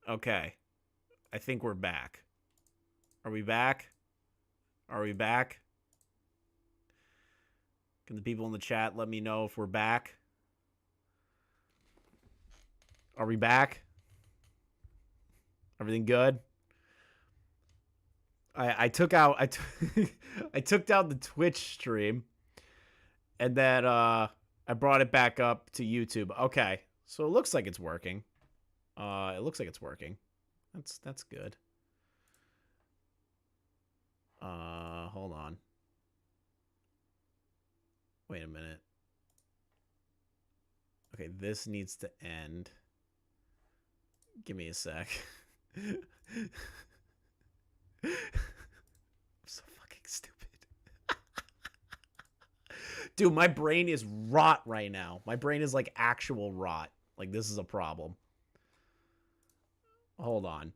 Okay. I think we're back. Are we back? Are we back? Can the people in the chat let me know if we're back? Are we back? Everything good? I took out I took down the Twitch stream and then I brought it back up to YouTube. Okay. So it looks like it's working. It looks like it's working. That's good. Hold on. Wait a minute. Okay, this needs to end. Give me a sec. I'm so fucking stupid. Dude, my brain is rot right now. My brain is like actual rot. Like, this is a problem. Hold on.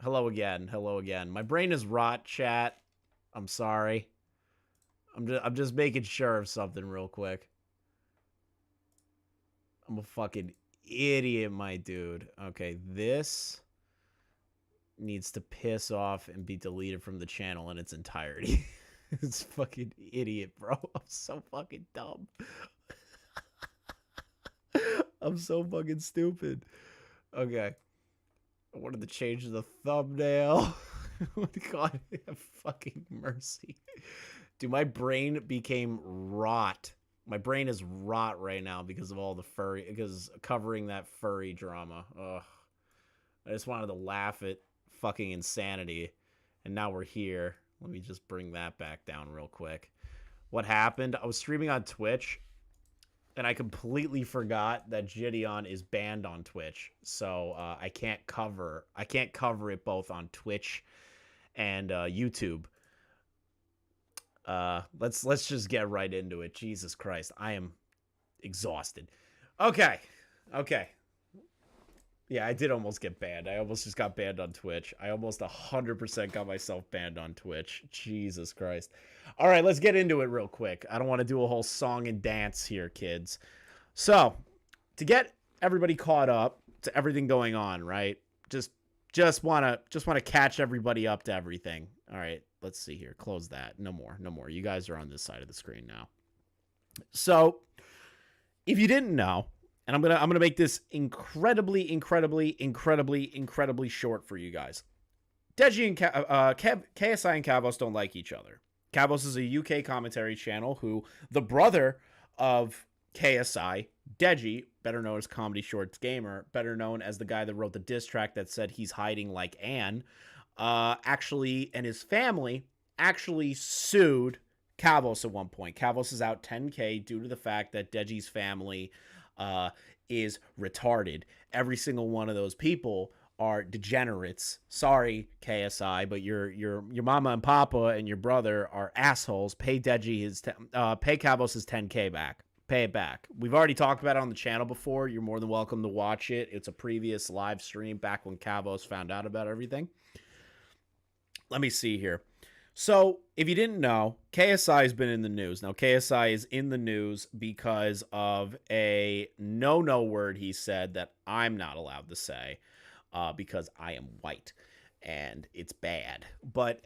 Hello again. Hello again. My brain is rot, chat. I'm sorry. I'm just making sure of something real quick. I'm a fucking idiot, my dude. Okay, this needs to piss off and be deleted from the channel in its entirety. It's fucking idiot, bro. I'm so fucking dumb. I'm so fucking stupid. Okay. I wanted to change the thumbnail. Oh my God, have fucking mercy. Dude, my brain became rot. My brain is rot right now because of all the furry, because covering that furry drama. Ugh. I just wanted to laugh at fucking insanity. And now we're here. Let me just bring that back down real quick. What happened? I was streaming on Twitch, and I completely forgot that Jidion is banned on Twitch. So I can't cover it both on Twitch and YouTube. Let's just get right into it. Jesus Christ, I am exhausted. Okay. Yeah, I did almost get banned. I almost just got banned on Twitch. I almost 100% got myself banned on Twitch. Jesus Christ. All right, let's get into it real quick. I don't want to do a whole song and dance here, kids. So, to get everybody caught up to everything going on, right? Just want to catch everybody up to everything. All right, let's see here. Close that. No more. You guys are on this side of the screen now. So, if you didn't know, and I'm gonna make this incredibly short for you guys. Deji and KSI and Kavos don't like each other. Kavos is a UK commentary channel who the brother of KSI, Deji, better known as Comedy Shorts Gamer, better known as the guy that wrote the diss track that said he's hiding like Anne, actually, and his family actually sued Kavos at one point. Kavos is out $10K due to the fact that Deji's family is retarded. Every single one of those people are degenerates. Sorry, KSI, but your mama and papa and your brother are assholes. Pay Deji pay Kavos his 10K back. Pay it back. We've already talked about it on the channel before. You're more than welcome to watch it. It's a previous live stream back when Kavos found out about everything. Let me see here. So, if you didn't know, KSI has been in the news. Now, KSI is in the news because of a no-no word he said that I'm not allowed to say because I am white, and it's bad. But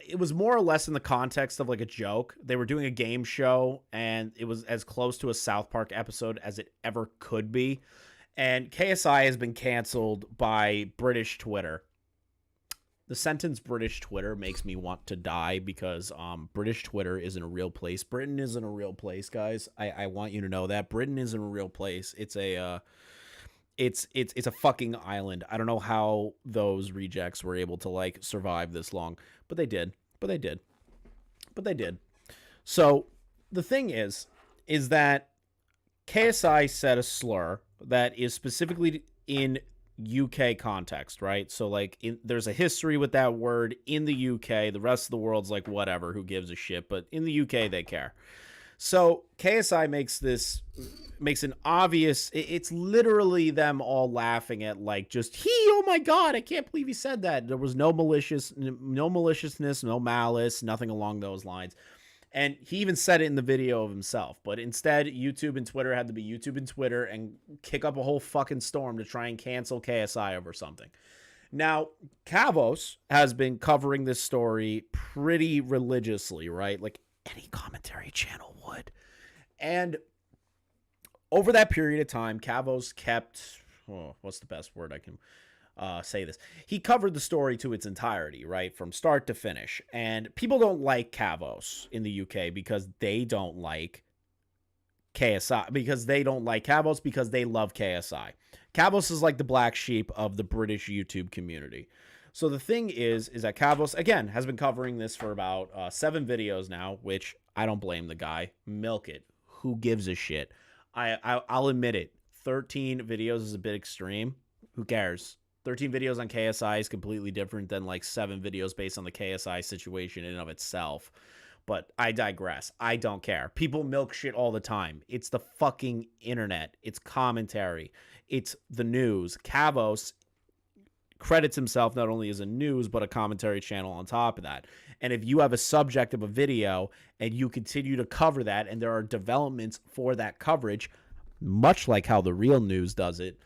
it was more or less in the context of like a joke. They were doing a game show, and it was as close to a South Park episode as it ever could be. And KSI has been canceled by British Twitter. The sentence British Twitter makes me want to die because British Twitter isn't a real place. Britain isn't a real place, guys. I want you to know that. Britain isn't a real place. It's a it's a fucking island. I don't know how those rejects were able to like survive this long, but they did. So the thing is that KSI said a slur that is specifically in UK context, right? So like there's a history with that word in the UK. The rest of the world's like, whatever, who gives a shit? But in the UK, they care. So KSI makes an obvious, it's literally them all laughing at like just oh my God, I can't believe he said that. There was no maliciousness, no malice, nothing along those lines. And he even said it in the video of himself. But instead, YouTube and Twitter had to be YouTube and Twitter and kick up a whole fucking storm to try and cancel KSI over something. Now, Kavos has been covering this story pretty religiously, right? Like any commentary channel would. And over that period of time, Kavos kept, what's the best word I can say this? He covered the story to its entirety, right? From start to finish. And people don't like Kavos in the UK because they don't like KSI, because they don't like Kavos because they love KSI. Kavos is like the black sheep of the British YouTube community. So the thing is that Kavos, again, has been covering this for about 7 videos now, which I don't blame the guy. Milk it. Who gives a shit? I'll admit it. 13 videos is a bit extreme. Who cares? 13 videos on KSI is completely different than like 7 videos based on the KSI situation in and of itself. But I digress. I don't care. People milk shit all the time. It's the fucking internet. It's commentary. It's the news. Kavos credits himself not only as a news, but a commentary channel on top of that. And if you have a subject of a video and you continue to cover that and there are developments for that coverage, much like how the real news does it,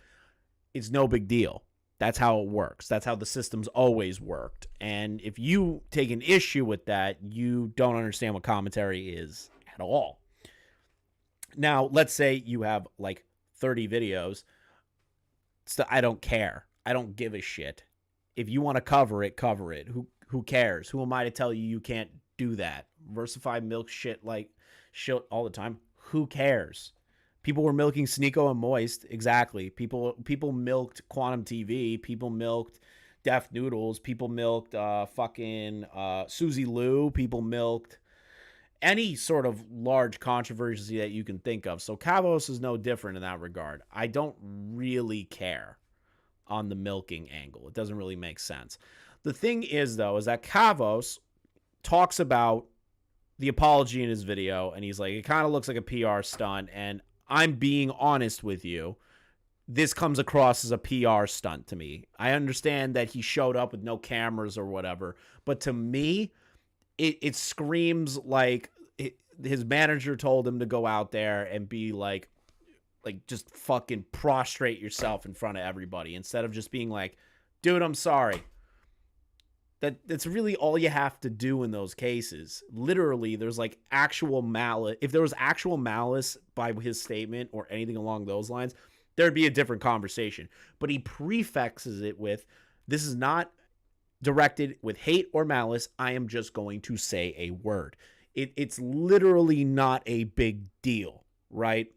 it's no big deal. That's how it works. That's how the system's always worked. And if you take an issue with that, you don't understand what commentary is at all. Now, let's say you have like 30 videos. I don't care. I don't give a shit. If you want to cover it, cover it. Who cares? Who am I to tell you you can't do that? Versify milk shit like shit all the time. Who cares? People were milking Sneeko and Moist. Exactly. People milked Quantum TV. People milked Def Noodles. People milked fucking Susie Lou. People milked any sort of large controversy that you can think of. So Kavos is no different in that regard. I don't really care on the milking angle. It doesn't really make sense. The thing is, though, is that Kavos talks about the apology in his video, and he's like, it kind of looks like a PR stunt, and I'm being honest with you. This comes across as a PR stunt to me. I understand that he showed up with no cameras or whatever, but to me, it screams like his manager told him to go out there and be like just fucking prostrate yourself in front of everybody instead of just being like, dude, I'm sorry. That's really all you have to do in those cases. Literally, there's like actual malice. If there was actual malice by his statement or anything along those lines, there'd be a different conversation. But he prefixes it with, this is not directed with hate or malice. I am just going to say a word. It's literally not a big deal, right?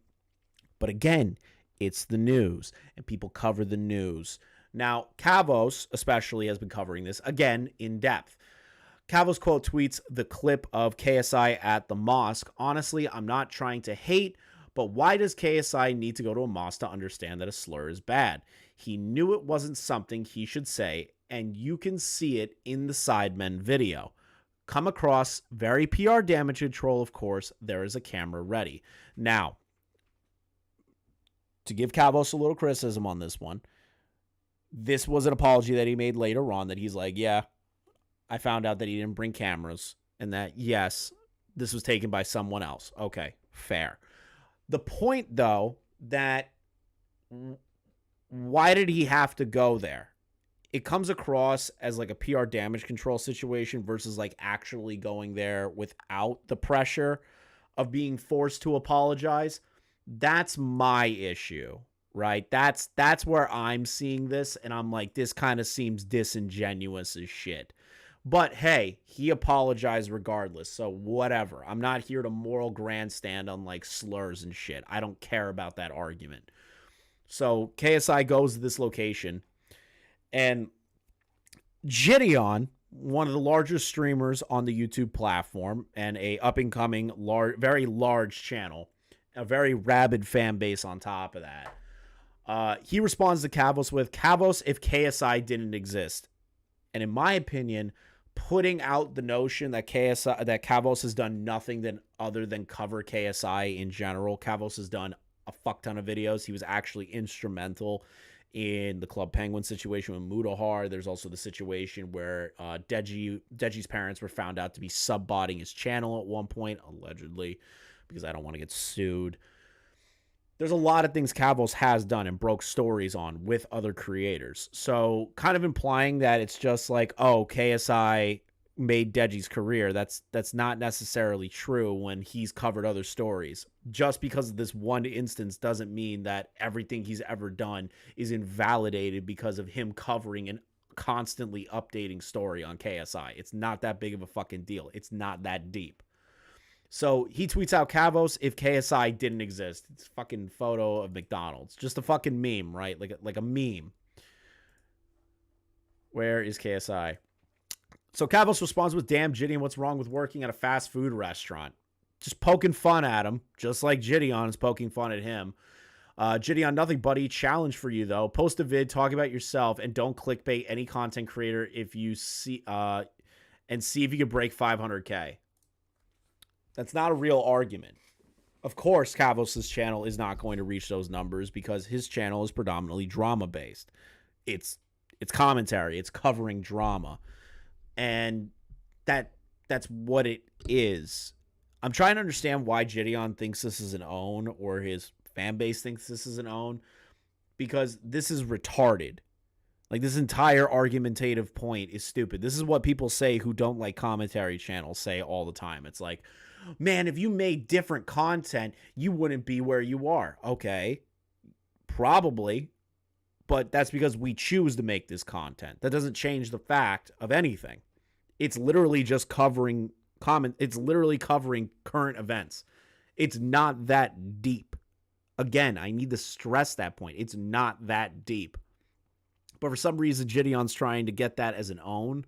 But again, it's the news, and people cover the news. Now, Kavos especially has been covering this, again, in depth. Kavos quote tweets the clip of KSI at the mosque. Honestly, I'm not trying to hate, but why does KSI need to go to a mosque to understand that a slur is bad? He knew it wasn't something he should say, and you can see it in the Sidemen video. Come across very PR damaging troll, of course. There is a camera ready. Now, to give Kavos a little criticism on this one, this was an apology that he made later on that he's like, yeah, I found out that he didn't bring cameras and that, yes, this was taken by someone else. Okay, fair. The point, though, that why did he have to go there? It comes across as like a PR damage control situation versus like actually going there without the pressure of being forced to apologize. That's my issue, right? That's where I'm seeing this, and I'm like, this kind of seems disingenuous as shit. But hey, he apologized regardless, so whatever. I'm not here to moral grandstand on like slurs and shit. I don't care about that argument. So KSI goes to this location, and Jidion, one of the largest streamers on the YouTube platform and a up-and-coming, very large channel, a very rabid fan base on top of that, he responds to Kavos with, Kavos if KSI didn't exist. And in my opinion, putting out the notion that Kavos has done nothing other than cover KSI in general. Kavos has done a fuck ton of videos. He was actually instrumental in the Club Penguin situation with Mutahar. There's also the situation where Deji's parents were found out to be sub-botting his channel at one point, allegedly, because I don't want to get sued. There's a lot of things Kavos has done and broke stories on with other creators. So kind of implying that it's just like, oh, KSI made Deji's career. That's not necessarily true when he's covered other stories. Just because of this one instance doesn't mean that everything he's ever done is invalidated because of him covering an constantly updating story on KSI. It's not that big of a fucking deal. It's not that deep. So he tweets out Kavos if KSI didn't exist. It's a fucking photo of McDonald's. Just a fucking meme, right? Like a meme. Where is KSI? So Kavos responds with, damn, Jidion, what's wrong with working at a fast food restaurant? Just poking fun at him, just like Jidion is poking fun at him. Jidion, nothing, buddy. Challenge for you, though. Post a vid, talk about yourself, and don't clickbait any content creator if you see and see if you can break 500K. That's not a real argument. Of course, Kavos' channel is not going to reach those numbers because his channel is predominantly drama-based. It's commentary. It's covering drama. And that's what it is. I'm trying to understand why Jidion thinks this is an own or his fan base thinks this is an own, because this is retarded. Like, this entire argumentative point is stupid. This is what people say who don't like commentary channels say all the time. It's like, man, if you made different content, you wouldn't be where you are. Okay, probably, but that's because we choose to make this content. That doesn't change the fact of anything. It's literally just covering it's literally covering current events. It's not that deep. Again, I need to stress that point. It's not that deep. But for some reason, Jidion's trying to get that as an own.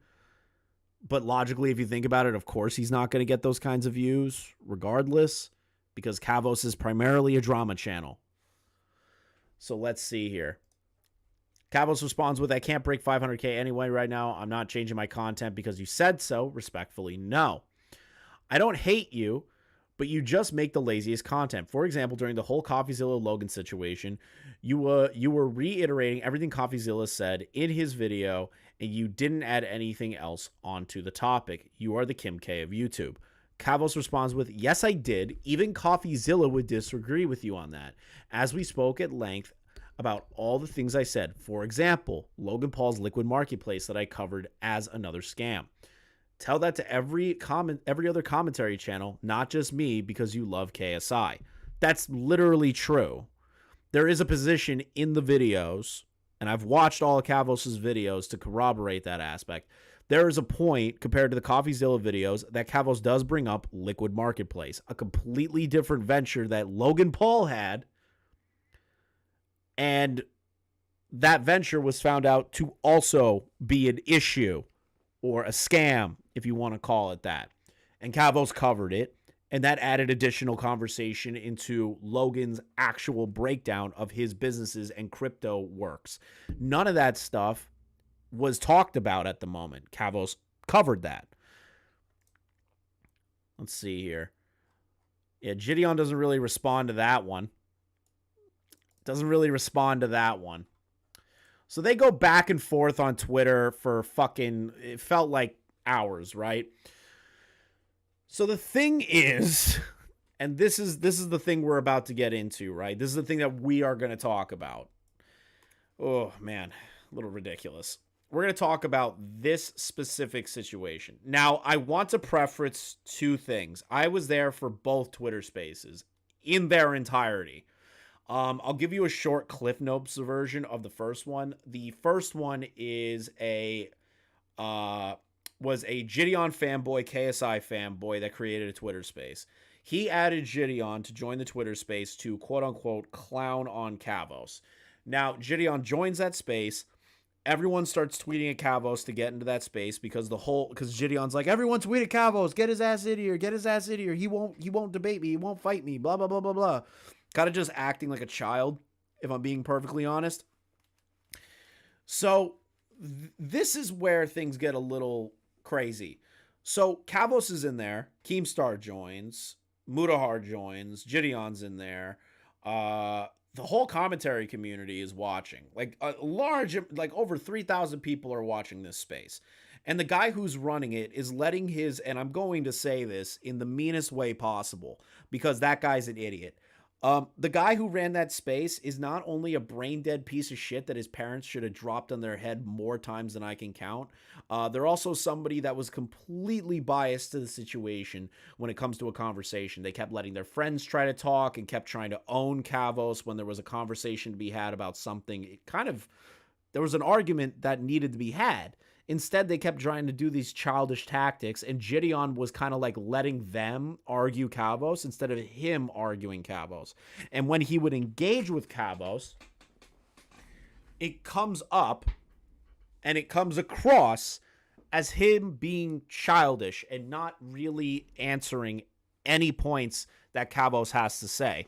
But logically, if you think about it, of course he's not going to get those kinds of views regardless, because Kavos is primarily a drama channel. So let's see here. Kavos responds with, I can't break 500K anyway right now. I'm not changing my content because you said so. Respectfully, no. I don't hate you, but you just make the laziest content. For example, during the whole CoffeeZilla Logan situation, you were reiterating everything CoffeeZilla said in his video, and you didn't add anything else onto the topic. You are the Kim K of YouTube. Kavos responds with, yes, I did. Even CoffeeZilla would disagree with you on that, as we spoke at length about all the things I said. For example, Logan Paul's Liquid Marketplace that I covered as another scam. Tell that to every other commentary channel, not just me, because you love KSI. That's literally true. There is a position in the videos, and I've watched all of Kavos' videos to corroborate that aspect. There is a point, compared to the CoffeeZilla videos, that Kavos does bring up Liquid Marketplace, a completely different venture that Logan Paul had, and that venture was found out to also be an issue, or a scam, if you want to call it that. And Kavos covered it, and that added additional conversation into Logan's actual breakdown of his businesses and crypto works. None of that stuff was talked about at the moment. Kavos covered that. Let's see here. Yeah, Jidion doesn't really respond to that one. So they go back and forth on Twitter for fucking, it felt like hours, right? So the thing is, and this is the thing we're about to get into, right? This is the thing that we are going to talk about. Oh, man, a little ridiculous. We're going to talk about this specific situation. Now, I want to preface two things. I was there for both Twitter spaces in their entirety. I'll give you a short Cliff Notes version of the first one. The first one is was a Jidion fanboy, KSI fanboy that created a Twitter space. He added Jidion to join the Twitter space to quote-unquote clown on Kavos. Now, Jidion joins that space. Everyone starts tweeting at Kavos to get into that space because Jidion's like, everyone tweet at Kavos, get his ass in here, he won't debate me, he won't fight me, blah, blah, blah, blah, blah. Kind of just acting like a child, if I'm being perfectly honest. So this is where things get a little crazy. So Kavos is in there. Keemstar joins. Mutahar joins. Jidion's in there. the whole commentary community is watching. Like a large, like over 3,000 people are watching this space. And the guy who's running it is letting his, and I'm going to say this in the meanest way possible because that guy's an idiot. The guy who ran that space is not only a brain dead piece of shit that his parents should have dropped on their head more times than I can count. They're also somebody that was completely biased to the situation when it comes to a conversation. They kept letting their friends try to talk and kept trying to own Kavos when there was a conversation to be had about something. There was an argument that needed to be had. Instead, they kept trying to do these childish tactics, and Jidion was kind of like letting them argue Kavos instead of him arguing Kavos. And when he would engage with Kavos, it comes up and it comes across as him being childish and not really answering any points that Kavos has to say.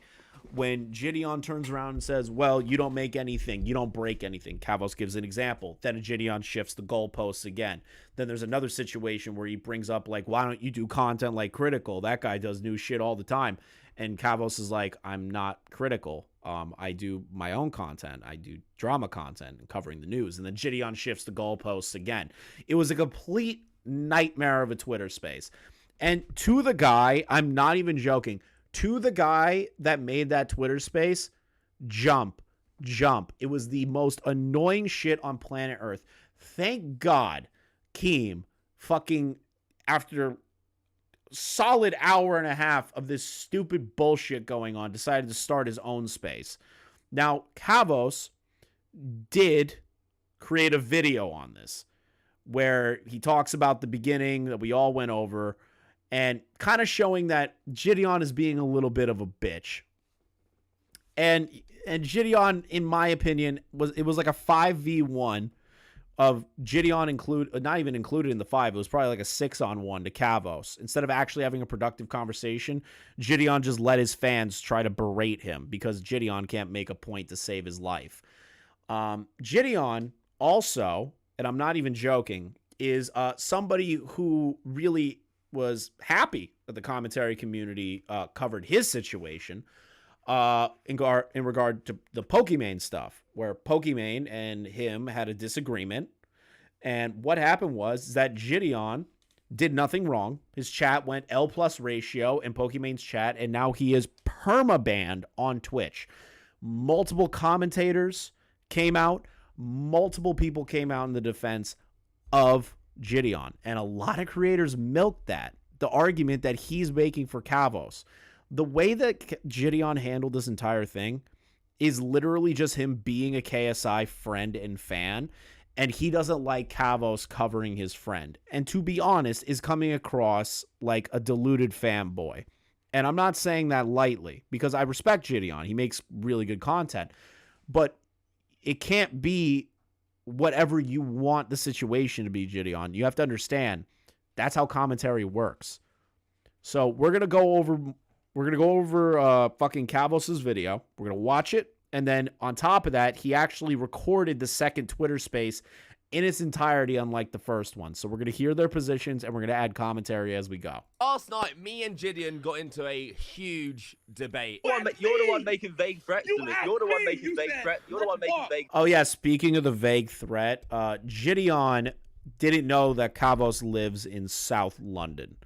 When Jidion turns around and says, well, you don't make anything, you don't break anything, Kavos gives an example. Then Jidion shifts the goalposts again. Then there's another situation where he brings up, like, why don't you do content like Critical? That guy does new shit all the time. And Kavos is like, I'm not Critical. I do my own content. I do drama content and covering the news. And then Jidion shifts the goalposts again. It was a complete nightmare of a Twitter space. And to the guy, I'm not even joking, to the guy that made that Twitter space, jump. It was the most annoying shit on planet Earth. Thank God Keem fucking, after solid hour and a half of this stupid bullshit going on, decided to start his own space. Now, Kavos did create a video on this where he talks about the beginning that we all went over, and kind of showing that Jidion is being a little bit of a bitch. And Jidion, in my opinion, was like a 5v1 of Jidion not even included in the 5. It was probably like a 6-on-1 to Kavos. Instead of actually having a productive conversation, Jidion just let his fans try to berate him because Jidion can't make a point to save his life. Jidion also, and I'm not even joking, is somebody who really was happy that the commentary community covered his situation in regard to the Pokimane stuff, where Pokimane and him had a disagreement. And what happened was that Jidion did nothing wrong. His chat went L+ ratio in Pokimane's chat, and now he is permabanned on Twitch. Multiple commentators came out. Multiple people came out in the defense of Jidion, and a lot of creators milked the argument that he's making for Kavos. The way that Jidion handled this entire thing is literally just him being a KSI friend and fan, and he doesn't like Kavos covering his friend, and to be honest, is coming across like a deluded fanboy. And I'm not saying that lightly, because I respect Jidion. He makes really good content, but it can't be whatever you want the situation to be, Jidion. You have to understand that's how commentary works. So we're gonna go over fucking Kavos' video. We're gonna watch it, and then on top of that, he actually recorded the second Twitter space in its entirety, unlike the first one. So we're gonna hear their positions, and we're gonna add commentary as we go. Last night, me and Jidion got into a huge debate. You're the one making vague threats to me. You're the one making vague threats. You're the one making vague. Oh yeah, speaking of the vague threat, Jidion didn't know that Kavos lives in South London,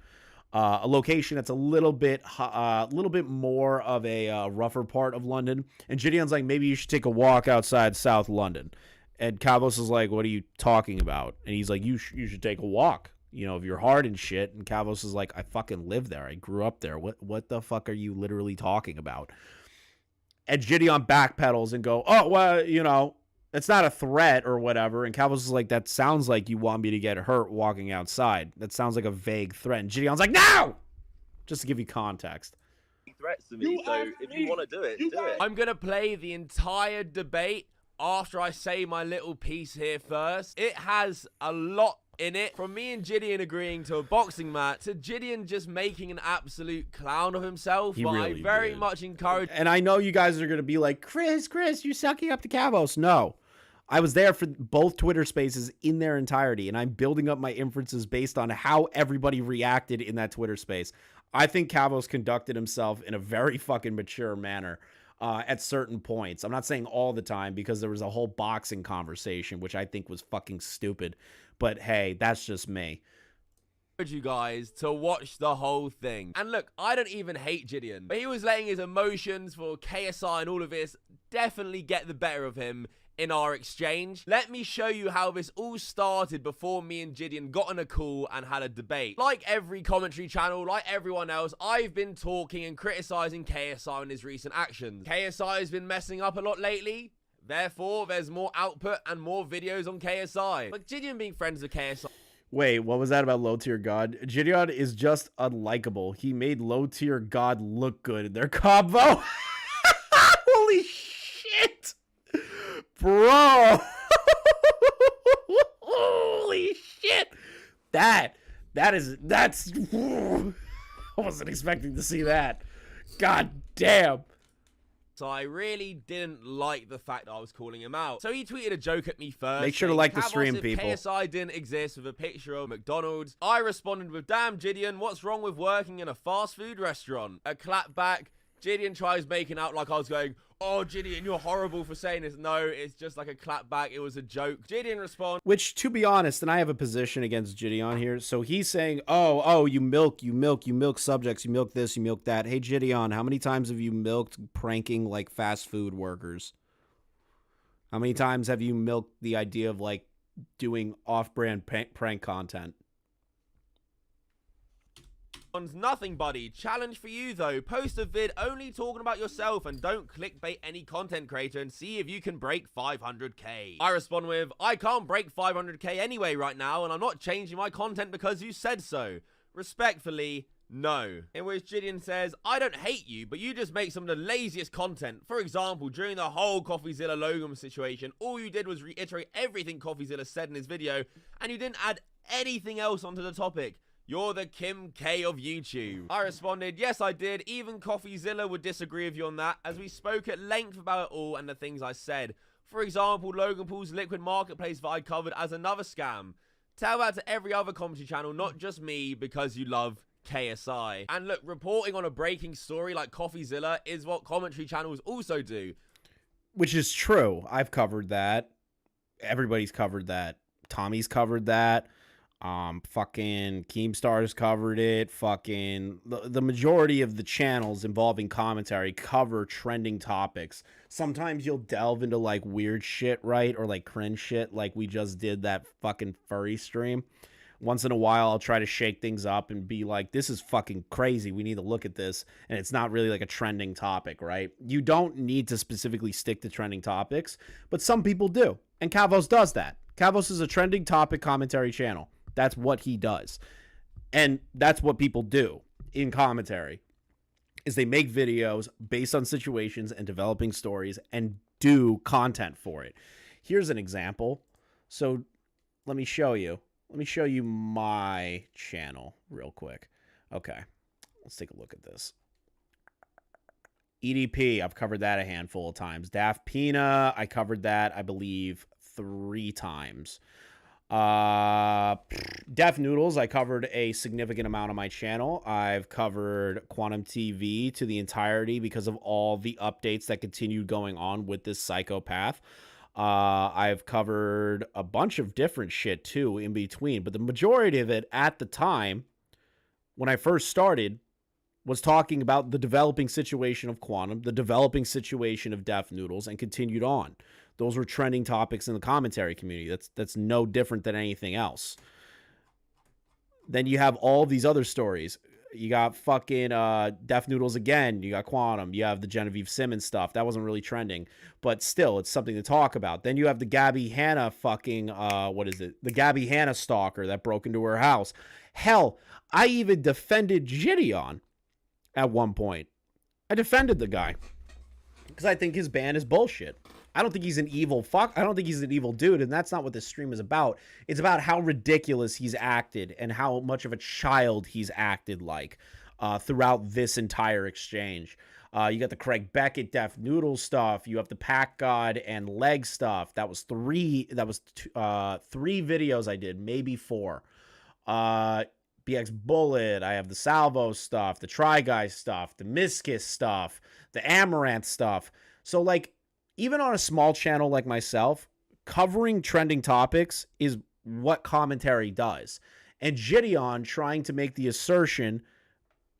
a location that's a little bit more of a rougher part of London. And Jidion's like, maybe you should take a walk outside South London. And Kavos is like, what are you talking about? And he's like, you should take a walk, you know, of your heart and shit. And Kavos is like, I fucking live there. I grew up there. What the fuck are you literally talking about? And Jidion backpedals and go, oh, well, you know, it's not a threat or whatever. And Kavos is like, that sounds like you want me to get hurt walking outside. That sounds like a vague threat. And Jidion's like, no! Just to give you context. Threats to me, so if you want to do it, do it. I'm going to play the entire debate after I say my little piece here first. It has a lot in it, from me and Jidion agreeing to a boxing match to Jidion just making an absolute clown of himself. But really I very much encourage. And I know you guys are going to be like, Chris, you're sucking up to Kavos. No, I was there for both Twitter spaces in their entirety, and I'm building up my inferences based on how everybody reacted in that Twitter space. I think Kavos conducted himself in a very fucking mature manner. at certain points. I'm not saying all the time, because there was a whole boxing conversation, which I think was fucking stupid. But hey, that's just me. You guys to watch the whole thing. And look, I don't even hate Jidion, but he was letting his emotions for KSI and all of this definitely get the better of him in our exchange. Let me show you how this all started before me and Jidion got on a call and had a debate. Like every commentary channel, like everyone else, I've been talking and criticizing KSI and his recent actions. KSI has been messing up a lot lately. Therefore, there's more output and more videos on KSI. Like Jidion being friends with KSI. Wait, what was that about low tier God? Jidion is just unlikable. He made low tier God look good in their combo. Holy shit, bro. Holy shit. That's I wasn't expecting to see that. God damn. So I really didn't like the fact that I was calling him out. So he tweeted a joke at me first. Make sure to saying, like the Kavos, stream, if people. KSI didn't exist, with a picture of McDonald's. I responded with, damn, Jidion, what's wrong with working in a fast food restaurant? A clap back. Jidion tries making out like I was going, oh, Jidion, you're horrible for saying this. No, it's just like a clap back. It was a joke. Jidion responds. Which, to be honest, and I have a position against Jidion here. So he's saying, oh, you milk subjects, you milk this, you milk that. Hey, Jidion, how many times have you milked pranking like fast food workers? How many times have you milked the idea of like doing off-brand prank content? Nothing, buddy. Challenge for you, though. Post a vid only talking about yourself and don't clickbait any content creator and see if you can break 500k. I respond with, I can't break 500k anyway right now, and I'm not changing my content because you said so. Respectfully, no. In which Jidion says, I don't hate you, but you just make some of the laziest content. For example, during the whole CoffeeZilla Logan situation, all you did was reiterate everything CoffeeZilla said in his video, and you didn't add anything else onto the topic. You're the Kim K of YouTube. I responded, yes, I did. Even CoffeeZilla would disagree with you on that, as we spoke at length about it all and the things I said. For example, Logan Paul's liquid marketplace that I covered as another scam. Tell that to every other commentary channel, not just me, because you love KSI. And look, reporting on a breaking story like CoffeeZilla is what commentary channels also do. Which is true. I've covered that. Everybody's covered that. Tommy's covered that. Fucking Keemstar's covered it. Fucking the majority of the channels involving commentary cover trending topics. Sometimes you'll delve into like weird shit, right? Or like cringe shit, like we just did that fucking furry stream. Once in a while, I'll try to shake things up and be like, this is fucking crazy. We need to look at this. And it's not really like a trending topic, right? You don't need to specifically stick to trending topics, but some people do. And Kavos does that. Kavos is a trending topic commentary channel. That's what he does. And that's what people do in commentary, is they make videos based on situations and developing stories and do content for it. Here's an example. So let me show you. Let me show you my channel real quick. Okay, let's take a look at this. EDP, I've covered that a handful of times. Daft Pina, I covered that, I believe, 3 times. Def Noodles, I covered a significant amount on my channel. I've covered Quantum TV to the entirety because of all the updates that continued going on with this psychopath. I've covered a bunch of different shit too in between, but the majority of it at the time when I first started was talking about the developing situation of Quantum, the developing situation of Def Noodles, and continued on. Those were trending topics in the commentary community. That's no different than anything else. Then you have all these other stories. You got fucking Def Noodles again. You got Quantum. You have the Genevieve Simmons stuff. That wasn't really trending, but still, it's something to talk about. Then you have the Gabby Hanna fucking, The Gabby Hanna stalker that broke into her house. Hell, I even defended Jidion at one point. I defended the guy because I think his ban is bullshit. I don't think he's an evil fuck. I don't think he's an evil dude, and that's not what this stream is about. It's about how ridiculous he's acted and how much of a child he's acted like throughout this entire exchange. You got the Craig Beckett Def Noodle stuff. You have the Pack God and Leg stuff. That was three videos I did, maybe 4. BX Bullet, I have the Salvo stuff, the Try Guys stuff, the Miskis stuff, the Amaranth stuff. So, like, even on a small channel like myself, covering trending topics is what commentary does. And Jidion trying to make the assertion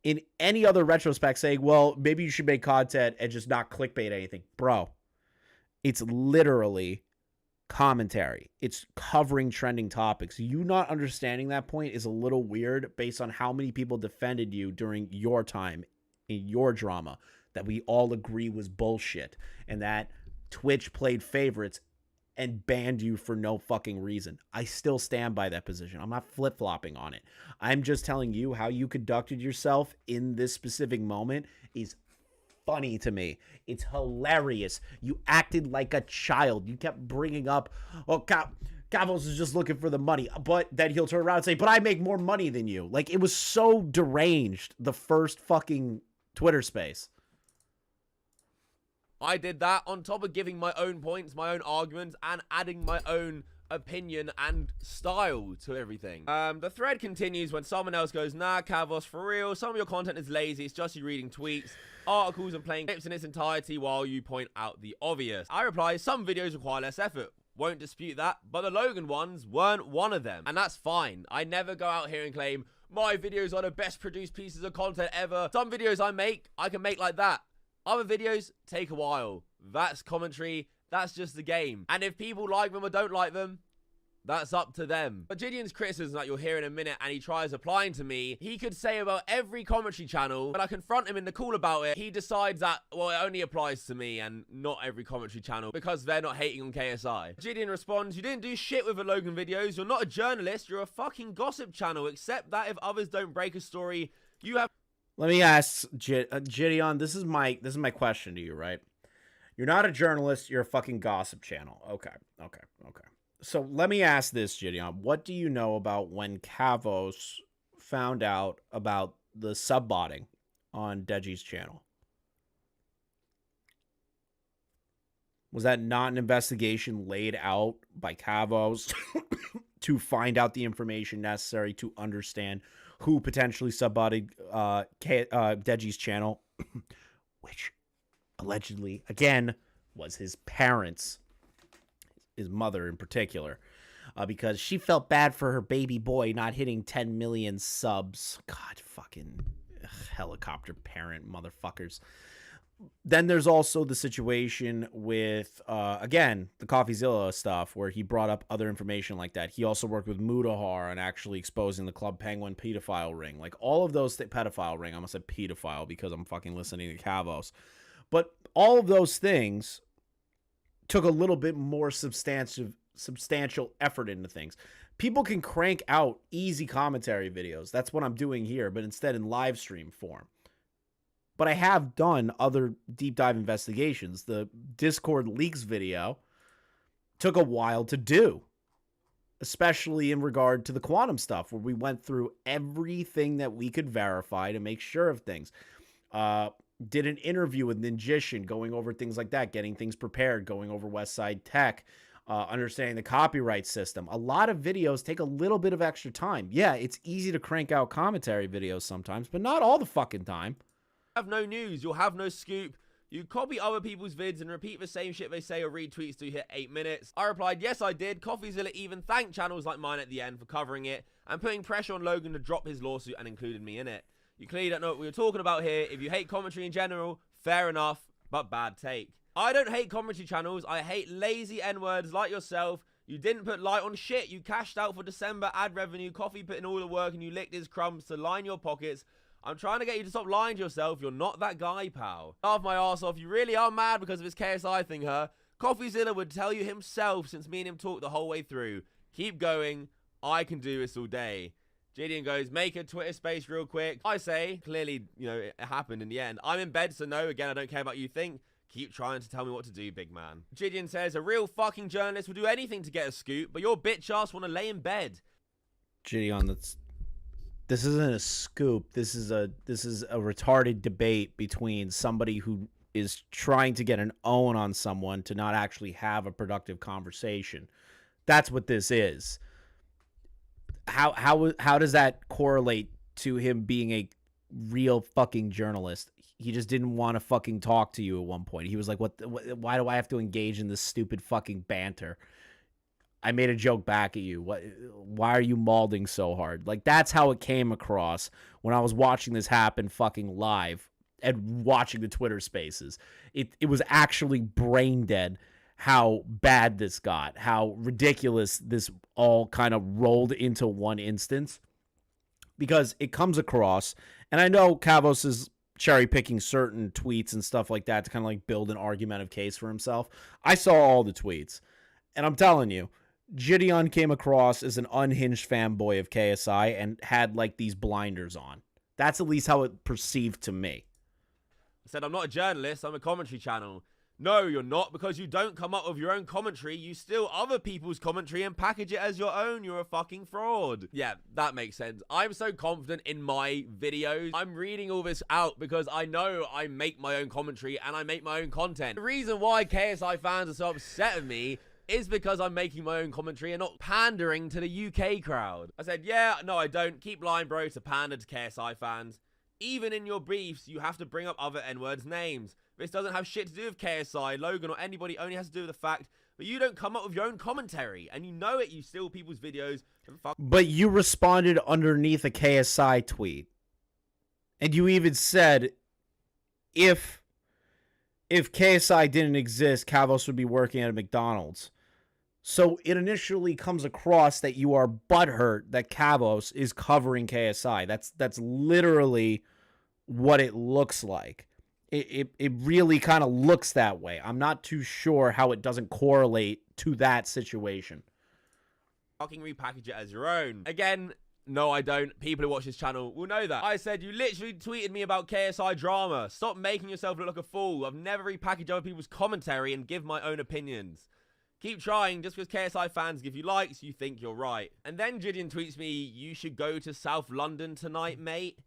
in any other retrospect saying, well, maybe you should make content and just not clickbait anything. Bro, it's literally commentary. It's covering trending topics. You not understanding that point is a little weird based on how many people defended you during your time in your drama that we all agree was bullshit and that Twitch played favorites and banned you for no fucking reason. I still stand by that position. I'm not flip-flopping on it. I'm just telling you how you conducted yourself in this specific moment is funny to me. It's hilarious. You acted like a child. You kept bringing up, oh, Kavos is just looking for the money, but then he'll turn around and say, but I make more money than you. Like, it was so deranged, the first fucking Twitter space. I did that on top of giving my own points, my own arguments, and adding my own opinion and style to everything. The thread continues when someone else goes, nah, Kavos, for real, some of your content is lazy. It's just you reading tweets, articles, and playing clips in its entirety while you point out the obvious. I reply, some videos require less effort. Won't dispute that, but the Logan ones weren't one of them. And that's fine. I never go out here and claim, my videos are the best produced pieces of content ever. Some videos I can make like that. Other videos take a while. That's commentary. That's just the game. And if people like them or don't like them, that's up to them. But Jidion's criticism that you'll hear in a minute and he tries applying to me, he could say about every commentary channel, but I confront him in the call about it. He decides that, well, it only applies to me and not every commentary channel because they're not hating on KSI. Jidion responds, you didn't do shit with the Logan videos. You're not a journalist. You're a fucking gossip channel, except that if others don't break a story, you have... Let me ask Jidion, this is my question to you, right? You're not a journalist, you're a fucking gossip channel. Okay. So let me ask this, Jidion. What do you know about when Kavos found out about the subbotting on Deji's channel? Was that not an investigation laid out by Kavos to find out the information necessary to understand who potentially subbotted Deji's channel, which allegedly, again, was his parents, his mother in particular, because she felt bad for her baby boy not hitting 10 million subs. God, fucking helicopter parent motherfuckers. Then there's also the situation with, again, the CoffeeZilla stuff where he brought up other information like that. He also worked with Mudahar on actually exposing the Club Penguin pedophile ring. Like, all of those, pedophile ring, I almost said pedophile because I'm fucking listening to Kavos. But all of those things took a little bit more substantial effort into things. People can crank out easy commentary videos. That's what I'm doing here, but instead in live stream form. But I have done other deep dive investigations. The Discord leaks video took a while to do, especially in regard to the quantum stuff, where we went through everything that we could verify to make sure of things. Did an interview with Ninjishin, going over things like that, getting things prepared, going over Westside Tech, understanding the copyright system. A lot of videos take a little bit of extra time. Yeah, it's easy to crank out commentary videos sometimes, but not all the fucking time. Have no news, you'll have no scoop. You copy other people's vids and repeat the same shit they say or retweets to hit 8 minutes. I replied, yes I did. CoffeeZilla even thanked channels like mine at the end for covering it and putting pressure on Logan to drop his lawsuit and included me in it. You clearly don't know what we were talking about here. If you hate commentary in general, fair enough, but bad take. I don't hate commentary channels. I hate lazy N-words like yourself. You didn't put light on shit. You cashed out for December ad revenue. Coffee put in all the work and you licked his crumbs to line your pockets. I'm trying to get you to stop lying to yourself. You're not that guy, pal. Laugh my ass off. You really are mad because of his KSI thing, huh? CoffeeZilla would tell you himself since me and him talked the whole way through. Keep going. I can do this all day. Jidion goes, make a Twitter space real quick. I say, clearly, you know, it happened in the end. I'm in bed, so no, again, I don't care about you think. Keep trying to tell me what to do, big man. Jidion says, a real fucking journalist will do anything to get a scoop, but your bitch ass want to lay in bed. Jidion, this isn't a scoop. This is a retarded debate between somebody who is trying to get an own on someone to not actually have a productive conversation. That's what this is. how does that correlate to him being a real fucking journalist? He just didn't want to fucking talk to you at one point. He was like, why do I have to engage in this stupid fucking banter? I made a joke back at you. Why are you mauling so hard? Like, that's how it came across when I was watching this happen fucking live and watching the Twitter spaces. It was actually brain dead how bad this got, how ridiculous this all kind of rolled into one instance, because it comes across, and I know Kavos is cherry picking certain tweets and stuff like that to kind of like build an argumentative case for himself. I saw all the tweets, and I'm telling you, Jidion came across as an unhinged fanboy of KSI and had like these blinders on. That's at least how it perceived to me. I said, I'm not a journalist, I'm a commentary channel. No, you're not, because you don't come up with your own commentary. You steal other people's commentary and package it as your own. You're a fucking fraud. Yeah, that makes sense. I'm so confident in my videos. I'm reading all this out because I know I make my own commentary and I make my own content. The reason why KSI fans are so upset at me is because I'm making my own commentary and not pandering to the UK crowd. I said, yeah, no, I don't. Keep lying, bro, to pander to KSI fans. Even in your briefs, you have to bring up other N-words names. This doesn't have shit to do with KSI, Logan, or anybody. Only has to do with the fact that you don't come up with your own commentary. And you know it. You steal people's videos. But you responded underneath a KSI tweet. And you even said, if KSI didn't exist, Kavos would be working at a McDonald's. So it initially comes across that you are butthurt that Kavos is covering KSI. That's literally what it looks like. It really kind of looks that way. I'm not too sure how it doesn't correlate to that situation. Fucking repackage it as your own. Again, no, I don't. People who watch this channel will know that. I said, you literally tweeted me about KSI drama. Stop making yourself look like a fool. I've never repackaged other people's commentary and give my own opinions. Keep trying. Just because KSI fans give you likes, you think you're right. And then Jidion tweets me, you should go to South London tonight, mate.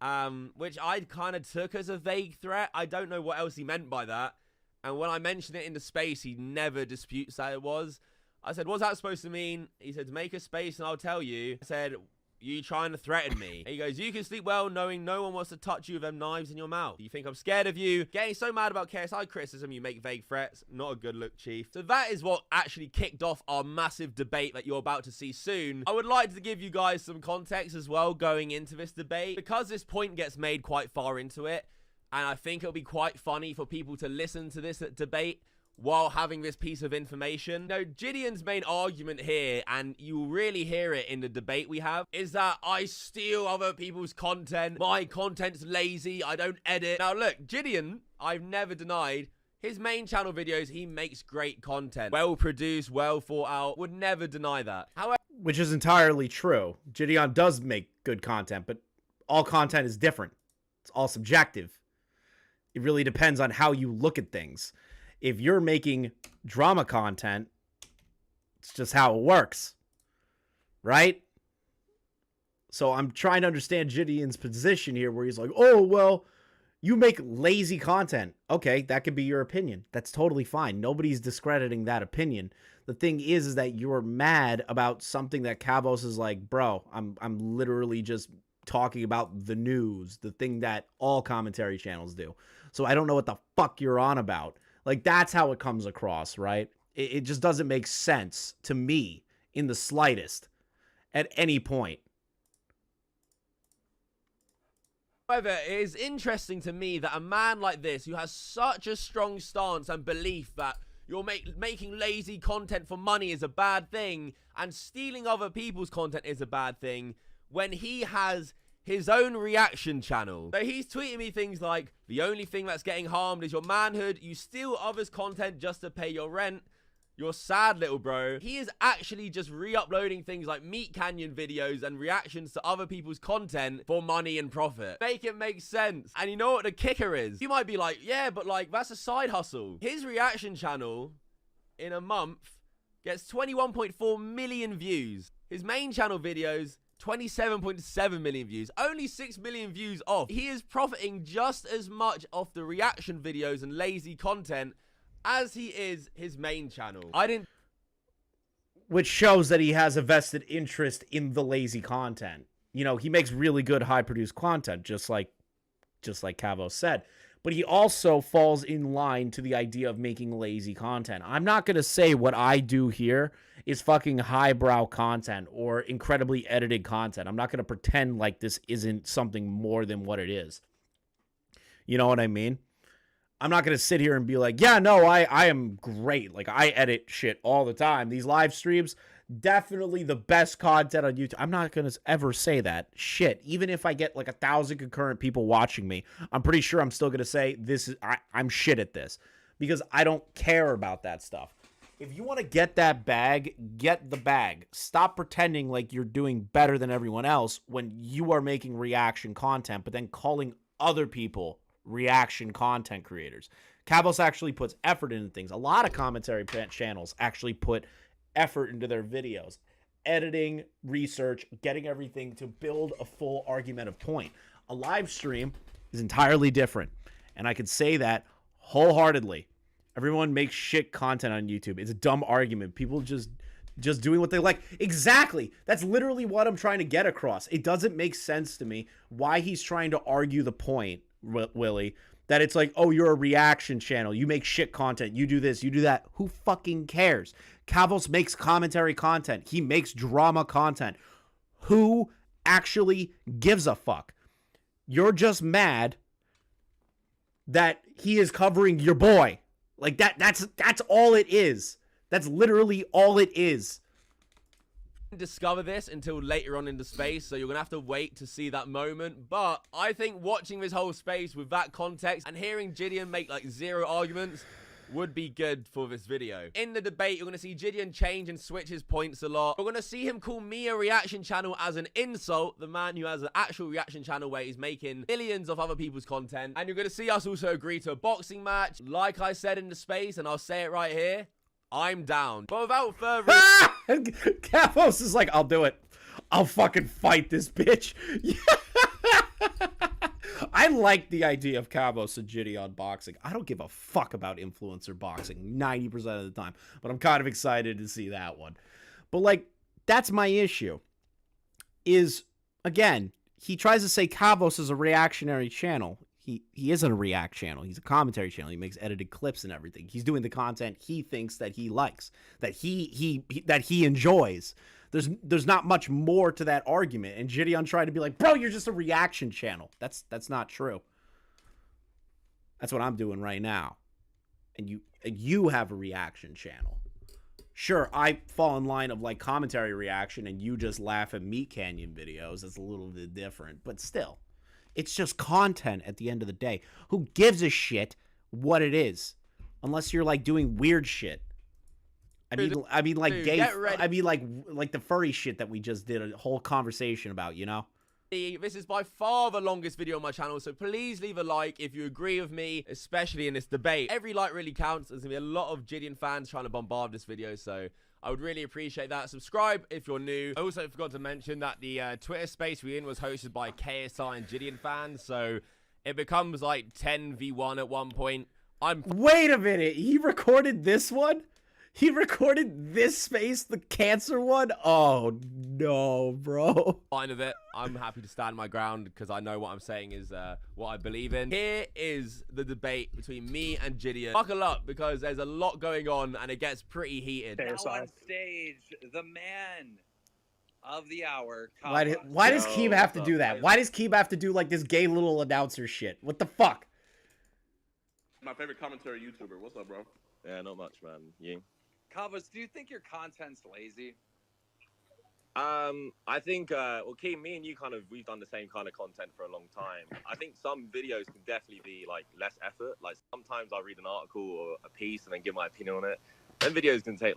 Which I kind of took as a vague threat. I don't know what else he meant by that. And when I mentioned it in the space, he never disputes that it was. I said, what's that supposed to mean? He said, make a space and I'll tell you. I said, you trying to threaten me? And he goes, you can sleep well knowing no one wants to touch you with them knives in your mouth. You think I'm scared of you? Getting so mad about KSI criticism, you make vague threats. Not a good look, Chief. So that is what actually kicked off our massive debate that you're about to see soon. I would like to give you guys some context as well going into this debate, because this point gets made quite far into it. And I think it'll be quite funny for people to listen to this debate while having this piece of information. Now, Jidion's main argument here, and you'll really hear it in the debate we have, is that I steal other people's content. My content's lazy. I don't edit. Now, look, Jidion, I've never denied, his main channel videos, he makes great content. Well produced, well thought out. Would never deny that. However, which is entirely true. Jidion does make good content, but all content is different. It's all subjective. It really depends on how you look at things. If you're making drama content, it's just how it works, right? So I'm trying to understand Jidion's position here, where he's like, oh, well, you make lazy content. Okay, that could be your opinion. That's totally fine. Nobody's discrediting that opinion. The thing is that you're mad about something that Kavos is like, bro, I'm literally just talking about the news, the thing that all commentary channels do. So I don't know what the fuck you're on about. Like, that's how it comes across, right? It just doesn't make sense to me in the slightest at any point. However, it is interesting to me that a man like this, who has such a strong stance and belief that you're making lazy content for money is a bad thing, and stealing other people's content is a bad thing, when he has his own reaction channel. So he's tweeting me things like, the only thing that's getting harmed is your manhood. You steal others' content just to pay your rent. You're sad, little bro. He is actually just re-uploading things like Meat Canyon videos and reactions to other people's content for money and profit. Make it make sense. And you know what the kicker is? You might be like, yeah, but like, that's a side hustle. His reaction channel in a month gets 21.4 million views. His main channel videos, 27.7 million views, only 6 million views off. He is profiting just as much off the reaction videos and lazy content as he is his main channel. which shows that he has a vested interest in the lazy content. You know, he makes really good high produced content, just like Kavos said. But he also falls in line to the idea of making lazy content. I'm not going to say what I do here is fucking highbrow content or incredibly edited content. I'm not going to pretend like this isn't something more than what it is. You know what I mean? I'm not going to sit here and be like, yeah, no, I am great. Like, I edit shit all the time. These live streams, definitely the best content on YouTube. I'm not going to ever say that. Shit. Even if I get like 1,000 concurrent people watching me, I'm pretty sure I'm still going to say I'm shit at this because I don't care about that stuff. If you want to get that bag, get the bag. Stop pretending like you're doing better than everyone else when you are making reaction content, but then calling other people reaction content creators. Kavos actually puts effort into things. A lot of commentary channels actually put effort into their videos, editing, research, getting everything to build a full argumentative point. A live stream is entirely different, and I can say that wholeheartedly. Everyone makes shit content on YouTube. It's a dumb argument. People just doing what they like. Exactly. That's literally what I'm trying to get across. It doesn't make sense to me why he's trying to argue the point, Willie, that it's like, oh, you're a reaction channel. You make shit content. You do this. You do that. Who fucking cares? Kavos makes commentary content. He makes drama content. Who actually gives a fuck? You're just mad that he is covering your boy. Like that's all it is. That's literally all it is. Discover this until later on in the space, so you're gonna have to wait to see that moment. But I think watching this whole space with that context and hearing Jidion make like 0 arguments would be good for this video. In the debate, you're gonna see Jidion change and switch his points a lot. You're gonna see him call me a reaction channel as an insult, the man who has an actual reaction channel where he's making millions of other people's content. And you're gonna see us also agree to a boxing match. Like I said in the space, and I'll say it right here, I'm down. But without further Kavos is like, I'll do it. I'll fucking fight this bitch. I like the idea of Kavos and Jidion boxing. I don't give a fuck about influencer boxing 90% of the time, but I'm kind of excited to see that one. But like, that's my issue. Is, again, he tries to say Kavos is a reactionary channel. He isn't a react channel. He's a commentary channel. He makes edited clips and everything. He's doing the content he thinks that he likes, that he enjoys. There's not much more to that argument. And Jidion tried to be like, bro, you're just a reaction channel. That's not true. That's what I'm doing right now. And you have a reaction channel. Sure, I fall in line of like commentary reaction and you just laugh at Meat Canyon videos. That's a little bit different, but still. It's just content at the end of the day. Who gives a shit what it is? Unless you're like doing weird shit. I mean like Dude, gay. I mean like the furry shit that we just did a whole conversation about, you know? This is by far the longest video on my channel, so please leave a like if you agree with me, especially in this debate. Every like really counts. There's gonna be a lot of Jidion fans trying to bombard this video, so I would really appreciate that. Subscribe if you're new. I also forgot to mention that the Twitter space we're in was hosted by KSI and Jidion fans, so it becomes like 10v1 at one point. Wait a minute. He recorded this one? He recorded this space, the cancer one? Oh, no, bro. Fine with it. I'm happy to stand my ground because I know what I'm saying is what I believe in. Here is the debate between me and Jidion. Buckle up because there's a lot going on and it gets pretty heated. Now on stage, the man of the hour. Why does Keeb have to do that? Why does Keeb have to do like this gay little announcer shit? What the fuck? My favorite commentary YouTuber. What's up, bro? Yeah, not much, man. You? Kavos, do you think your content's lazy? I think, well, Keem, me and you we've done the same kind of content for a long time. I think some videos can definitely be, like, less effort. Like, sometimes I'll read an article or a piece and then give my opinion on it. Them videos can take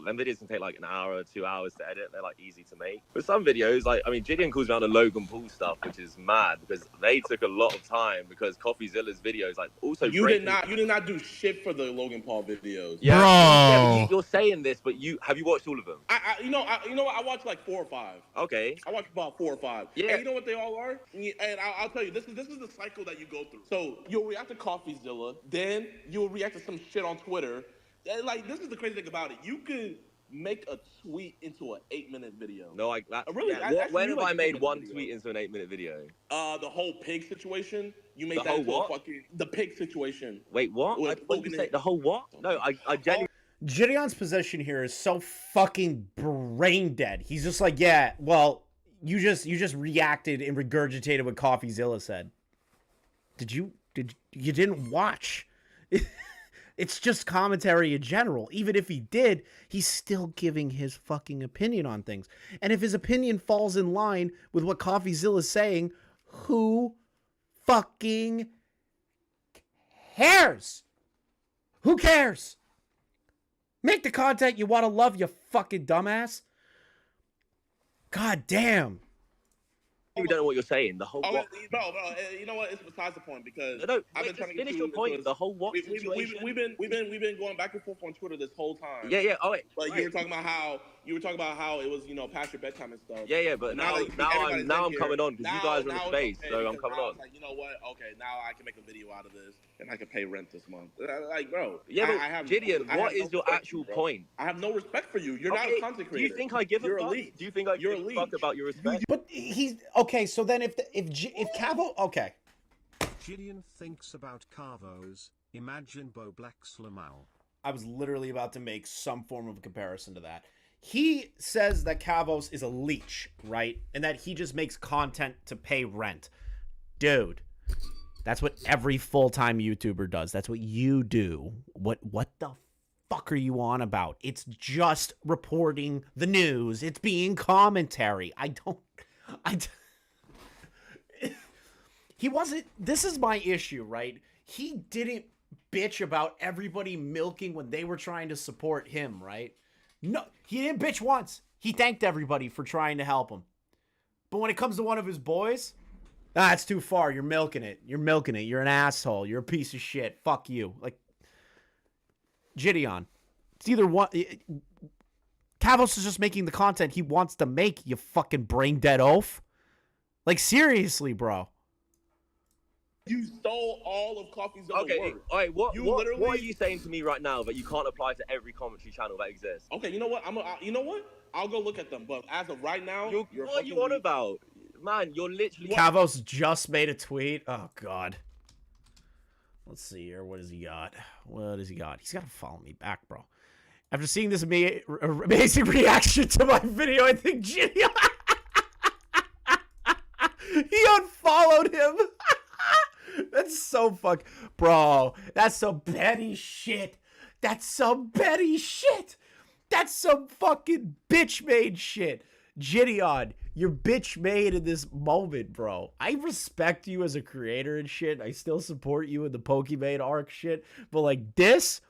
like an hour or 2 hours to edit. They're like easy to make. But some videos, like, I mean, Jidion calls me on the Logan Paul stuff, which is mad because they took a lot of time because CoffeeZilla's videos, like, also you did not do shit for the Logan Paul videos. Yeah, yeah, you're saying this, but have you watched all of them? You know what? I watched like 4 or 5. Okay. I watched about 4 or 5. Yeah. And you know what they all are? And I'll tell you, this is the cycle that you go through. So you'll react to CoffeeZilla, then you'll react to some shit on Twitter. Like, this is the crazy thing about it. You could make a tweet into an 8-minute video. No, really. Yeah, when have I made one video. tweet into an 8-minute video? The whole pig situation. You made The that whole into what? the pig situation. Wait, what? What did you say? The whole what? No, I genuinely. Jidion's position here is so fucking brain dead. He's just like, yeah, well, you just reacted and regurgitated what CoffeeZilla said. You didn't watch? It's just commentary in general. Even if he did, he's still giving his fucking opinion on things. And if his opinion falls in line with what CoffeeZilla's saying, who fucking cares? Who cares? Make the content you want to love, you fucking dumbass. God damn. You don't know what you're saying. The whole what? Bro, you know what? It's besides the point because I've been trying to finish your point. The whole what situation? We've been going back and forth on Twitter this whole time. Yeah. Oh wait. But you were talking about how it was past your bedtime and stuff. Yeah. But now I'm coming on because you guys are in the space, so I'm coming on. Like, you know what? Okay, now I can make a video out of this and I can pay rent this month. Like, bro. Yeah, but Jidion, what is your actual point? I have no respect for you. You're not a content creator. Do you think I give a fuck? Do you think I give a fuck about your respect? But he's okay. So then, if Kavo, okay. Jidion thinks about Kavos. Imagine Bo Black's Lamau. I was literally about to make some form of a comparison to that. He says that Kavos is a leech, right? And that he just makes content to pay rent. Dude, that's what every full-time YouTuber does. That's what you do. What the fuck are you on about? It's just reporting the news. It's being commentary. He wasn't, this is my issue, right? He didn't bitch about everybody milking when they were trying to support him, right? No, he didn't bitch once. He thanked everybody for trying to help him. But when it comes to one of his boys, it's too far. You're milking it. You're milking it. You're an asshole. You're a piece of shit. Fuck you. Like, Jidion. It's either one. Kavos is just making the content he wants to make, you fucking brain dead oaf. Like, seriously, bro. You stole all of CoffeeZilla's work. All right. What are you saying to me right now that you can't apply to every commentary channel that exists? Okay, you know what? I'll go look at them. But as of right now, what are you on about? Man, you're literally... Kavos just made a tweet. Oh, God. Let's see here. What has he got? He's got to follow me back, bro. After seeing this amazing reaction to my video, I think Jidion... he unfollowed him. That's so bro, that's some petty shit. That's some fucking bitch-made shit. Jidion, you're bitch-made in this moment, bro. I respect you as a creator and shit. I still support you in the Pokemon arc shit. But, like, this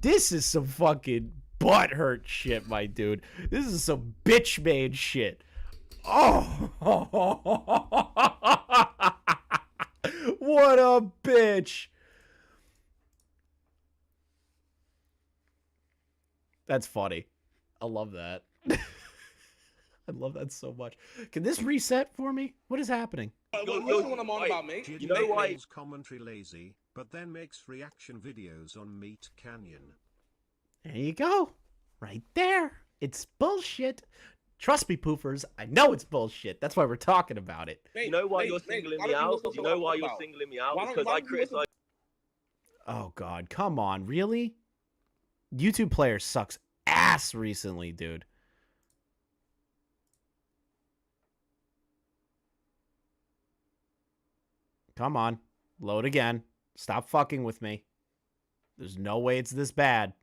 is some fucking butthurt shit, my dude. This is some bitch-made shit. Oh. What a bitch. That's funny. I love that. I love that so much. Can this reset for me? What is happening? Listen what I'm on about, mate. Jidion You know why? calls commentary lazy, but then makes reaction videos on Meat Canyon. There you go. Right there. It's bullshit. Trust me, poofers. I know it's bullshit. That's why we're talking about it. You know why you're singling me out? You know why you're singling me out? Because I criticize. Oh, God. Come on. Really? YouTube player sucks ass recently, dude. Come on. Load again. Stop fucking with me. There's no way it's this bad.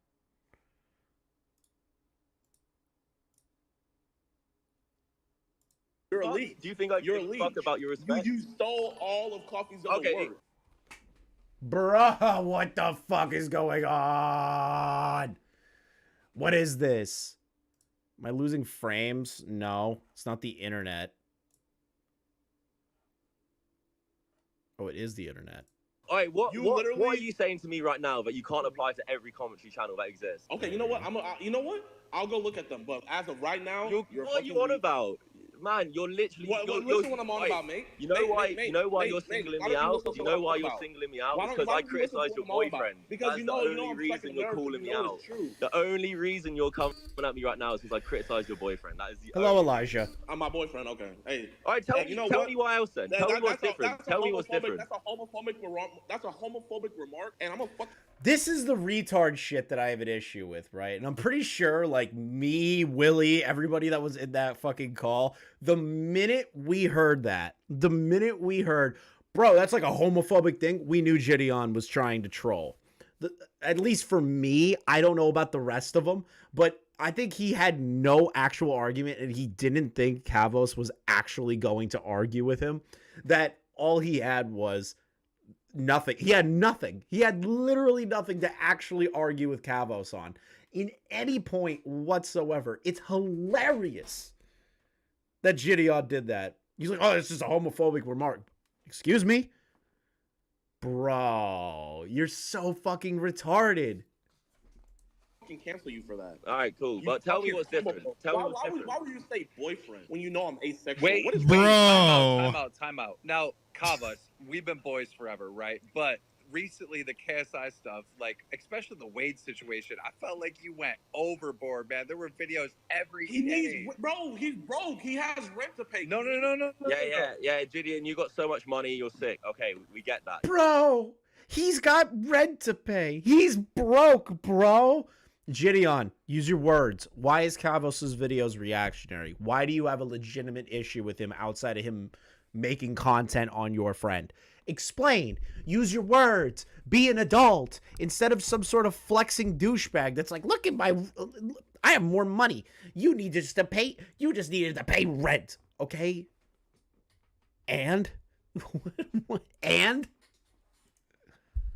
You're elite. Do you think I give a fuck about your respect? You stole all of CoffeeZilla's work. Bruh, what the fuck is going on? What is this? Am I losing frames? No, it's not the internet. Oh, it is the internet. All right, what are you saying to me right now that you can't apply to every commentary channel that exists? Okay, you know what? I'll go look at them. But as of right now, what are you on about? Man, you're literally. Listen what I'm on about, mate. You know why? Mate, you know why mate, you're mate, singling why me don't you out? listen to You what know I'm why talking you're about? singling me out? Why Because I don't you listen to criticized your what I'm on about? boyfriend. Because That's you the know only I'm reason second you're nervous, calling me you know out. it's true. The only reason you're coming at me right now is because I criticized your boyfriend. That is the Hello, only Elijah. reason. I'm my boyfriend. Okay. Hey. All right, tell Hey, me. you know Tell what? me why else then. Tell me what's different. Tell me what's different. That's a homophobic remark, and I'm a fuck. This is the retard shit that I have an issue with, right? And I'm pretty sure, like, me, Willie, everybody that was in that fucking call, the minute we heard, bro, that's like a homophobic thing, we knew Jidion was trying to troll. At least for me, I don't know about the rest of them, but I think he had no actual argument, and he didn't think Kavos was actually going to argue with him. That all he had was nothing. He had nothing. He had literally nothing to actually argue with Kavos on in any point whatsoever. It's hilarious that Jidion did that. He's like, oh, it's just a homophobic remark. Excuse me? Bro, you're so fucking retarded. Can cancel you for that. All right, cool. But tell me what's different. Tell me what's different. Why would you say boyfriend when you know I'm asexual? Wait, what is bro. Time out. Now, Kavos, we've been boys forever, right? But recently, the KSI stuff, like, especially the Wade situation, I felt like you went overboard, man. There were videos every day. He's broke. He has rent to pay. No. Yeah, Jidion, you got so much money, you're sick. Okay, we get that. Bro, he's got rent to pay. He's broke, bro. Jidion, use your words. Why is Kavos' videos reactionary? Why do you have a legitimate issue with him outside of him making content on your friend? Explain. Use your words. Be an adult instead of some sort of flexing douchebag that's like, look at I have more money. You just needed to pay rent, okay? And? And?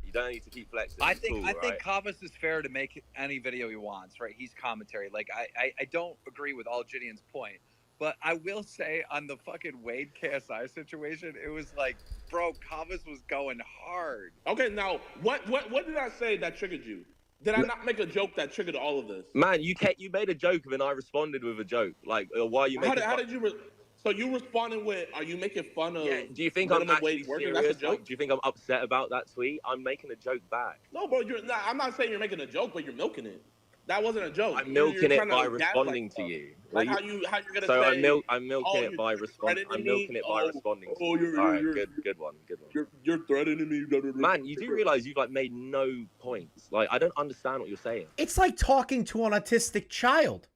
You don't need to keep flexing. I think Kavos is fair to make any video he wants, right? He's commentary. Like, I don't agree with all Jidion's point. But I will say on the fucking Wade KSI situation, it was like, bro, Kavos was going hard. Okay, now what did I say that triggered you? Did I not make a joke that triggered all of this? Man, you made a joke and then I responded with a joke. Like, why are you making? How did you? So you responded with, "Are you making fun of?" Yeah. Do you think I'm actually serious? That's a joke? Like, do you think I'm upset about that tweet? I'm making a joke back. No, bro. I'm not saying you're making a joke, but you're milking it. That wasn't a joke. I'm milking it by responding to you. Like how you're gonna so say. I'm milking it by responding. I'm milking it by responding. Oh, all right, good one. You're threatening me. Man, you do realize you've like made no points. Like I don't understand what you're saying. It's like talking to an autistic child.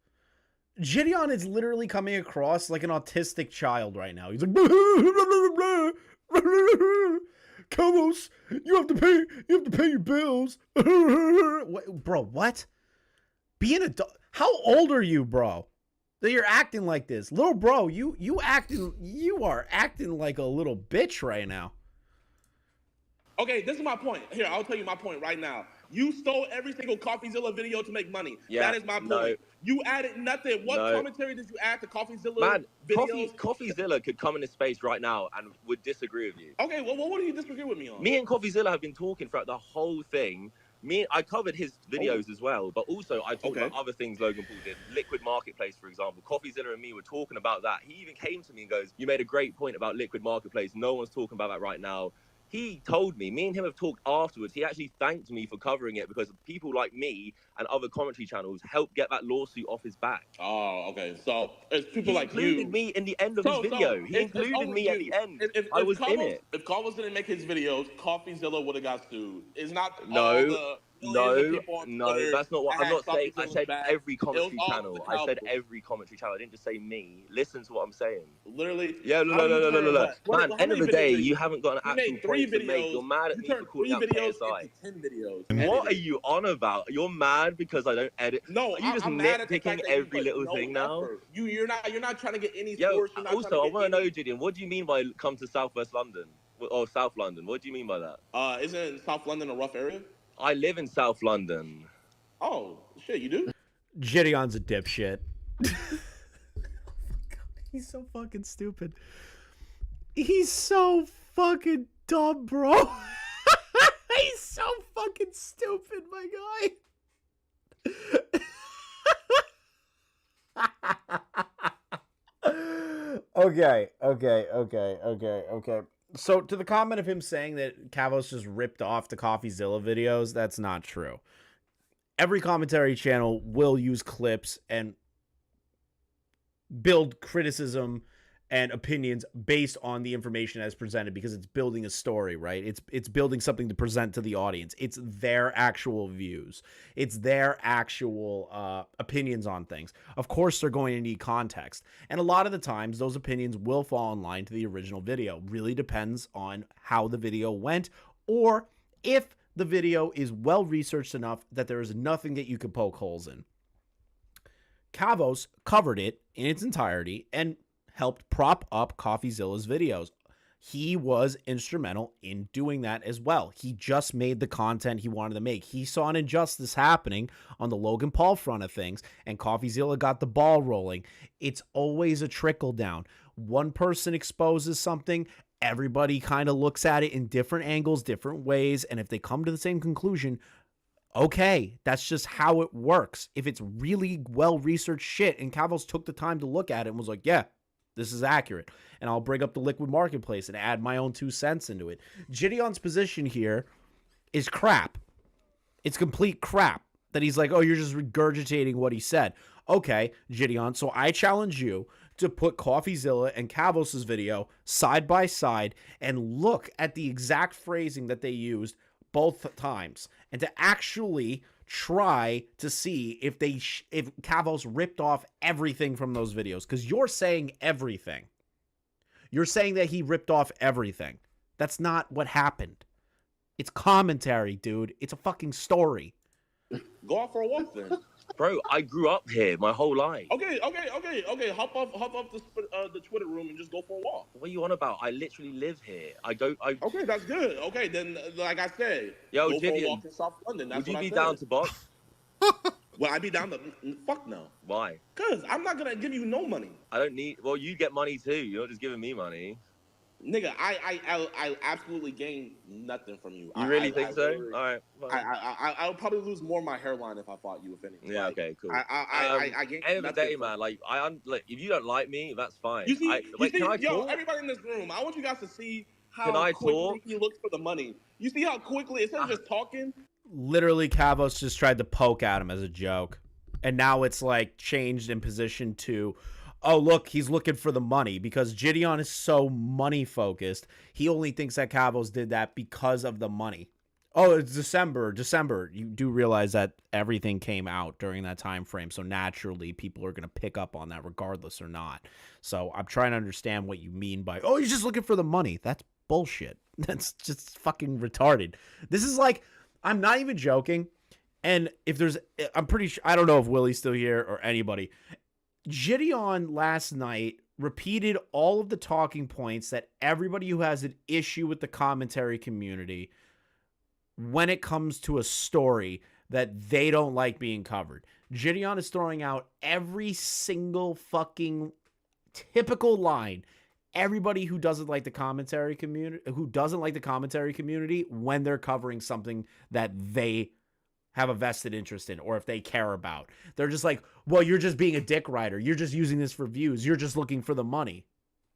Jidion is literally coming across like an autistic child right now. He's like, Kavos, you have to pay your bills. Bro, what? Be an adult. How old are you, bro? That you're acting like this. Little bro, you are acting like a little bitch right now. Okay, this is my point. Here, I'll tell you my point right now. You stole every single CoffeeZilla video to make money. Yeah, that is my point. No. You added nothing. What commentary did you add to CoffeeZilla videos? CoffeeZilla could come in this space right now and would disagree with you. Okay, well, what do you disagree with me on? Me and CoffeeZilla have been talking throughout the whole thing. I covered his videos as well, but also I talked about other things Logan Paul did. Liquid Marketplace, for example. CoffeeZilla and me were talking about that. He even came to me and goes, you made a great point about Liquid Marketplace. No one's talking about that right now. He told me and him have talked afterwards. He actually thanked me for covering it because people like me and other commentary channels helped get that lawsuit off his back. Oh, okay. So it's people like you. He included me in the end of his video. He included me at the end. I was in it. If Kavos didn't make his videos, CoffeeZilla would have got sued. It's not No, that's not what I'm not saying. I said every commentary channel. I said every commentary channel. I didn't just say me. Listen to what I'm saying. Literally. Yeah, no. Man, end of the day, you haven't got an actual point to make. You're mad at me for calling out KSI. 10 videos. What are you on about? You're mad because I don't edit. No, are you just nitpicking every little thing now? You're not trying to get any scores. Also, I want to know, Jidion, what do you mean by come to Southwest London or South London? What do you mean by that? Isn't South London a rough area? I live in South London. Oh, shit, you do? Jidion's a dipshit. He's so fucking stupid. He's so fucking dumb, bro. He's so fucking stupid, my guy. Okay. So to the comment of him saying that Kavos just ripped off the CoffeeZilla videos, that's not true. Every commentary channel will use clips and build criticism and opinions based on the information as presented, because it's building a story, right? It's building something to present to the audience. It's their actual views. It's their actual opinions on things. Of course, they're going to need context. And a lot of the times, those opinions will fall in line to the original video. Really depends on how the video went, or if the video is well researched enough that there is nothing that you could poke holes in. Kavos covered it in its entirety and helped prop up CoffeeZilla's videos. He was instrumental in doing that as well. He just made the content he wanted to make. He saw an injustice happening on the Logan Paul front of things, and CoffeeZilla got the ball rolling. It's always a trickle down. One person exposes something, everybody kind of looks at it in different angles, different ways, and if they come to the same conclusion, okay, that's just how it works. If it's really well-researched shit, and Kavos took the time to look at it and was like, yeah, this is accurate, and I'll bring up the liquid marketplace and add my own 2 cents into it. Jidion's position here is crap. It's complete crap that he's like, oh, you're just regurgitating what he said. Okay, Jidion, so I challenge you to put CoffeeZilla and Kavos' video side by side and look at the exact phrasing that they used both times, and to actually try to see if if Kavos ripped off everything from those videos, because you're saying everything. You're saying that he ripped off everything. That's not what happened. It's commentary, dude. It's a fucking story. Go out for a walk then. Bro, I grew up here my whole life. Okay. Hop up the Twitter room and just go for a walk. What are you on about? I literally live here. Okay, that's good. Okay, then, like I said, Yo, go for a Jidion, walk in South London. That's would you what I be said. down to box? Well, I'd be down to fuck no. Why? Cause I'm not gonna give you no money, I don't need. Well, you get money too. You're not just giving me money. nigga. I absolutely gain nothing from you. You really think so? All right. Fine. I would probably lose more of my hairline if I fought you, if anything. Yeah. Like, Okay. Cool. I gain End of the nothing day, from man. Like if you don't like me, that's fine. You see, Can I yo, talk? everybody in this room, I want you guys to see Can how I quickly talk? he looks for the money. You see how quickly, instead of just talking, Literally, Kavos just tried to poke at him as a joke, and now it's like changed in position to, oh, look, he's looking for the money, because Jidion is so money focused. He only thinks that Kavos did that because of the money. Oh, it's December. You do realize that everything came out during that time frame, so naturally people are going to pick up on that regardless or not. So I'm trying to understand what you mean by, oh, he's just looking for the money. That's bullshit. That's just fucking retarded. This is like, I'm not even joking. And if there's, I'm pretty sure, I don't know if Willie's still here or anybody. Jidion last night repeated all of the talking points that everybody who has an issue with the commentary community, when it comes to a story that they don't like being covered. Jidion is throwing out every single fucking typical line. Everybody who doesn't like the commentary community, when they're covering something that they have a vested interest in, or if they care about, they're just like, well, you're just being a dick rider. You're just using this for views. You're just looking for the money.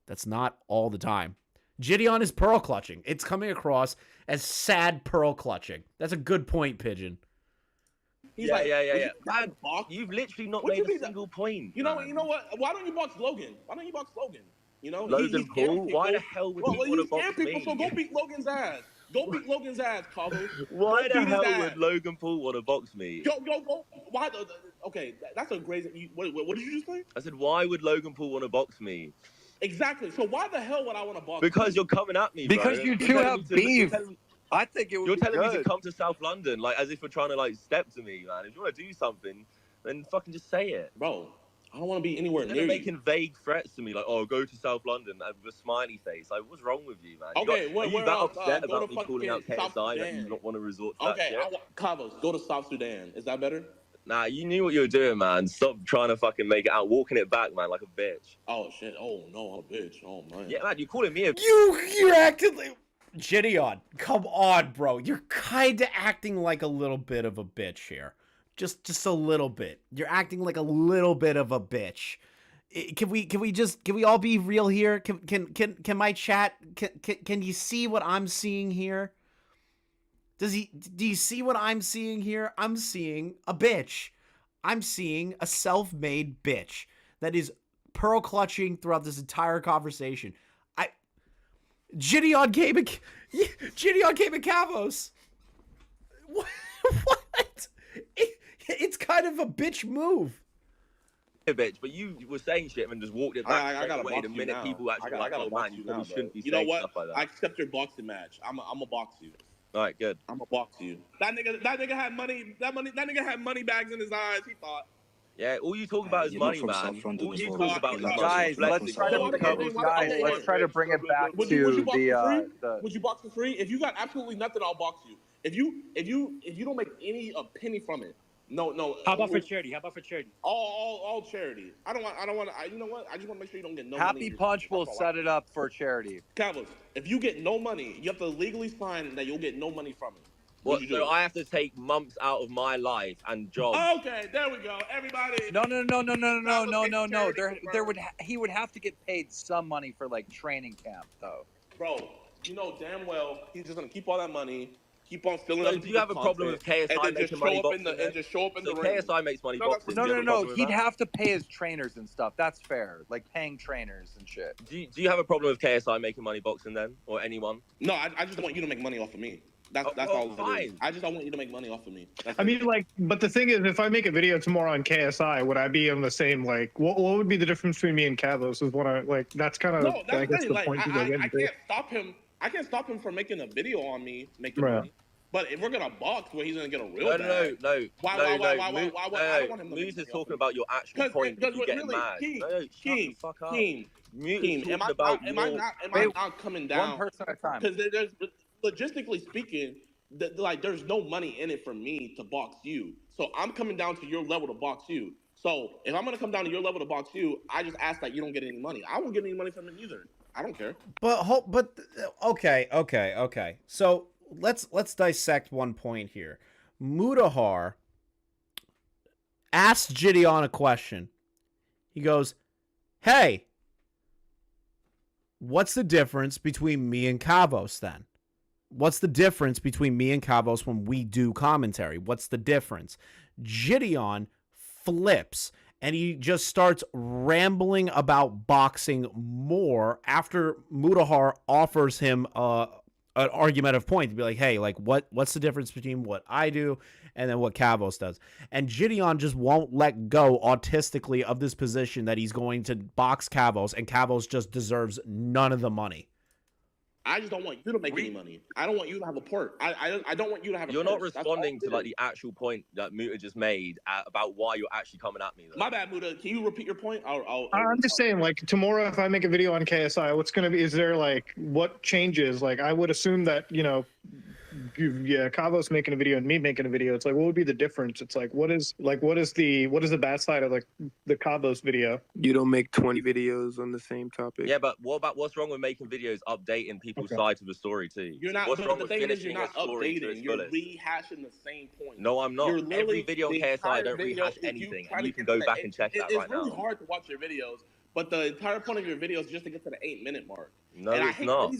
That's not all the time. Jidion is pearl clutching. It's coming across as sad pearl clutching. That's a good point, Pigeon. he's Yeah. Man, You've literally not What do made you a mean single point. you know man. what? Why don't you box Logan? You know, Logan he's scared Paul? people. Why the hell would he Well, want to he's box scared people, me? so go beat Logan's ass. Go beat Logan's ass, Kavos. Why Go the beat his hell ass. would Logan Paul want to box me? Go. Why? Okay, that's a great. What did you just say? I said, why would Logan Paul want to box me? Exactly. So why the hell would I want to box? Because you're coming at me, Because bro. you You're two telling have me to- beef. You're telling, I think it would you're be telling me to good. come to South London, like as if you're trying to like step to me, man. If you want to do something, then fucking just say it. Bro, I don't want to be anywhere Instead near of you. making vague threats to me, like, "Oh, go to South London," with a smiley face. Like, what's wrong with you, man? Okay, are you where that else? upset Go about to me calling out fucking South KSI that Sudan. you don't want to resort to Okay, that shit? Kavos, go to South Sudan. Is that better? Nah, you knew what you were doing, man. Stop trying to fucking make it out, walking it back, man, like a bitch. Oh shit. Oh no, I'm a bitch. Oh man. Yeah, man, you're calling me a You're acting like Jidion. Come on, bro. You're kind of acting like a little bit of a bitch here. Just a little bit. You're acting like a little bit of a bitch. Can we all be real here? Can my chat can you see what I'm seeing here? Do you see what I'm seeing here? I'm seeing a bitch. I'm seeing a self-made bitch that is pearl clutching throughout this entire conversation. Jidion came at Kavos. What? It's kind of a bitch move. A bitch, but you were saying shit and just walked it back I straight gotta away box the you minute now. people actually I like, gotta oh box man, you you probably now, shouldn't be You know saying what? stuff like that. I accept your boxing match. I'm a box you. All right, good. I'm a box you. That nigga had money. That nigga had money bags in his eyes. He thought. Yeah, all you talk about is You're not money, from man. South London All as you well. talk He's about is not- money. Guys, let's Flexing. try to Oh, okay, let's try to bring it back Would to you box for free? the Would you box for free? If you got absolutely nothing, I'll box you. If you don't make a penny from it, no. How about for charity? All charity. I don't want. You know what? I just want to make sure you don't get no money. Happy in your Punch pocket. will That's all set it up for charity. Kavos, if you get no money, you have to legally sign that you'll get no money from it. What? Would you do So it? I have to take months out of my life and jobs. Okay, there we go. Everybody. No. He would have to get paid some money for like training camp though. Bro, you know damn well he's just gonna keep all that money, keep on stealing. So other do you have a people's problem with content, KSI and then making just money show up boxing? in the and just show up in So the ring? KSI makes money No, that's boxing. No, Do you have a problem with he'd that? have to pay his trainers and stuff. That's fair. Like paying trainers and shit. Do you have a problem with KSI making money boxing then, or anyone? No, I just want you to make money off of me. That's Oh, all it is. fine. I just don't want you to make money off of me. That's I it. mean, like, but the thing is, if I make a video tomorrow on KSI, would I be on the same, like, what would be the difference between me and Kavos is what I, like, that's kind of, no, I that's guess, the the like, point people get I into. can't stop him. I can't stop him from making a video on me making Right. money. But if we're gonna box where he's gonna get a real No. Why? I don't want him to Moose make is money talking off about your actual point. If you get really, mad, Keem, no, shut the fuck up. Mute is Am talking about am I not coming down? One person at a time. Because there's logistically speaking, like there's no money in it for me to box you. So I'm coming down to your level to box you. So if I'm gonna come down to your level to box you, I just ask that you don't get any money. I won't get any money from it either. I don't care. Okay. So let's dissect one point here. Mutahar asked Jidion a question. He goes, "Hey, what's the difference between me and Kavos then? What's the difference between me and Kavos when we do commentary? What's the difference?" Jidion flips and he just starts rambling about boxing more after Mutahar offers him an argumentative point to be like, hey, like what's the difference between what I do and then what Kavos does? And Jidion just won't let go autistically of this position that he's going to box Kavos, and Kavos just deserves none of the money. I just don't want you to make any money. I don't want you to have a port. I don't want you to have a You're purse. not That's responding all to it like is. the actual point that Muta just made about why you're actually coming at me. Though. My bad, Muda. Can you repeat your point? I'm just saying, like, tomorrow if I make a video on KSI, what's going to be, is there, like, what changes? Like, I would assume that, you know, Kavos making a video and me making a video, it's like, what would be the difference? It's like, what is the bad side of, like, the Kavos video? You don't make 20 videos on the same topic. Yeah, but what's wrong with making videos updating people's sides of the story too? You're not. What's but wrong the with thing is, finishing you're not a story to updating. its You're fullest? rehashing the same point. No, I'm not. You're Every literally- video on the KSI, I entire don't video rehash is you anything, trying and to you can get to go the back and check that right It's really now. hard to watch your videos, but the entire point of your videos is just to get to the 8-minute mark. No, and I it's hate not.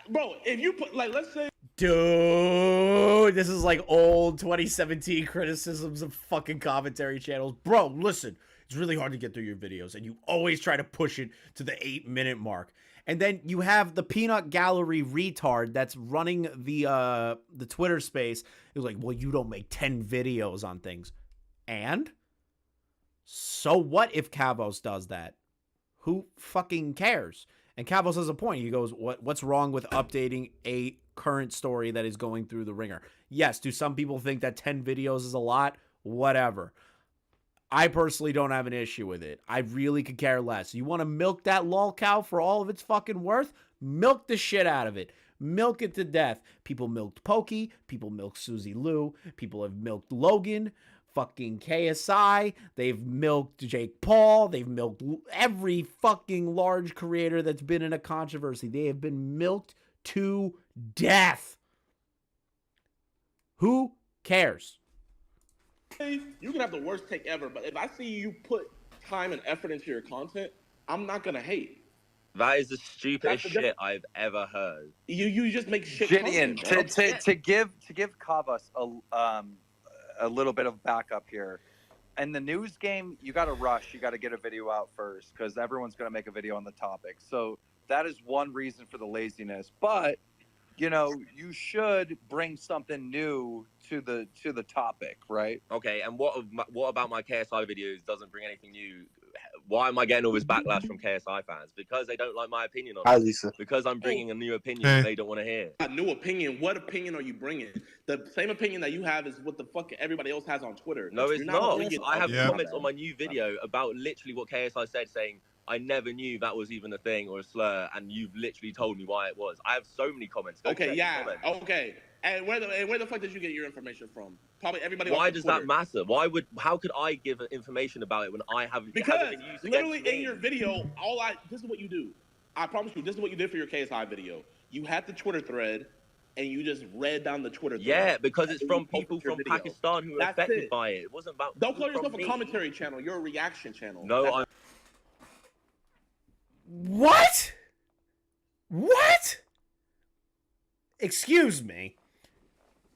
Bro, if you put like, let's say. Dude, this is like old 2017 criticisms of fucking commentary channels. Bro, listen, it's really hard to get through your videos, and you always try to push it to the 8-minute mark. And then you have the peanut gallery retard that's running the Twitter space. It was like, well, you don't make 10 videos on things. And? So what if Kavos does that? Who fucking cares? And Kavos has a point. He goes, what's wrong with updating a current story that is going through the ringer? Yes, do some people think that 10 videos is a lot? Whatever. I personally don't have an issue with it. I really could care less. You want to milk that lol cow for all of its fucking worth? Milk the shit out of it. Milk it to death. People milked Pokey. People milked Susie Lou. People have milked Logan. Fucking KSI, they've milked Jake Paul, they've milked every fucking large creator that's been in a controversy. They have been milked to death. Who cares? You can have the worst take ever, but if I see you put time and effort into your content, I'm not gonna hate. That is the stupidest That's the shit I've ever heard. You just make shit Jidion, content, bro. to give Kavos a little bit of backup here. In the news game, you got to rush. You got to get a video out first because everyone's going to make a video on the topic. So that is one reason for the laziness. But you know, you should bring something new to the topic, right? Okay, and what about my KSI videos doesn't bring anything new? Why am I getting all this backlash from KSI fans? Because they don't like my opinion on Hi, it. Lisa. Because I'm bringing a new opinion they don't want to hear. A new opinion? What opinion are you bringing? The same opinion that you have is what the fuck everybody else has on Twitter. No, it's not. I have Yeah. comments on my new video about literally what KSI said, saying, I never knew that was even a thing or a slur, and you've literally told me why it was. I have so many comments. Go check Okay, the yeah, comments. okay. And where the fuck did you get your information from? Probably everybody. Why on does Twitter. that matter? How could I give information about it when I haven't? Because hasn't been used literally against in me? your video, this is what you do. I promise you, this is what you did for your KSI video. You had the Twitter thread, and you just read down the Twitter thread. Yeah, because it's and from you posted people your from video. Pakistan who were That's affected it. by it. It wasn't about. Don't call it was yourself from a me. commentary channel. You're a reaction channel. No, That's- What? What? Excuse me.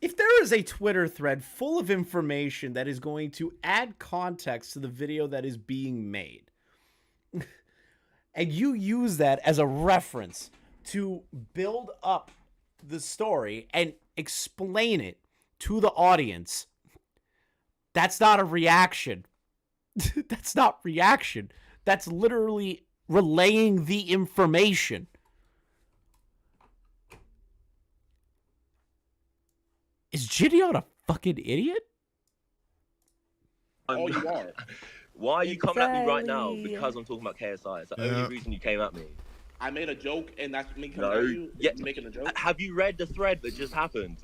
If there is a Twitter thread full of information that is going to add context to the video that is being made, and you use that as a reference to build up the story and explain it to the audience, that's not a reaction. That's not reaction. That's literally relaying the information. Is Jidion a fucking idiot? Oh, you are. Why are you coming at me right now? Exactly. Because I'm talking about KSI. It's the Yeah. only reason you came at me. I made a joke, and that's me coming No. at you. Yeah. You making a joke? Have you read the thread that just happened?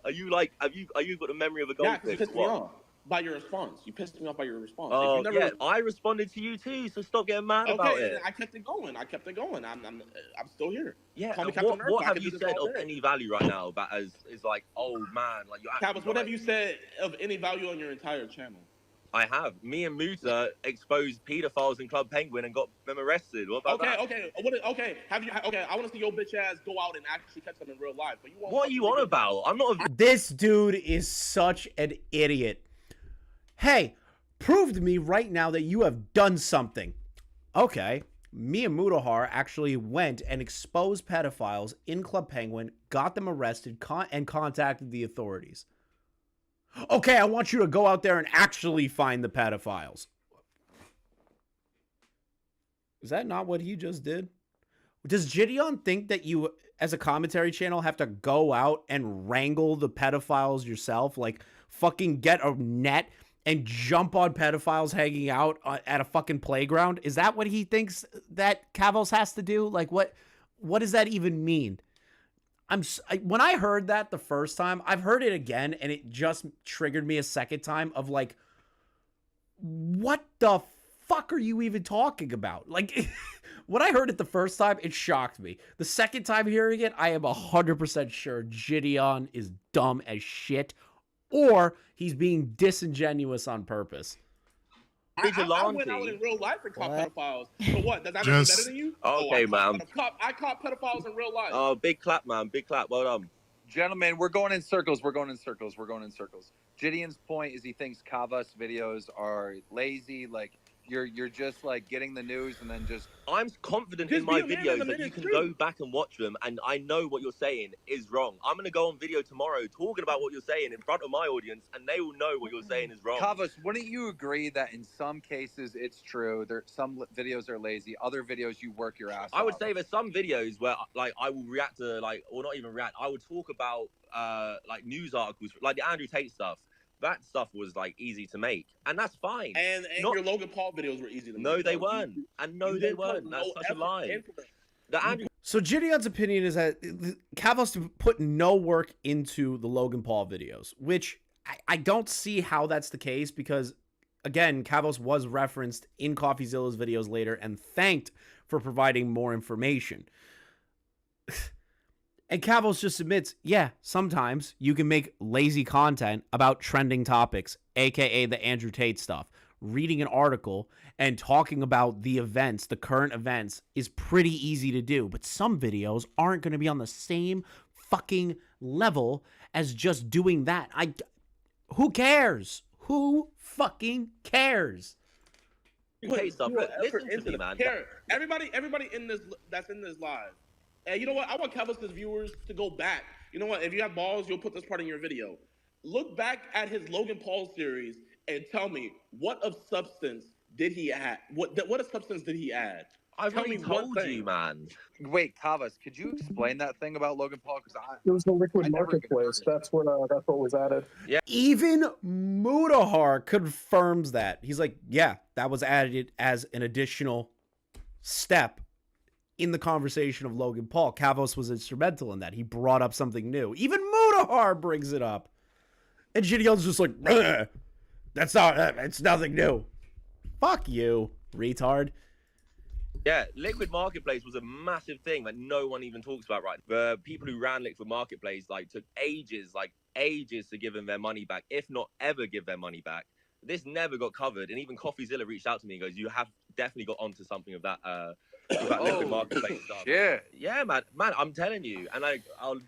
Are you got the memory of a Yeah, 'cause you goldfish? pissed or me what? off by your response. You pissed me off by your response. Oh, If you never- yeah, I responded to you too, so stop getting mad about Okay, it. and I kept it going. I'm still here. Yeah, Call me and Captain what America. I have can you do this said all of day. any value right now that is like, oh man, like you're actually Kavos, what have right. you said of any value on your entire channel? I have. Me and Musa exposed pedophiles in Club Penguin and got them arrested. What about that? Okay. I want to see your bitch ass go out and actually catch them in real life. But you won't. What are you on about? I'm not a This dude is such an idiot. Hey, prove to me right now that you have done something. Okay. Me and Mudahar actually went and exposed pedophiles in Club Penguin, got them arrested, and contacted the authorities. Okay, I want you to go out there and actually find the pedophiles. Is that not what he just did? Does Jidion think that you, as a commentary channel, have to go out and wrangle the pedophiles yourself? Like, fucking get a net and jump on pedophiles hanging out at a fucking playground? Is that what he thinks that Kavos has to do? Like, what does that even mean? When I heard that the first time, I've heard it again, and it just triggered me a second time of like, what the fuck are you even talking about? Like, when I heard it the first time, it shocked me. The second time hearing it, I am 100% sure Jidion is dumb as shit, or he's being disingenuous on purpose. I went Vigilante. out in real life and caught What? pedophiles. So what? Does that make me Just- better than you? Okay, man. I caught pedophiles in real life. Oh, big clap, man. Big clap. Well done. Gentlemen, we're going in circles. Jidion's point is he thinks Kavos videos are lazy. Like you're just like getting the news and then just. I'm confident Just in my be a man videos in the that you minute, can true. go back and watch them, and I know what you're saying is wrong. I'm going to go on video tomorrow talking about what you're saying in front of my audience, and they will know what you're saying is wrong. Kavos, wouldn't you agree that in some cases it's true? Some videos are lazy. Other videos you work your ass I would off. say there's some videos where like I will react to or not even react. I would talk about like news articles, like the Andrew Tate stuff. That stuff was like easy to make, and that's fine. And Not- your Logan Paul videos were easy to make. No, they bro. weren't. And no, You they didn't put weren't. That's no such a effort lie. into it. The Andrew So Jidion's opinion is that Kavos put no work into the Logan Paul videos, which I don't see how that's the case because, again, Kavos was referenced in CoffeeZilla's videos later and thanked for providing more information. And Kavos just admits, yeah, sometimes you can make lazy content about trending topics, aka the Andrew Tate stuff. reading an article and talking about the events, the current events, is pretty easy to do. But some videos aren't going to be on the same fucking level as just doing that. Who cares? Who fucking cares? Hey, stuff. Listen to me, man. Everybody in this that's in this live. And you know what? I want Kavos' viewers to go back. You know what? If you have balls, you'll put this part in your video. Look back at his Logan Paul series and tell me what of substance did he add? What of substance did he add? I've already told you, man. Wait, Kavos, could you explain that thing about Logan Paul? Because It was the liquid marketplace. That's what was added. Yeah. Even Mudahar confirms that. He's like, yeah, that was added as an additional step in the conversation of Logan Paul. Kavos was instrumental in that. He brought up something new. Even Mudahar brings it up. And Jidion's just like, it's nothing new. Fuck you, retard. Yeah, Liquid Marketplace was a massive thing that no one even talks about, right? The people who ran Liquid Marketplace took ages to give them their money back, if not ever give their money back. This never got covered, and even CoffeeZilla reached out to me and goes, "You have definitely got onto something of that, Liquid Marketplace stuff." Yeah, man, I'm telling you, and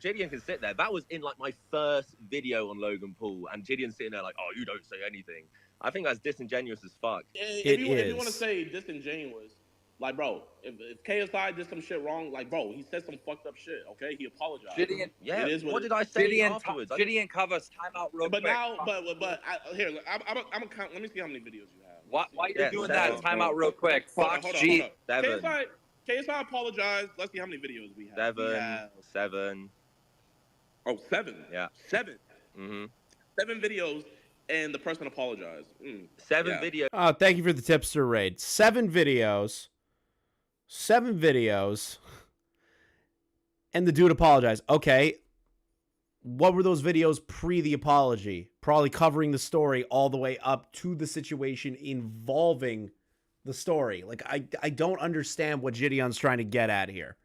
Jidion can sit there. That was in my first video on Logan Paul, and Jidion's sitting there like, "Oh, you don't say anything." I think that's disingenuous as fuck. If you want to say disingenuous. Like, bro, if KSI did some shit wrong, bro, he said some fuckt up shit, okay? He apologized. Jidion, yeah, what did I say afterwards? Jidion Kavos, time out real quick. Here, I'm count. Let me see how many videos you have. Why you're doing that? Time out real quick. Fox G. KSI apologized. Let's see how many videos we have. Seven. Oh, 7. Yeah. 7. Mm-hmm. 7 videos, and the person apologized. 7 videos. Oh, thank you for the tipster raid. 7 videos. 7 videos, and the dude apologized. Okay, what were those videos pre the apology? Probably covering the story all the way up to the situation involving the story. I don't understand what Jidion's trying to get at here.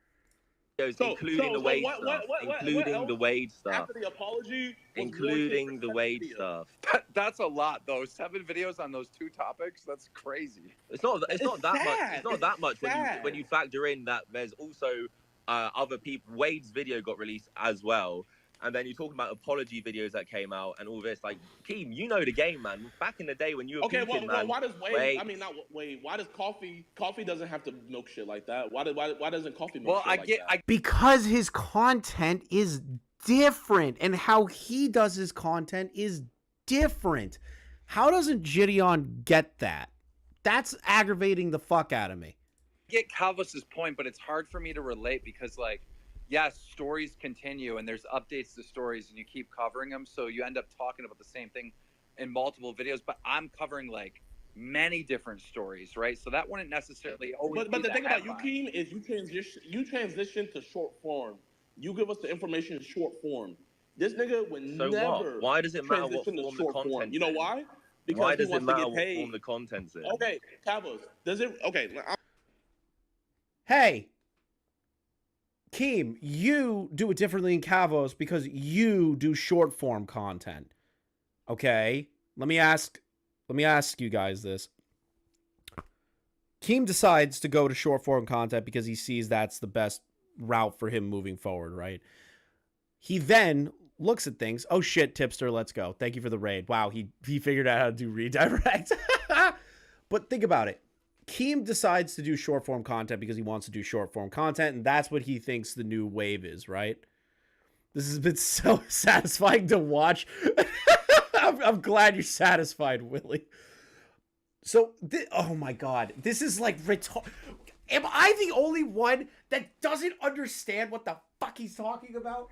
Including the Wade stuff. Including the Wade stuff. After the apology, including the Wade stuff. That's a lot, though. 7 videos on those 2 topics. That's crazy. It's not that much. It's not that much when you factor in that there's also other people. Wade's video got released as well. And then you're talking about apology videos that came out and all this. Keem, you know the game, man. Back in the day when you were peaking, man. Why does Wade? I mean, not Wade. Why does Coffee doesn't have to milk shit like that? Why doesn't Coffee milk shit like that? Because his content is different, and how he does his content is different. How doesn't Jidion get that? That's aggravating the fuck out of me. I get Kavos' point, but it's hard for me to relate because, yes, stories continue and there's updates to stories and you keep covering them. So you end up talking about the same thing in multiple videos, but I'm covering many different stories, right? So that wouldn't necessarily always But the thing about you, Keem, is you transition to short form. You give us the information in short form. This nigga would never. What? Why does it matter what form the content? You know why? Because why does he wants it matter to get paid. What form the content's in? Okay, Kavos, does it? Okay. Hey, Keem, you do it differently in Kavos because you do short form content. Okay, let me ask you guys this. Keem decides to go to short form content because he sees that's the best route for him moving forward, right? He then looks at things. Oh shit, tipster, let's go. Thank you for the raid. Wow, he figured out how to do redirect. But think about it. Keem decides to do short form content because he wants to do short form content, and that's what he thinks the new wave is, right? This has been so satisfying to watch. I'm glad you're satisfied, Willie. So, oh my god, this is am I the only one that doesn't understand what the fuck he's talking about?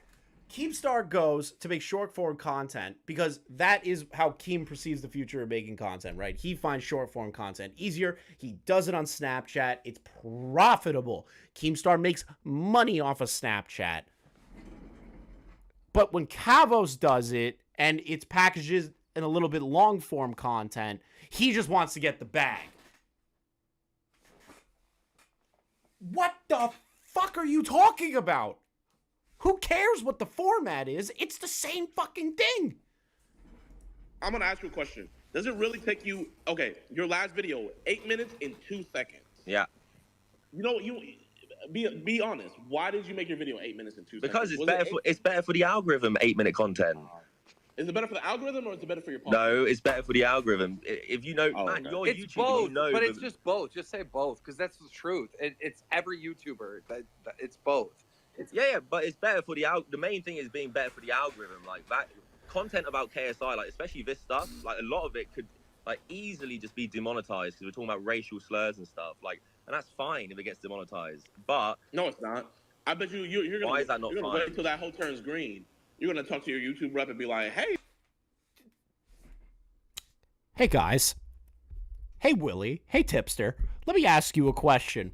Keemstar goes to make short form content because that is how Keem perceives the future of making content, right? He finds short form content easier. He does it on Snapchat. It's profitable. Keemstar makes money off of Snapchat. But when Kavos does it and it's packaged in a little bit long form content, he just wants to get the bag. What the fuck are you talking about? Who cares what the format is? It's the same fucking thing. I'm going to ask you a question. Does it really take you? Okay, your last video, 8 minutes and 2 seconds. Yeah. You know, you be honest. Why did you make your video 8 minutes and 2 Because seconds? it's better for the algorithm. 8-minute content. Is it better for the algorithm or is it better for your podcast? No, it's better for the algorithm. If you know, man, okay. your It's YouTube, both, you know, but it's just both. Just say both, because that's the truth. It's every YouTuber that it's both. Yeah, but it's better for the main thing is being better for the algorithm. Like that content about KSI, like especially this stuff, like a lot of it could like easily just be demonetized because we're talking about racial slurs and stuff. Like, and that's fine if it gets demonetized. But no, it's not. I bet you're gonna. Why is that not you're gonna fine? wait until that whole turns green. You're gonna talk to your YouTube rep and be like, "Hey, Hey guys. Hey Willie. Hey Tipster. Let me ask you a question.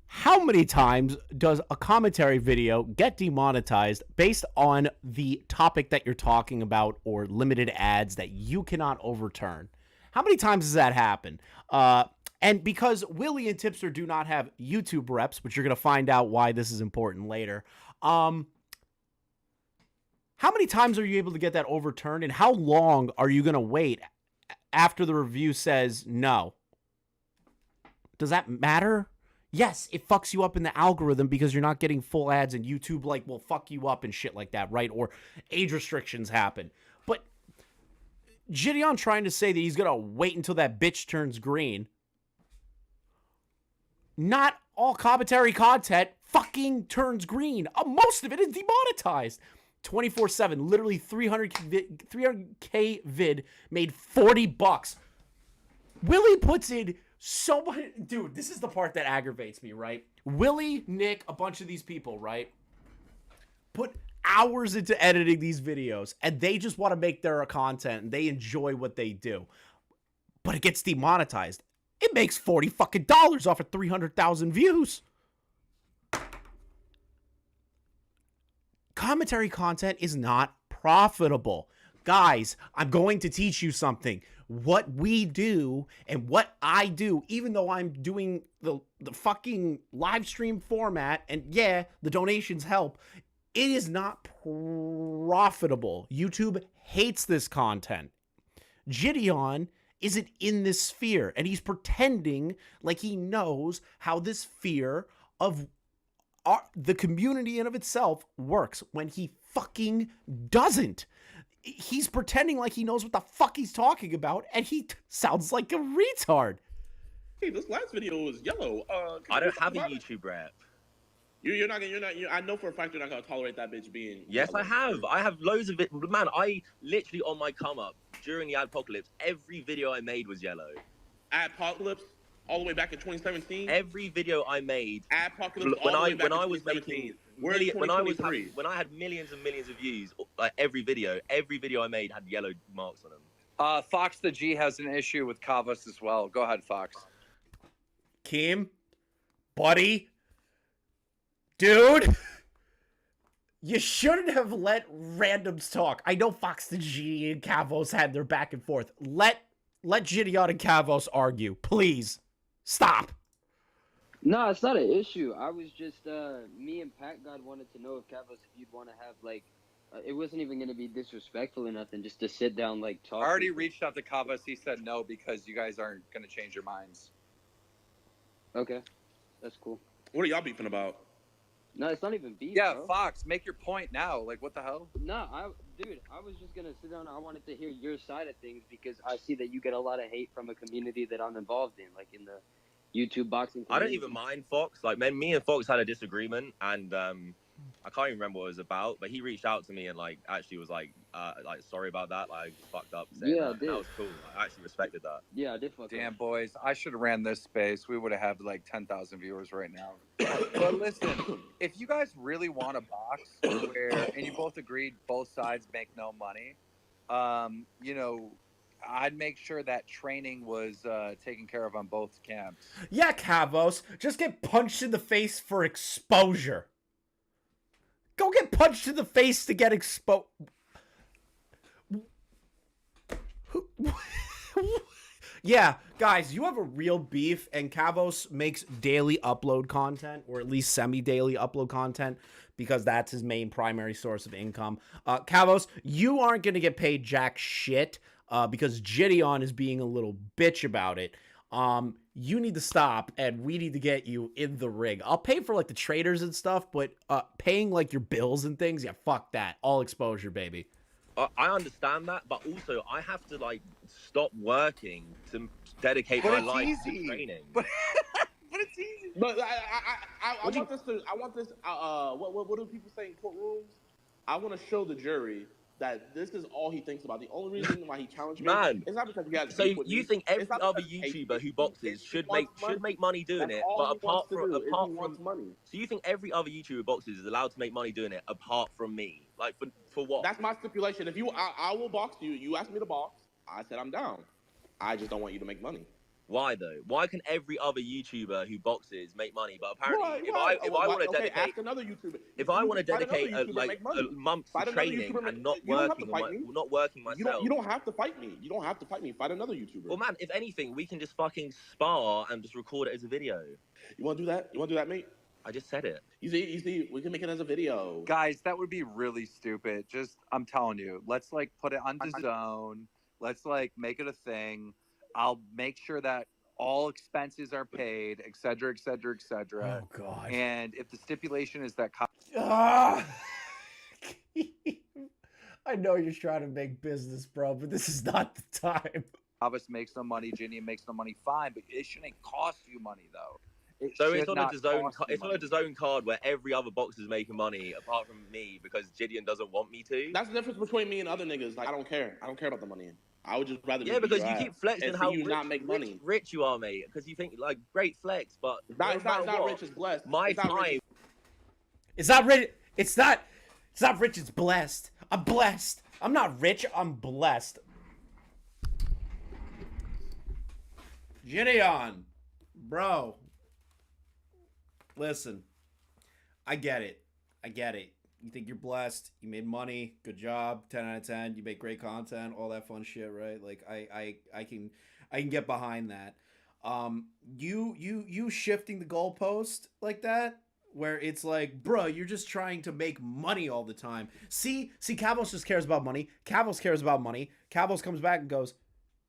How many times does a commentary video get demonetized based on the topic that you're talking about or limited ads that you cannot overturn? How many times does that happen? And because Willie and Tipster do not have YouTube reps, which you're going to find out why this is important later, how many times are you able to get that overturned, and how long are you going to wait after the review says no? Does that matter? Yes, it fucks you up in the algorithm because you're not getting full ads, and YouTube will fuck you up and shit like that, right? Or age restrictions happen. But Jidion trying to say that he's going to wait until that bitch turns green. Not all commentary content fucking turns green. Most of it is demonetized. 24/7, literally 300K vid made $40. Willie puts in so much. Dude, this is the part that aggravates me, right? Willie, Nick, a bunch of these people, right? Put hours into editing these videos, and they just want to make their content, and they enjoy what they do. But it gets demonetized. It makes $40 fucking off of 300,000 views. Commentary content is not profitable. Guys, I'm going to teach you something. What we do and what I do, even though I'm doing the fucking live stream format, and yeah, the donations help, it is not profitable. YouTube hates this content. Jidion isn't in this sphere, and he's pretending like he knows how this sphere of the community in of itself works when he fucking doesn't. He's pretending like he knows what the fuck he's talking about, and he sounds like a retard. hey, this last video was yellow. I don't have a YouTube rep. You're not. I know for a fact you're not gonna tolerate that bitch being. Yes, yellow. I have. I have loads of it. Man, I literally on my come up during the apocalypse, every video I made was yellow. Apocalypse, all the way back in 2017. Every video I made, Apocalypse, when all the way back I in was 2017. making, when I had millions and millions of views, like every video I made had yellow marks on them. Fox the G has an issue with Kavos as well. Go ahead, Fox. Kim, buddy, dude, you shouldn't have let randoms talk. I know Fox the G and Kavos had their back and forth. Let Jidion and Kavos argue, please. Stop. No, it's not an issue. I was just, me and Pat God wanted to know if Kavos, if you'd want to have, like, it wasn't even going to be disrespectful or nothing, just to sit down, like, talk. I already reached out to Kavos. He said no because you guys aren't going to change your minds. Okay. That's cool. What are y'all beefing about? No, it's not even beef, Yeah, bro. Fox, make your point now. Like, what the hell? No, dude, I was just going to sit down. I wanted to hear your side of things because I see that you get a lot of hate from a community that I'm involved in, like in the YouTube boxing community. I don't even mind Fox. Like, man, me and Fox had a disagreement, and I can't even remember what it was about. But he reached out to me and like actually was like sorry about that. Like, I fucked up. Yeah, I that. did. That was cool. I actually respected that. Yeah, I did fuck Damn, up. boys, I should have ran this space. We would have had like 10,000 viewers right now. But listen, if you guys really want to box, and you both agreed both sides make no money, you know, I'd make sure that training was taken care of on both camps. Yeah, Kavos, just get punched in the face for exposure. Go get punched in the face to get exposed. Yeah, guys, you have a real beef, and Kavos makes daily upload content, or at least semi-daily upload content, because that's his main primary source of income. Kavos, you aren't going to get paid jack shit because Jidion is being a little bitch about it. You need to stop, and we need to get you in the ring. I'll pay for like the traders and stuff, but paying like your bills and things, yeah, fuck that. All exposure, baby. I understand that, but also I have to like stop working to dedicate my life to training. But it's easy. But I want this to. I want this. What do people say in courtrooms? I want to show the jury that this is all he thinks about. The only reason why he challenged me is not because he has. So you think every other YouTuber who boxes should make money doing it, but apart from money. So you think every other YouTuber boxes is allowed to make money doing it apart from me? Like for what? That's my stipulation. If I will box you. You asked me to box. I said I'm down. I just don't want you to make money. Why though? Why can every other YouTuber who boxes make money? But apparently, if I want to dedicate, ask another YouTuber. If I want to dedicate a month to training and not working myself, you don't have to fight me. You don't have to fight me. Fight another YouTuber. Well, man, if anything, we can just fucking spar and just record it as a video. You want to do that? You want to do that, mate? I just said it. You see, we can make it as a video. Guys, that would be really stupid. Just, I'm telling you, let's like put it on DAZN. Let's like make it a thing. I'll make sure that all expenses are paid, et cetera, et cetera, et cetera. Oh, God. And if the stipulation is that... I know you're trying to make business, bro, but this is not the time. Kavos makes no money, Jidion makes no money, fine, but it shouldn't cost you money, though. It's on a DAZN card where every other boxer is making money apart from me because Jidion doesn't want me to. That's the difference between me and other niggas. Like, I don't care. I don't care about the money. I would just rather because you keep flexing how rich you are, mate. Because you think like great flex, but it's not rich. It's blessed. My time. It's not rich. It's not rich. It's blessed. I'm blessed. I'm not rich. I'm blessed. Jidion, bro. Listen, I get it. You think you're blessed. You made money. Good job. 10 out of 10. You make great content. All that fun shit, right? Like I can get behind that. You shifting the goalpost like that, where it's like, bro, you're just trying to make money all the time. See, Kavos just cares about money. Kavos cares about money. Kavos comes back and goes,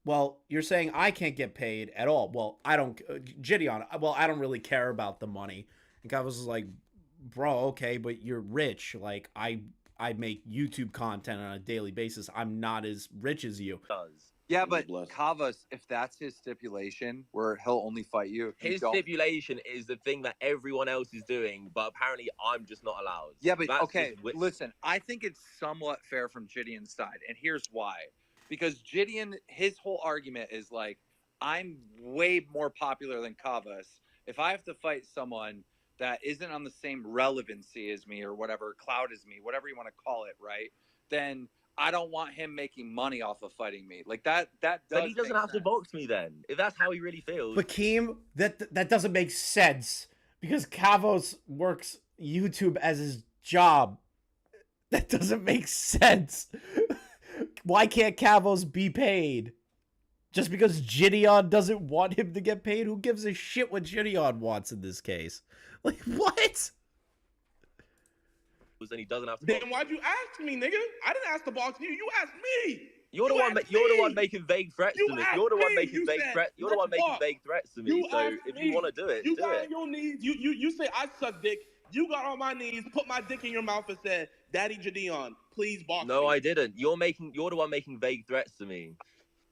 well, you're saying I can't get paid at all. Well, I don't, Jidion. Well, I don't really care about the money. And Kavos is like, bro, okay, but you're rich. Like, I make YouTube content on a daily basis. I'm not as rich as you. Yeah, but Kavos, if that's his stipulation, where he'll only fight you. His stipulation is the thing that everyone else is doing, but apparently I'm just not allowed. Yeah, but okay, listen, I think it's somewhat fair from Jidion's side, and here's why. Because Jidion, his whole argument is like, I'm way more popular than Kavos. If I have to fight someone that isn't on the same relevancy as me or whatever, clout as me, whatever you want to call it, right? Then I don't want him making money off of fighting me. Like that does. But he doesn't have to box me then, if that's how he really feels. But Keem, that doesn't make sense because Kavos works YouTube as his job. That doesn't make sense. Why can't Kavos be paid? Just because Jidion doesn't want him to get paid? Who gives a shit what Jidion wants in this case? Like, what? Then he doesn't have to. Then why'd you ask me, nigga? I didn't ask to box you. You asked me. You're the one making vague threats to me. You're the one making vague threats. You're the one making vague threats to me. So if you want to do it, you got on your knees. You say I suck dick. You got on my knees, put my dick in your mouth, and said, "Daddy Jidion, please box me." No, I didn't. You're the one making vague threats to me.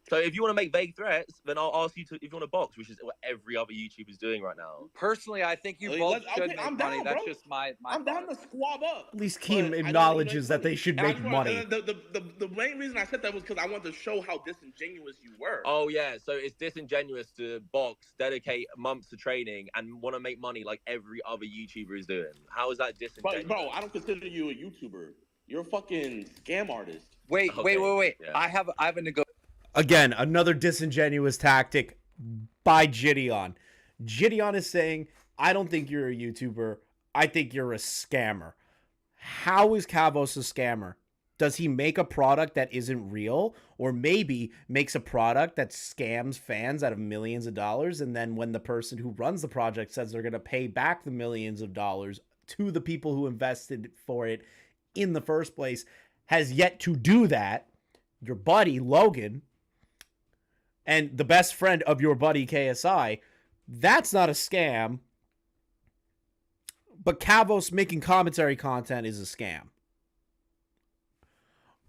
So if you want to make vague threats, then I'll ask you to, if you want to box, which is what every other YouTuber is doing right now. Personally, I think you both should make money. That's just my I'm down to squab up. At least Keem acknowledges that they should make money. The main reason I said that was because I wanted to show how disingenuous you were. Oh, yeah. So it's disingenuous to box, dedicate months to training, and want to make money like every other YouTuber is doing. How is that disingenuous? Bro, I don't consider you a YouTuber. You're a fucking scam artist. Wait. Yeah. I have a negotiation. Again, another disingenuous tactic by Jidion. Jidion is saying, I don't think you're a YouTuber. I think you're a scammer. How is Kavos a scammer? Does he make a product that isn't real? Or maybe makes a product that scams fans out of millions of dollars, and then when the person who runs the project says they're going to pay back the millions of dollars to the people who invested for it in the first place, has yet to do that, your buddy, Logan, and the best friend of your buddy KSI, that's not a scam. But Kavos making commentary content is a scam.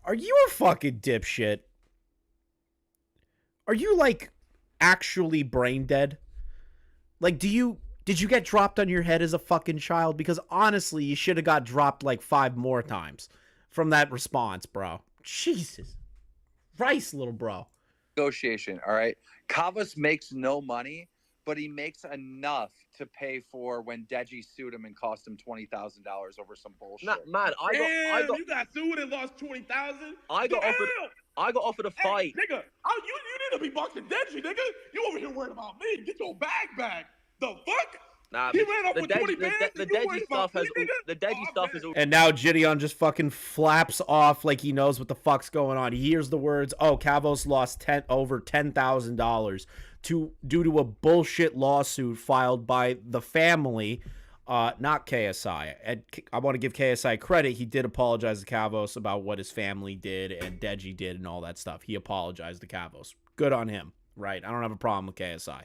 Are you a fucking dipshit? Are you, like, actually brain dead? Like, did you get dropped on your head as a fucking child? Because honestly, you should have got dropped like 5 more times from that response, bro. Jesus. Christ, little bro. Negotiation, all right? Kavos makes no money, but he makes enough to pay for when Deji sued him and cost him $20,000 over some bullshit. Nah, man, you got sued and lost 20,000. I got offered a fight. Hey, nigga, you need to be boxing Deji, nigga. You over here worried about me? Get your bag back. The fuck? Nah, he ran off with 20 bands. The Deji stuff has. The Deji stuff is. And now Jidion just fucking flaps off like he knows what the fuck's going on. He hears the words, "Oh, Kavos lost over $10,000 due to a bullshit lawsuit filed by the family, not KSI." And I want to give KSI credit. He did apologize to Kavos about what his family did and Deji did and all that stuff. He apologized to Kavos. Good on him, right? I don't have a problem with KSI.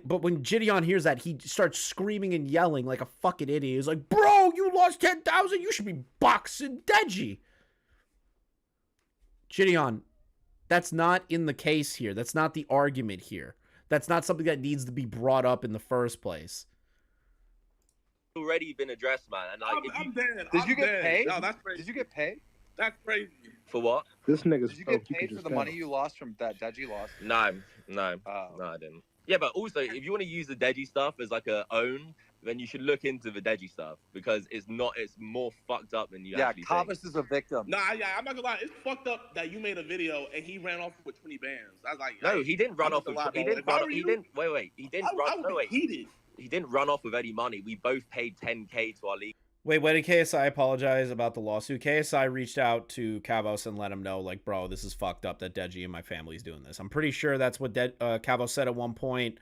But when Jidion hears that, he starts screaming and yelling like a fucking idiot. He's like, "Bro, you lost 10,000. You should be boxing Deji." Jidion, that's not in the case here. That's not the argument here. That's not something that needs to be brought up in the first place. Already been addressed, man. And like, I'm dead. Did you get paid? No, that's crazy. Did you get paid? That's crazy. For what? This nigga's Did you get paid for the money you lost from that Deji loss? No, I didn't. Yeah, but also, if you want to use the Deji stuff as like a own, then you should look into the Deji stuff because it's more fucked up than you actually think. Kavos is a victim. Nah, yeah, I'm not gonna lie. It's fucked up that you made a video and he ran off with 20 bands. I was like, no, he didn't run off with. He didn't run. He didn't. Wait. He didn't run. No, wait. Heated. He didn't run off with any money. We both paid 10K to our league. Wait, when did KSI apologize about the lawsuit? KSI reached out to Kavos and let him know, like, bro, this is fucked up that Deji and my family's doing this. I'm pretty sure that's what Kavos said at one point.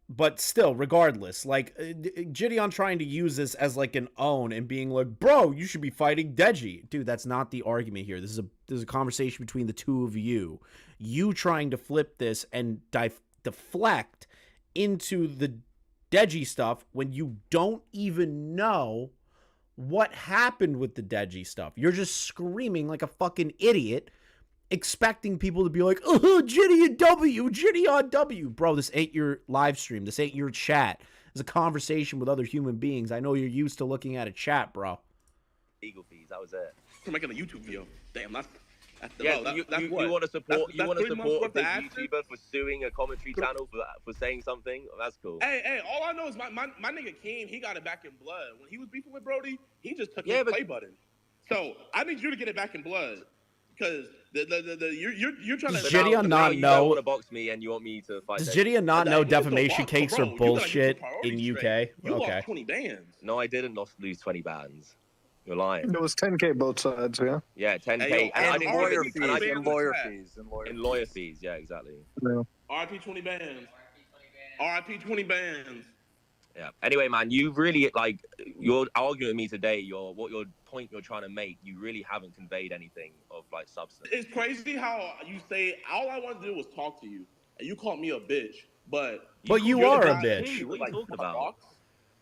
But still, regardless, like, Jidion trying to use this as, like, an own and being like, bro, you should be fighting Deji. Dude, that's not the argument here. This is a conversation between the two of you. You trying to flip this and deflect into the Deji stuff when you don't even know what happened with the Deji stuff. You're just screaming like a fucking idiot, expecting people to be like, "Oh, Jidion W, Jidion W." Bro, this ain't your live stream. This ain't your chat. It's a conversation with other human beings. I know you're used to looking at a chat, bro. Legal fees, that was it. We're making a YouTube video. Damn, that's yeah, you want to support the YouTuber for suing a commentary channel for saying something? That's cool. Hey, all I know is my nigga Keem, he got it back in blood. When he was beefing with Brody, he just took his play button. So I need you to get it back in blood. Because you're trying to. Does Jidion not know? You don't want to box me and you want me to fight. Does Jidion not know defamation cakes are bullshit in UK? You lost 20 bands. No, I didn't lose 20 bands. You're lying. It was 10K both sides, yeah. Yeah, 10K. Hey, and lawyer fees. And lawyer fees, yeah, exactly. Yeah. RIP 20 bands. RIP 20 bands. Yeah. Anyway, man, you really, like, your argument with me today, your point you're trying to make, you really haven't conveyed anything of, like, substance. It's crazy how you say, all I wanted to do was talk to you, and you called me a bitch, but you are a bitch. What are you talking about?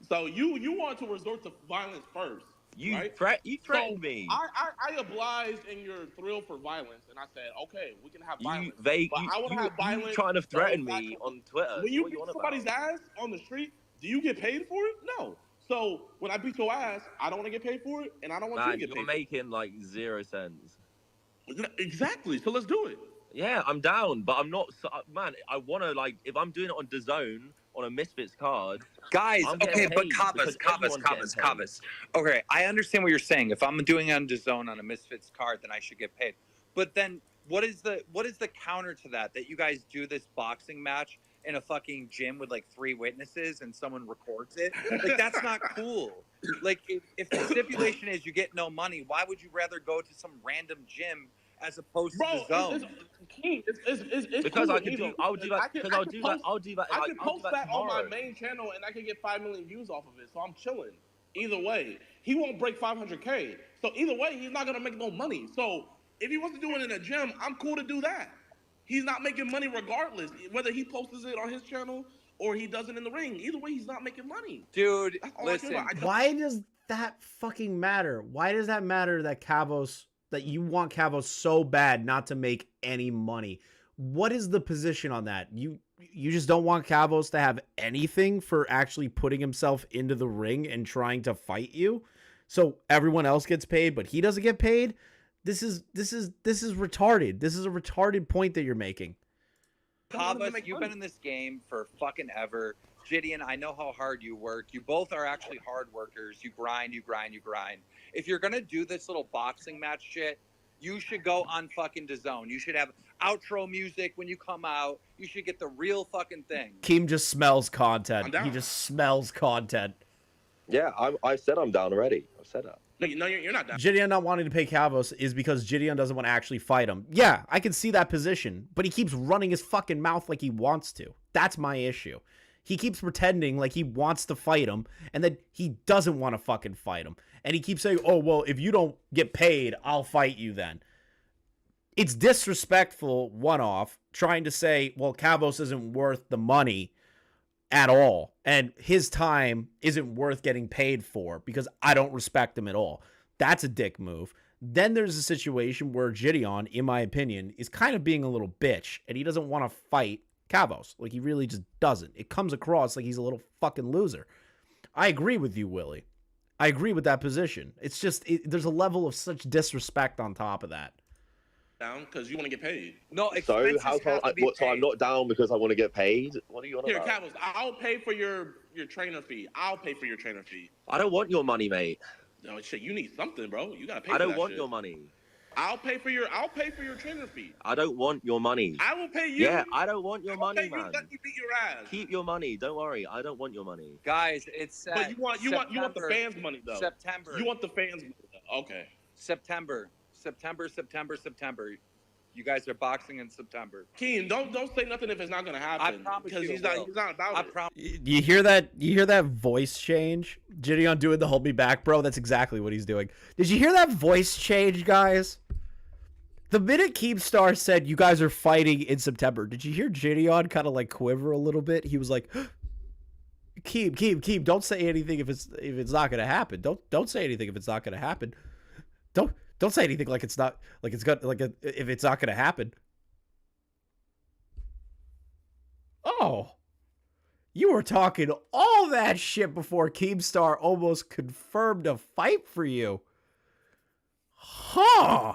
So you want to resort to violence first. You right? you threatened me. I obliged in your thrill for violence, and I said, okay, we can have violence. I want to have violence. You trying to threaten me on Twitter. When you beat somebody's ass on the street, do you get paid for it? No. So when I beat your ass, I don't want to get paid for it, and I don't want you to get paid. You're making like 0 cents. Exactly. So let's do it. Yeah, I'm down, but I'm not. Man, I want to, like, if I'm doing it on DAZN on a Misfits card. Guys, okay, but Kavos. Okay, I understand what you're saying. If I'm doing it on DAZN on a Misfits card, then I should get paid. But then what is the counter to that? That you guys do this boxing match in a fucking gym with like 3 witnesses and someone records it? Like, that's not cool. Like, if the stipulation is you get no money, why would you rather go to some random gym as opposed to DAZN? It's because cool. I'll do that. I can post that on my main channel and I can get 5 million views off of it. So I'm chilling. Either way, he won't break 500K. So either way, he's not gonna make no money. So If he wants to do it in a gym, I'm cool to do that. He's not making money regardless, whether he posts it on his channel or he does it in the ring. Either way, he's not making money. Dude, That's all I care listen. about. Why does that fucking matter? Why does that matter that you want Kavos so bad not to make any money? What is the position on that? You just don't want Kavos to have anything for actually putting himself into the ring and trying to fight you, so everyone else gets paid but he doesn't get paid? This is retarded. This is a retarded point that you're making. Kavos, you've been in this game for fucking ever. Jidion, I know how hard you work. You both are actually hard workers. You grind, you grind, you grind. If you're gonna do this little boxing match shit, you should go on fucking DAZN. You should have outro music when you come out. You should get the real fucking thing. Keem just smells content. He just smells content. Yeah, I said I'm down already. I've said that. No, you're not down. Jidion not wanting to pay Kavos is because Jidion doesn't want to actually fight him. Yeah, I can see that position, but he keeps running his fucking mouth like he wants to. That's my issue. He keeps pretending like he wants to fight him, and then he doesn't want to fucking fight him. And he keeps saying, oh, well, if you don't get paid, I'll fight you then. It's disrespectful, one-off, trying to say, well, Kavos isn't worth the money at all, and his time isn't worth getting paid for because I don't respect him at all. That's a dick move. Then there's a situation where Jidion, in my opinion, is kind of being a little bitch, and he doesn't want to fight Kavos. Like, he really just doesn't. It comes across like he's a little fucking loser. I agree with you, Willie. I agree with that position. It's just, there's a level of such disrespect on top of that. Down because you want to get paid. No, so how come? So I'm not down because I want to get paid? What are you on Here, about? Kavos, I'll pay for your trainer fee. I'll pay for your trainer fee. I don't want your money, mate. No shit, you need something, bro. You gotta pay. I for don't that want shit. your money. I'll pay for your trainer fee. I don't want your money. I will pay you. Yeah, I don't want your money, pay man. You, let me beat your ass. Keep your money. Don't worry. I don't want your money. Guys, it's but you want the fans' money though. September. You want the fans' money though. Okay. September. You guys are boxing in September. Keem, don't say nothing if it's not gonna happen. I promise because you he's not about it. You hear that? You hear that voice change? Jidion doing the hold me back, bro. That's exactly what he's doing. Did you hear that voice change, guys? The minute Keemstar said you guys are fighting in September, did you hear Jidion kind of like quiver a little bit? He was like, Keem, don't say anything if it's not gonna happen. Don't say anything if it's not gonna happen. Don't say anything like it's not if it's not gonna happen. Oh, you were talking all that shit before Keemstar almost confirmed a fight for you. Huh.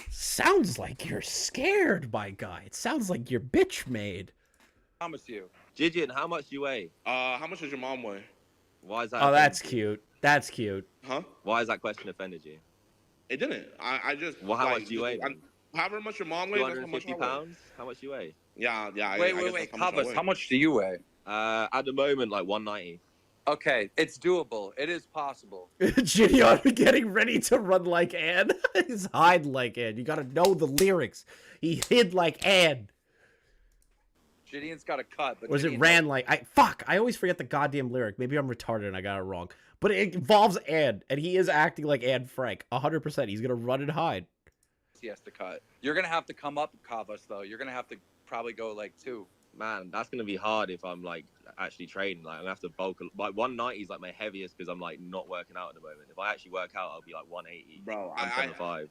Sounds like you're scared, my guy. It sounds like you're bitch made. I promise you. Jidion, how much do you weigh? How much does your mom weigh? Why is that? Oh, that's cute. That's cute. Huh? Why has that question offended you? It didn't. I just. Well, how much do you weigh? However much your mom weighs, that's how much I 250 weigh. pounds? How much do you weigh? Yeah. Wait, Kavos, how much do you weigh? At the moment, like 190. Okay, it's doable. It is possible. Jidion getting ready to run like Ann. He's hide like Ann. You gotta know the lyrics. He hid like Ann. Jidion's got a cut. But Or is it ran like... I always forget the goddamn lyric. Maybe I'm retarded and I got it wrong. But it involves Ann, and he is acting like Anne Frank. 100%. He's gonna run and hide. He has to cut. You're gonna have to come up, Kavos, though. You're gonna have to probably go like 2. Man, that's gonna be hard if I'm like actually training. Like I'm gonna have to bulk. Like 190 is like my heaviest because I'm like not working out at the moment. If I actually work out, I'll be like 180. Bro, 175.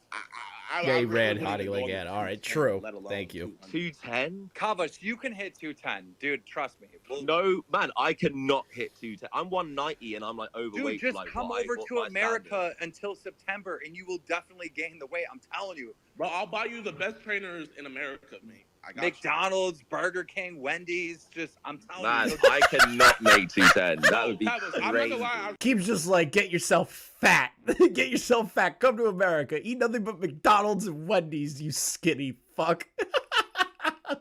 They ran hiding like Ann. All right, true. Thank you. 210. Kavos, you can hit 210, dude. Trust me. No, man, I cannot hit 210. I'm 190 and I'm like overweight. Dude, just like, come over to America until September, and you will definitely gain the weight. I'm telling you. Bro, I'll buy you the best trainers in America, mate. I got McDonald's, Burger King, Wendy's. Just, I'm telling you. Man, I cannot make 210. That would be crazy. Keeps just like, get yourself fat. Get yourself fat. Come to America. Eat nothing but McDonald's and Wendy's, you skinny fuck.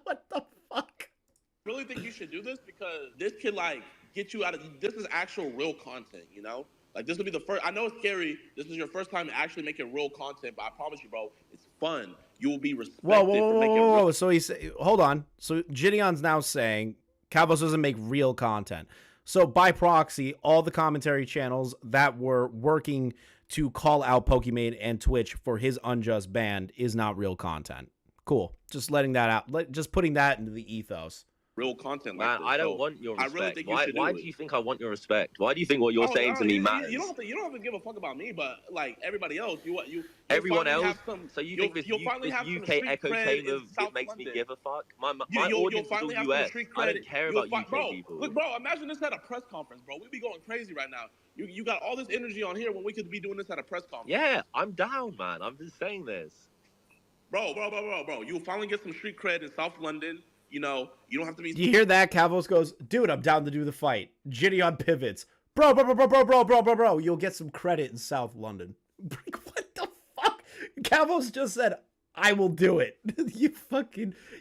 What the fuck? I really think you should do this because this can like get you out of. This is actual real content, you know. Like this will be the first. I know it's scary. This is your first time actually making real content, but I promise you, bro, it's fun. You will be respected for making real. So he's hold on. So Jidion's now saying Kavos doesn't make real content. So by proxy, all the commentary channels that were working to call out Pokimane and Twitch for his unjust ban is not real content. Cool. Just letting that out. Just putting that into the ethos. Real content Man, like this. I don't want your respect. I really think why do you think I want your respect? Why do you think what you're saying to me matters? You don't have to give a fuck about me, but like everybody else, everyone else. So you think this UK echo chamber makes me give a fuck? My audience is all US. I don't care about UK people. Look, bro, imagine this at a press conference, bro. We'd be going crazy right now. You got all this energy on here when we could be doing this at a press conference. Yeah, I'm down, man. I'm just saying this. Bro. You'll finally get some street cred in South London. You know, you don't have to be. You hear that? Kavos goes, dude, I'm down to do the fight. Jidion pivots. Bro. You'll get some credit in South London. What the fuck? Kavos just said, I will do it.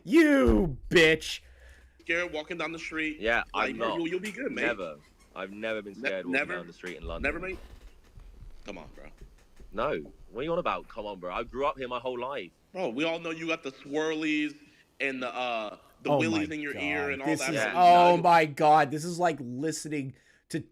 You bitch. Scared walking down the street. Yeah, I'm not. You'll be good, mate. Never. I've never been scared walking down the street in London. Never, mate? Come on, bro. No. What are you on about? Come on, bro. I grew up here my whole life. Bro, we all know you got the swirlies and the willies in your ear and all that. Oh my god, this is like listening to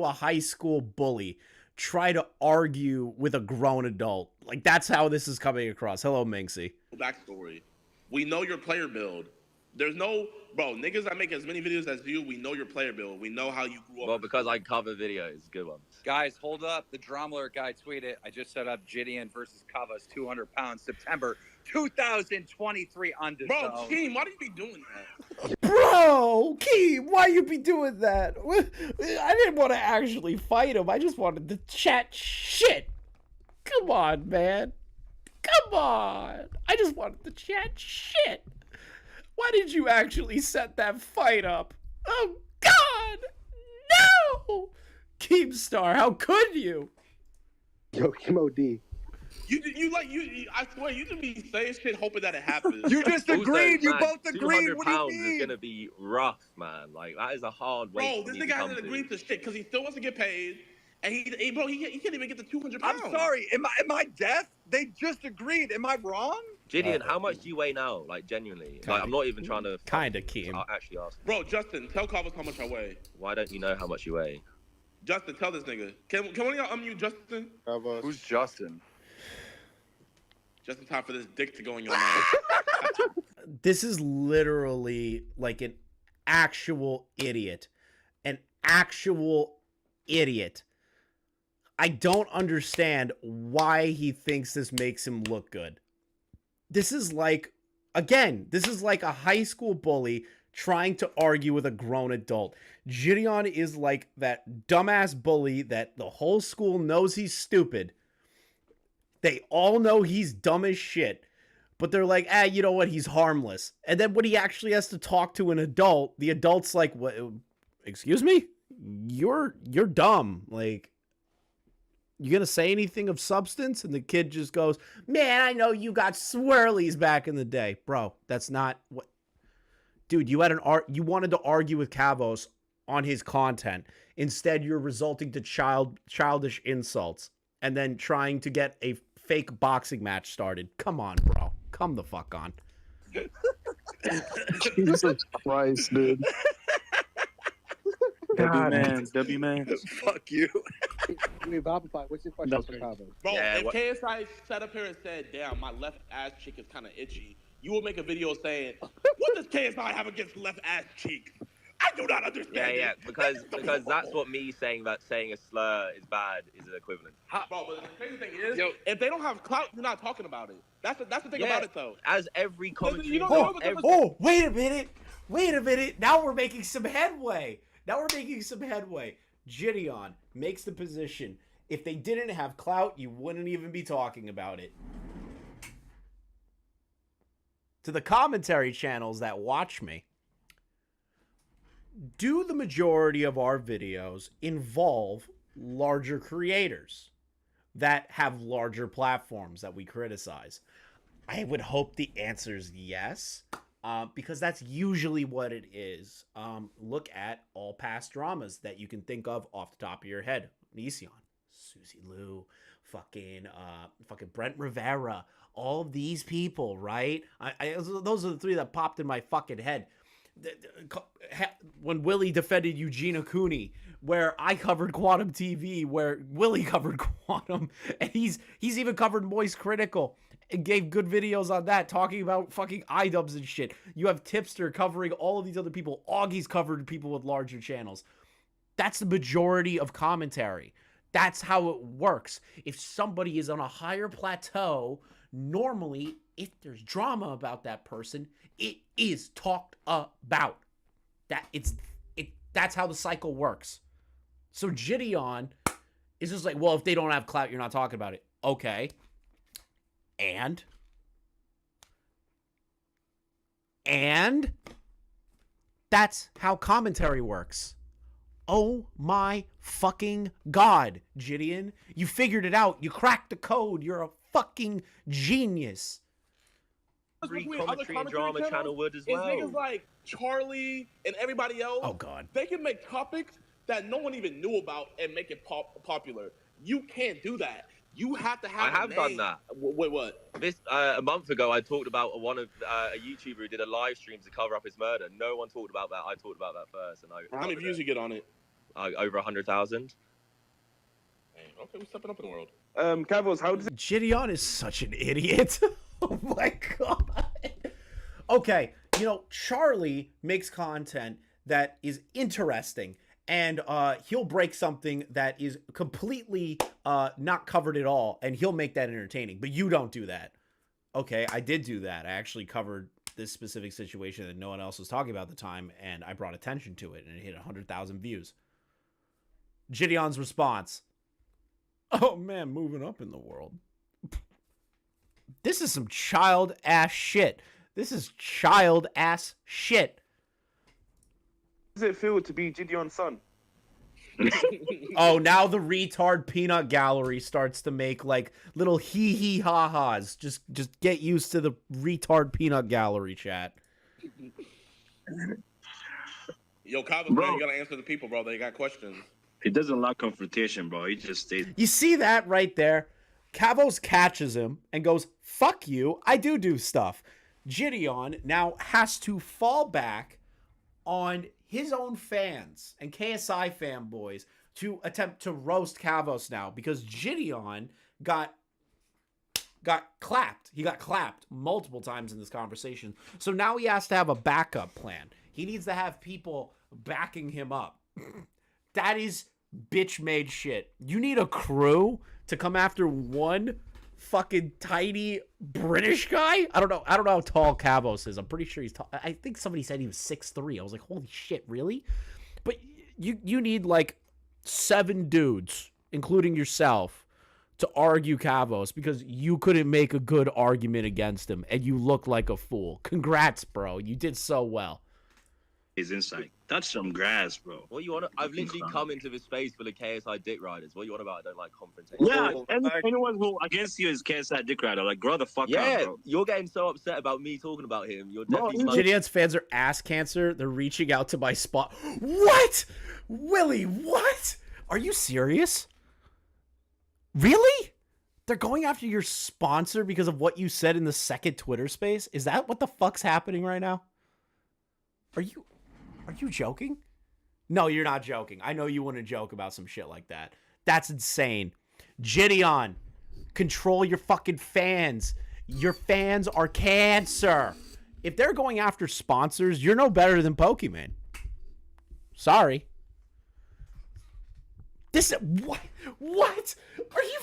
a high school bully try to argue with a grown adult. Like, that's how this is coming across. Hello, Minxie. Backstory. We know your player build. There's no niggas that make as many videos as you. We know your player build. We know how you grew up. Well, because I cover videos, good ones. Guys, hold up. The Drama Alert guy tweeted. I just set up Jidion versus Kavos, 200 pounds, September 2023 on the Bro, zone. Keem, why do you be doing that? Bro, Keem, why you be doing that? I didn't want to actually fight him. I just wanted to chat shit. Come on, man. Come on. I just wanted to chat shit. Why did you actually set that fight up? Oh, God! No! Keemstar, how could you? Yo, Kim OD. I swear, you just be saying shit hoping that it happens. You just agreed. You Man, both agreed. 200 What do you pounds mean? is gonna be rough, man. Like, that is a hard weight. Bro, this nigga hasn't agreed to shit because he still wants to get paid. And he can't even get the 200 pounds. I'm sorry. Am I deaf? They just agreed. Am I wrong? Jidion, how much do you weigh now? Like, genuinely. Like, I'm not even trying to... Kinda, Keem. I'll actually ask. Bro, Justin, tell Kavos how much I weigh. Why don't you know how much you weigh? Justin, tell this nigga. Can one of y'all unmute Justin? Who's Justin? Just in time for this dick to go in your mouth. This is literally like an actual idiot. An actual idiot. I don't understand why he thinks this makes him look good. This is like, again, this is like a high school bully trying to argue with a grown adult. Jidion is like that dumbass bully that the whole school knows he's stupid. They all know he's dumb as shit. But they're like, you know what? He's harmless. And then when he actually has to talk to an adult, the adult's like, what? Excuse me? You're dumb. Like, you gonna say anything of substance? And the kid just goes, man, I know you got swirlies back in the day. Bro, that's not what... Dude, you wanted to argue with Kavos on his content. Instead, you're resorting to childish insults and then trying to get a fake boxing match started. Come on, bro. Come the fuck on. Jesus Christ, dude. W man. Fuck you. Wait, Bobify, what's your question for Kavos? Bro, if KSI sat up here and said, damn, my left ass cheek is kind of itchy, you will make a video saying, what does KSI have against left ass cheek? I do not understand. Yeah, because that's what me saying that saying a slur is bad is an equivalent. Bro, but the crazy thing is, if they don't have clout, you're not talking about it. That's the thing about it, though. As every commentary... Wait a minute. Now we're making some headway. Jidion makes the position. If they didn't have clout, you wouldn't even be talking about it. To the commentary channels that watch me, do the majority of our videos involve larger creators that have larger platforms that we criticize? I would hope the answer is yes, because that's usually what it is. Look at all past dramas that you can think of off the top of your head. Nision, Susie Liu, fucking Brent Rivera, all of these people, right? Those are the three that popped in my fucking head. when Willie defended Eugene Cooney, where I covered Quantum TV, where Willie covered Quantum, and he's even covered Moist Critical and gave good videos on that, talking about fucking iDubbbz and shit. You have Tipster covering all of these other people. Augie's covered people with larger channels. That's the majority of commentary. That's how it works. If somebody is on a higher plateau, normally, if there's drama about that person, it is talked about. That's how the cycle works. So Jidion is just like, well, if they don't have clout, you're not talking about it. Okay. And that's how commentary works. Oh my fucking God, Jidion. You figured it out. You cracked the code. You're a fucking genius. Every commentary and drama channel would as well. Niggas like Charlie and everybody else. Oh God. They can make topics that no one even knew about and make it popular. You can't do that. You have to have. I have done that. Wait, what? This a month ago, I talked about one of a YouTuber who did a live stream to cover up his murder. No one talked about that. I talked about that first, and how many views you get on it? Over 100,000. Okay, we're stepping up in the world. Kavos, how does Jidion is such an idiot. Oh my God. Okay, Charlie makes content that is interesting, and he'll break something that is completely not covered at all, and he'll make that entertaining. But you don't do that. Okay, I did do that. I actually covered this specific situation that no one else was talking about at the time, and I brought attention to it, and it hit 100,000 views. Jidion's response: oh man, moving up in the world. This is some child ass shit. This is child ass shit. How does it feel to be Jidion's son? Oh, now the retard peanut gallery starts to make like little hee hee ha ha's. Just get used to the retard peanut gallery chat. Yo, Kavos, man, you gotta answer the people, bro. They got questions. He doesn't like confrontation, bro. He just stays. You see that right there? Kavos catches him and goes, fuck you, I do stuff. Jidion now has to fall back on his own fans and KSI fanboys to attempt to roast Kavos now, because Jidion got clapped. He got clapped multiple times in this conversation. So now he has to have a backup plan. He needs to have people backing him up. That is bitch-made shit. You need a crew to come after one fucking tiny British guy? I don't know how tall Kavos is. I'm pretty sure he's tall. I think somebody said he was 6'3". I was like, holy shit, really? But you need like 7 dudes, including yourself, to argue Kavos, because you couldn't make a good argument against him, and you look like a fool. Congrats, bro. You did so well. His insight. Touch some grass, bro. What you want? I've literally come into this space full of KSI dick riders. What you want about? I don't like confrontation. Yeah, and anyone who against you is KSI dick rider. Like, grow the fuck up, bro. You're getting so upset about me talking about him. You're definitely. Jidion's fans are ass cancer. They're reaching out to my spot. What? Willie, what? Are you serious? Really? They're going after your sponsor because of what you said in the second Twitter space? Is that what the fuck's happening right now? Are you joking? No, you're not joking. I know you wouldn't joke about some shit like that. That's insane. Jidion, control your fucking fans. Your fans are cancer. If they're going after sponsors, you're no better than Pokemon. Sorry. What? Are you...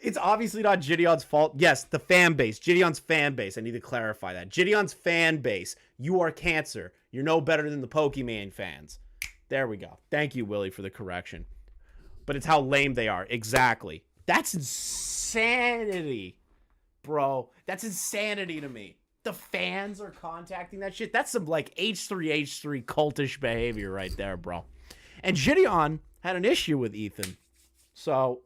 It's obviously not Jidion's fault. Yes, the fan base. Jidion's fan base. I need to clarify that. Jidion's fan base. You are cancer. You're no better than the Pokemon fans. There we go. Thank you, Willie, for the correction. But it's how lame they are. Exactly. That's insanity, bro. That's insanity to me. The fans are contacting that shit. That's some like H3 cultish behavior right there, bro. And Jidion had an issue with Ethan. So,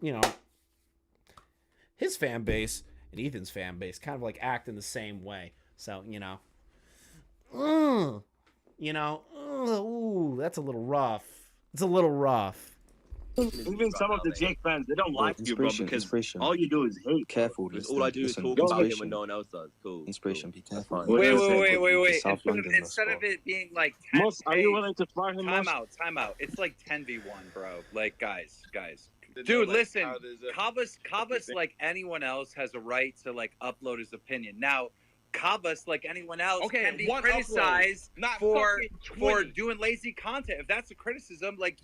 his fan base and Ethan's fan base kind of like act in the same way. So, ooh, that's a little rough. It's a little rough. Even some of the Jake fans, they don't like you, bro, because all you do is hate. Careful. Because all I do is talk about him when no one else does. Cool. Inspiration. Be careful. Wait. Instead of it being like 10, Most, are you willing to fire him? Time out. It's like 10v1, bro. Like, guys. Dude, listen, Kavos, like anyone else, has a right to like upload his opinion. Now, Kavos, like anyone else, can be criticized for doing lazy content. If that's a criticism, like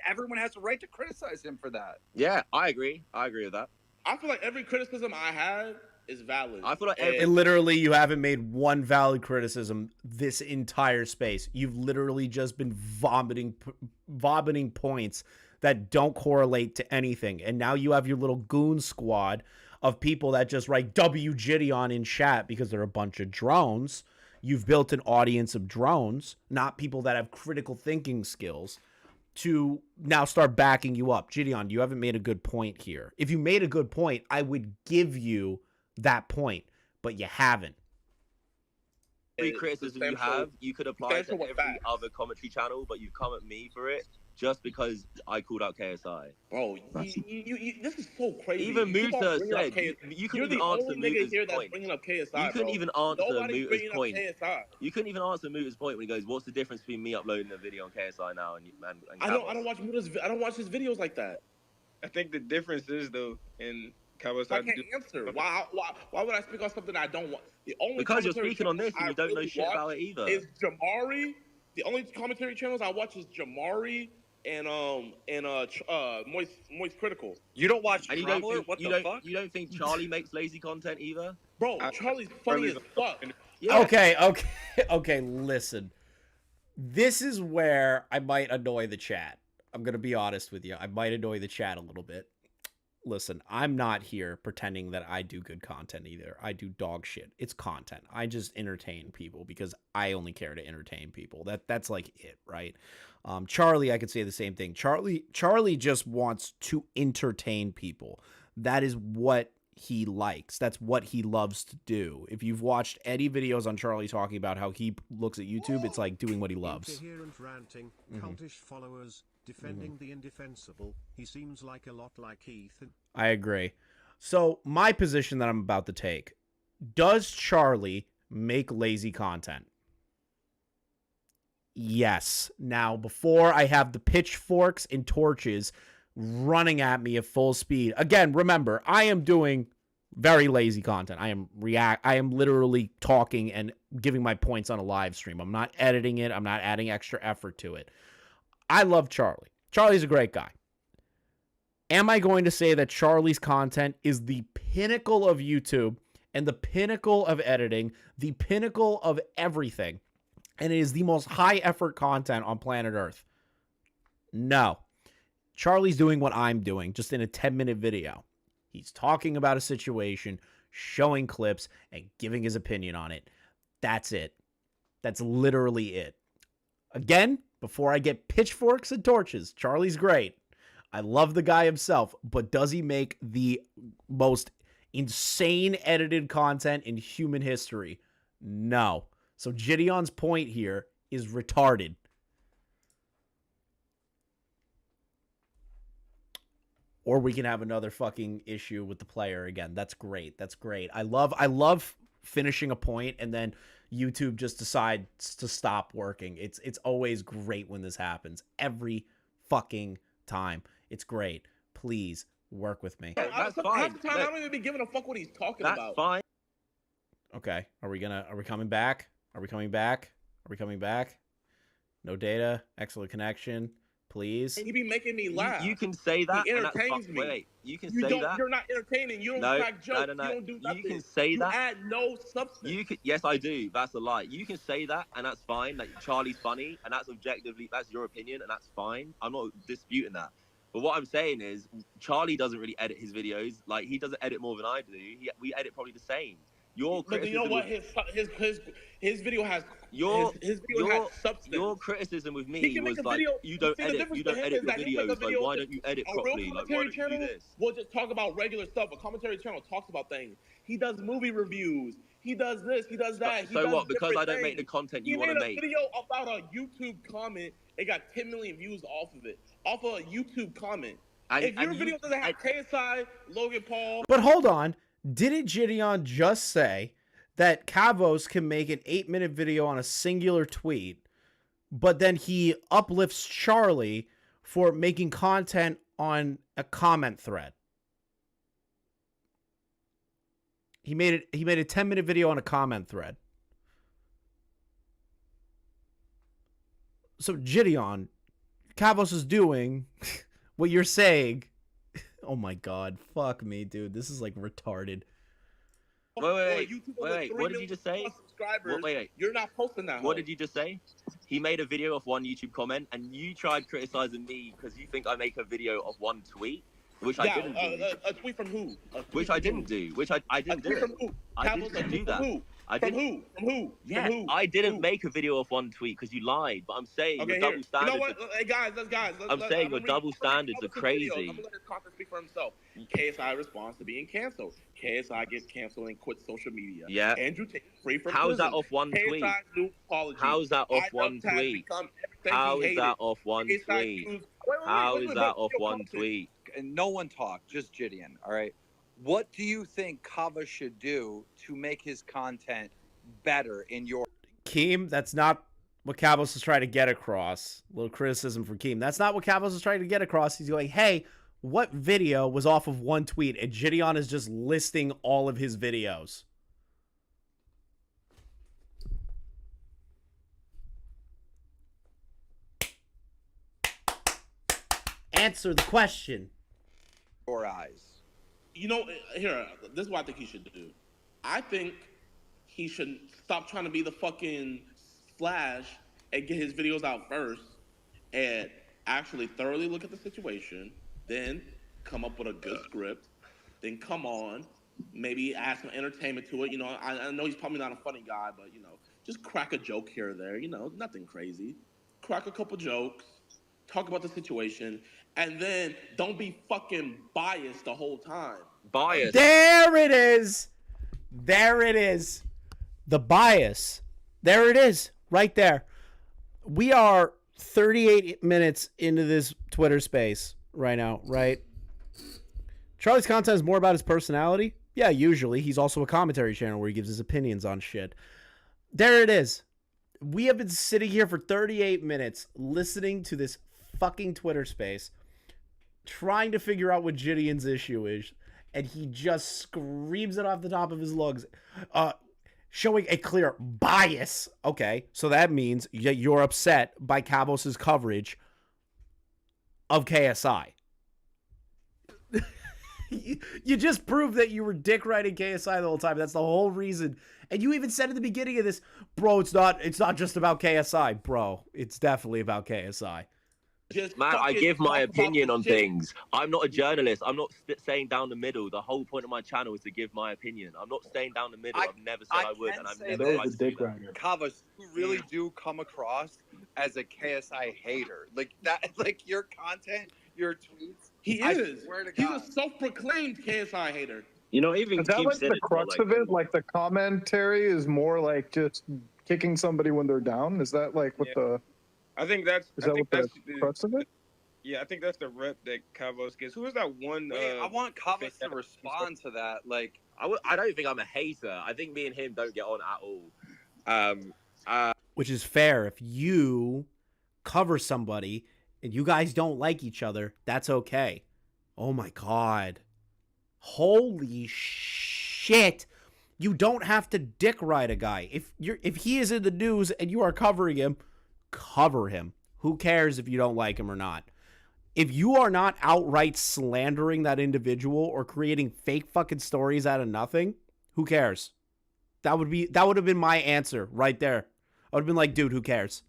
everyone has a right to criticize him for that. Yeah, I agree. I agree with that. I feel like every criticism I have is valid. I feel like literally, you haven't made one valid criticism this entire space. You've literally just been vomiting points that don't correlate to anything. And now you have your little goon squad of people that just write W Jidion in chat because they're a bunch of drones. You've built an audience of drones, not people that have critical thinking skills, to now start backing you up. Jidion, you haven't made a good point here. If you made a good point, I would give you that point, but you haven't. Every criticism you have, you could apply to every other commentary channel, but you've come at me for it just because I called out KSI. Bro, this is so crazy. Even Musa said, you couldn't even answer Muta's point. You couldn't even answer Muta's point. You couldn't even answer Muta's point when he goes, what's the difference between me uploading a video on KSI now and I don't watch Muta's, I don't watch his videos like that. I think the difference is, though, in Kavos, I can't answer. Why would I speak on something I don't want? The only because you're speaking on this and you don't know shit about it either. Is Jamari. The only commentary channels I watch is Jamari and Moist Critical. You don't watch and Traveler? What the fuck? You don't think Charlie makes lazy content either? Bro, Charlie's funny as fuck. Yeah. Okay, listen. This is where I might annoy the chat. I'm going to be honest with you. I might annoy the chat a little bit. Listen, I'm not here pretending that I do good content either. I do dog shit. It's content. I just entertain people because I only care to entertain people. That's like it, right? Charlie, I could say the same thing. Charlie just wants to entertain people. That is what he likes. That's what he loves to do. If you've watched any videos on Charlie talking about how he looks at YouTube, it's like doing what he loves. Incoherent ranting, cultish followers, defending the indefensible. He seems like a lot like Ethan. I agree. So my position that I'm about to take, does Charlie make lazy content? Yes. Now, before I have the pitchforks and torches running at me at full speed. Again, remember, I am doing very lazy content. I am literally talking and giving my points on a live stream. I'm not editing it. I'm not adding extra effort to it. I love Charlie. Charlie's a great guy. Am I going to say that Charlie's content is the pinnacle of YouTube and the pinnacle of editing, the pinnacle of everything, and it is the most high effort content on planet Earth? No. Charlie's doing what I'm doing, just in a 10-minute video. He's talking about a situation, showing clips, and giving his opinion on it. That's it. That's literally it. Again, before I get pitchforks and torches, Charlie's great. I love the guy himself, but does he make the most insane edited content in human history? No. So Jidion's point here is retarded. Or we can have another fucking issue with the player again. That's great. That's great. I love finishing a point and then YouTube just decides to stop working. It's always great when this happens. Every fucking time. It's great. Please work with me. That's fine. Half the time, I don't even be giving a fuck what he's talking about. That's fine. Okay. Are we coming back? Are we coming back? Are we coming back? No data. Excellent connection. Please. He be making me laugh. You can say that. He entertains me. Wait, you can say that. You're not entertaining. You don't crack jokes. No. You don't do nothing. You can say that. You add no substance. Yes, I do. That's a lie. You can say that, and that's fine. Like, Charlie's funny, and that's objectively, that's your opinion, and that's fine. I'm not disputing that. But what I'm saying is, Charlie doesn't really edit his videos. Like, he doesn't edit more than I do. We edit probably the same. But you know what? His video has substance. Your criticism with me was like, you don't edit your videos. Like, why don't you edit properly? Like, why don't you do this? We'll just talk about regular stuff. A commentary channel talks about things. He does movie reviews. He does this. He does that. So what? Because I don't make the content you want to make. He made a video about a YouTube comment. It got 10 million views off of it. Off of a YouTube comment. If your video doesn't have KSI, Logan Paul... But hold on. Didn't Jidion just say that Kavos can make an 8-minute video on a singular tweet, but then he uplifts Charlie for making content on a comment thread? He made a 10-minute video on a comment thread. So Jidion, Kavos is doing what you're saying. Oh my god, fuck me, dude. This is like retarded. Wait. What did you just say? Wait. You're not posting that. What did you just say? He made a video of one YouTube comment, and you tried criticizing me because you think I make a video of one tweet. Which I didn't do. A tweet from who? Which I didn't do. Which I didn't do. From who? I didn't do that. From who? Yeah, I didn't make a video of one tweet because you lied. But I'm saying your double standards. You know what? Hey guys. I'm saying your double standards are crazy. I'm gonna let his content speak for himself. KSI responds to being canceled. KSI gets canceled and quits social media. Yeah. Andrew Tate free from How's prison. that off one tweet? How's that off one tweet? How is that off one tweet? How is that off one tweet? And no one talked, just Jidion, all right? What do you think Kavos should do to make his content better in your... Keem, that's not what Kavos is trying to get across. A little criticism for Keem. That's not what Kavos is trying to get across. He's going, hey, what video was off of one tweet? And Jidion is just listing all of his videos. Answer the question. Your eyes. You know, here, this is what I think he should do. I think he should stop trying to be the fucking Flash and get his videos out first and actually thoroughly look at the situation, then come up with a good script, then come on, maybe add some entertainment to it. You know, I know he's probably not a funny guy, but, you know, just crack a joke here or there, you know, nothing crazy. Crack a couple jokes, talk about the situation, and then don't be fucking biased the whole time. Bias. There it is. There it is. The bias. There it is. Right there. We are 38 minutes into this Twitter space right now, right? Charlie's content is more about his personality. Yeah, usually. He's also a commentary channel where he gives his opinions on shit. There it is. We have been sitting here for 38 minutes listening to this fucking Twitter space, trying to figure out what Jidion's issue is, and he just screams it off the top of his lungs, showing a clear bias. Okay, so that means you're upset by Kavos' coverage of KSI. You just proved that you were dick riding KSI the whole time. That's the whole reason. And you even said at the beginning of this, bro, it's not just about KSI, bro. It's definitely about KSI. Man, I give my opinion on things. I'm not a journalist. I'm not staying down the middle. The whole point of my channel is to give my opinion. I'm not staying down the middle. I've never said I would, and I've never tried to do that. Kavos, you really do come across as a KSI hater. Like that, like your content, your tweets. He is. He's a self-proclaimed KSI hater. You know, even is that like the crux of it? Like the commentary is more like just kicking somebody when they're down. Is that like what the? I think that's. Is that what the crux of it? Yeah, I think that's the rep that Kavos gets. Who is that one? I want Kavos to respond to that. Like, I don't think I'm a hater. I think me and him don't get on at all. Which is fair. If you cover somebody and you guys don't like each other, that's okay. Oh my God. Holy shit. You don't have to dick ride a guy. If he is in the news and you are covering him, cover him. Who cares if you don't like him or not? If you are not outright slandering that individual or creating fake fucking stories out of nothing, who cares? That would have been my answer right there. I would have been like, dude, who cares?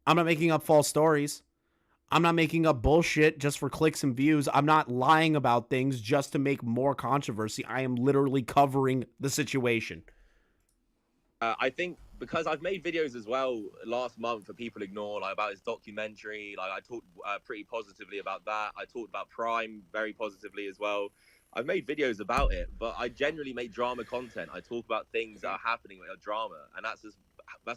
I'm not making up false stories. I'm not making up bullshit just for clicks and views. I'm not lying about things just to make more controversy. I am literally covering the situation. I think because I've made videos as well last month for people ignore, like about his documentary. Like I talked pretty positively about that. I talked about Prime very positively as well. I've made videos about it, but I generally make drama content. I talk about things that are happening with a drama, and that's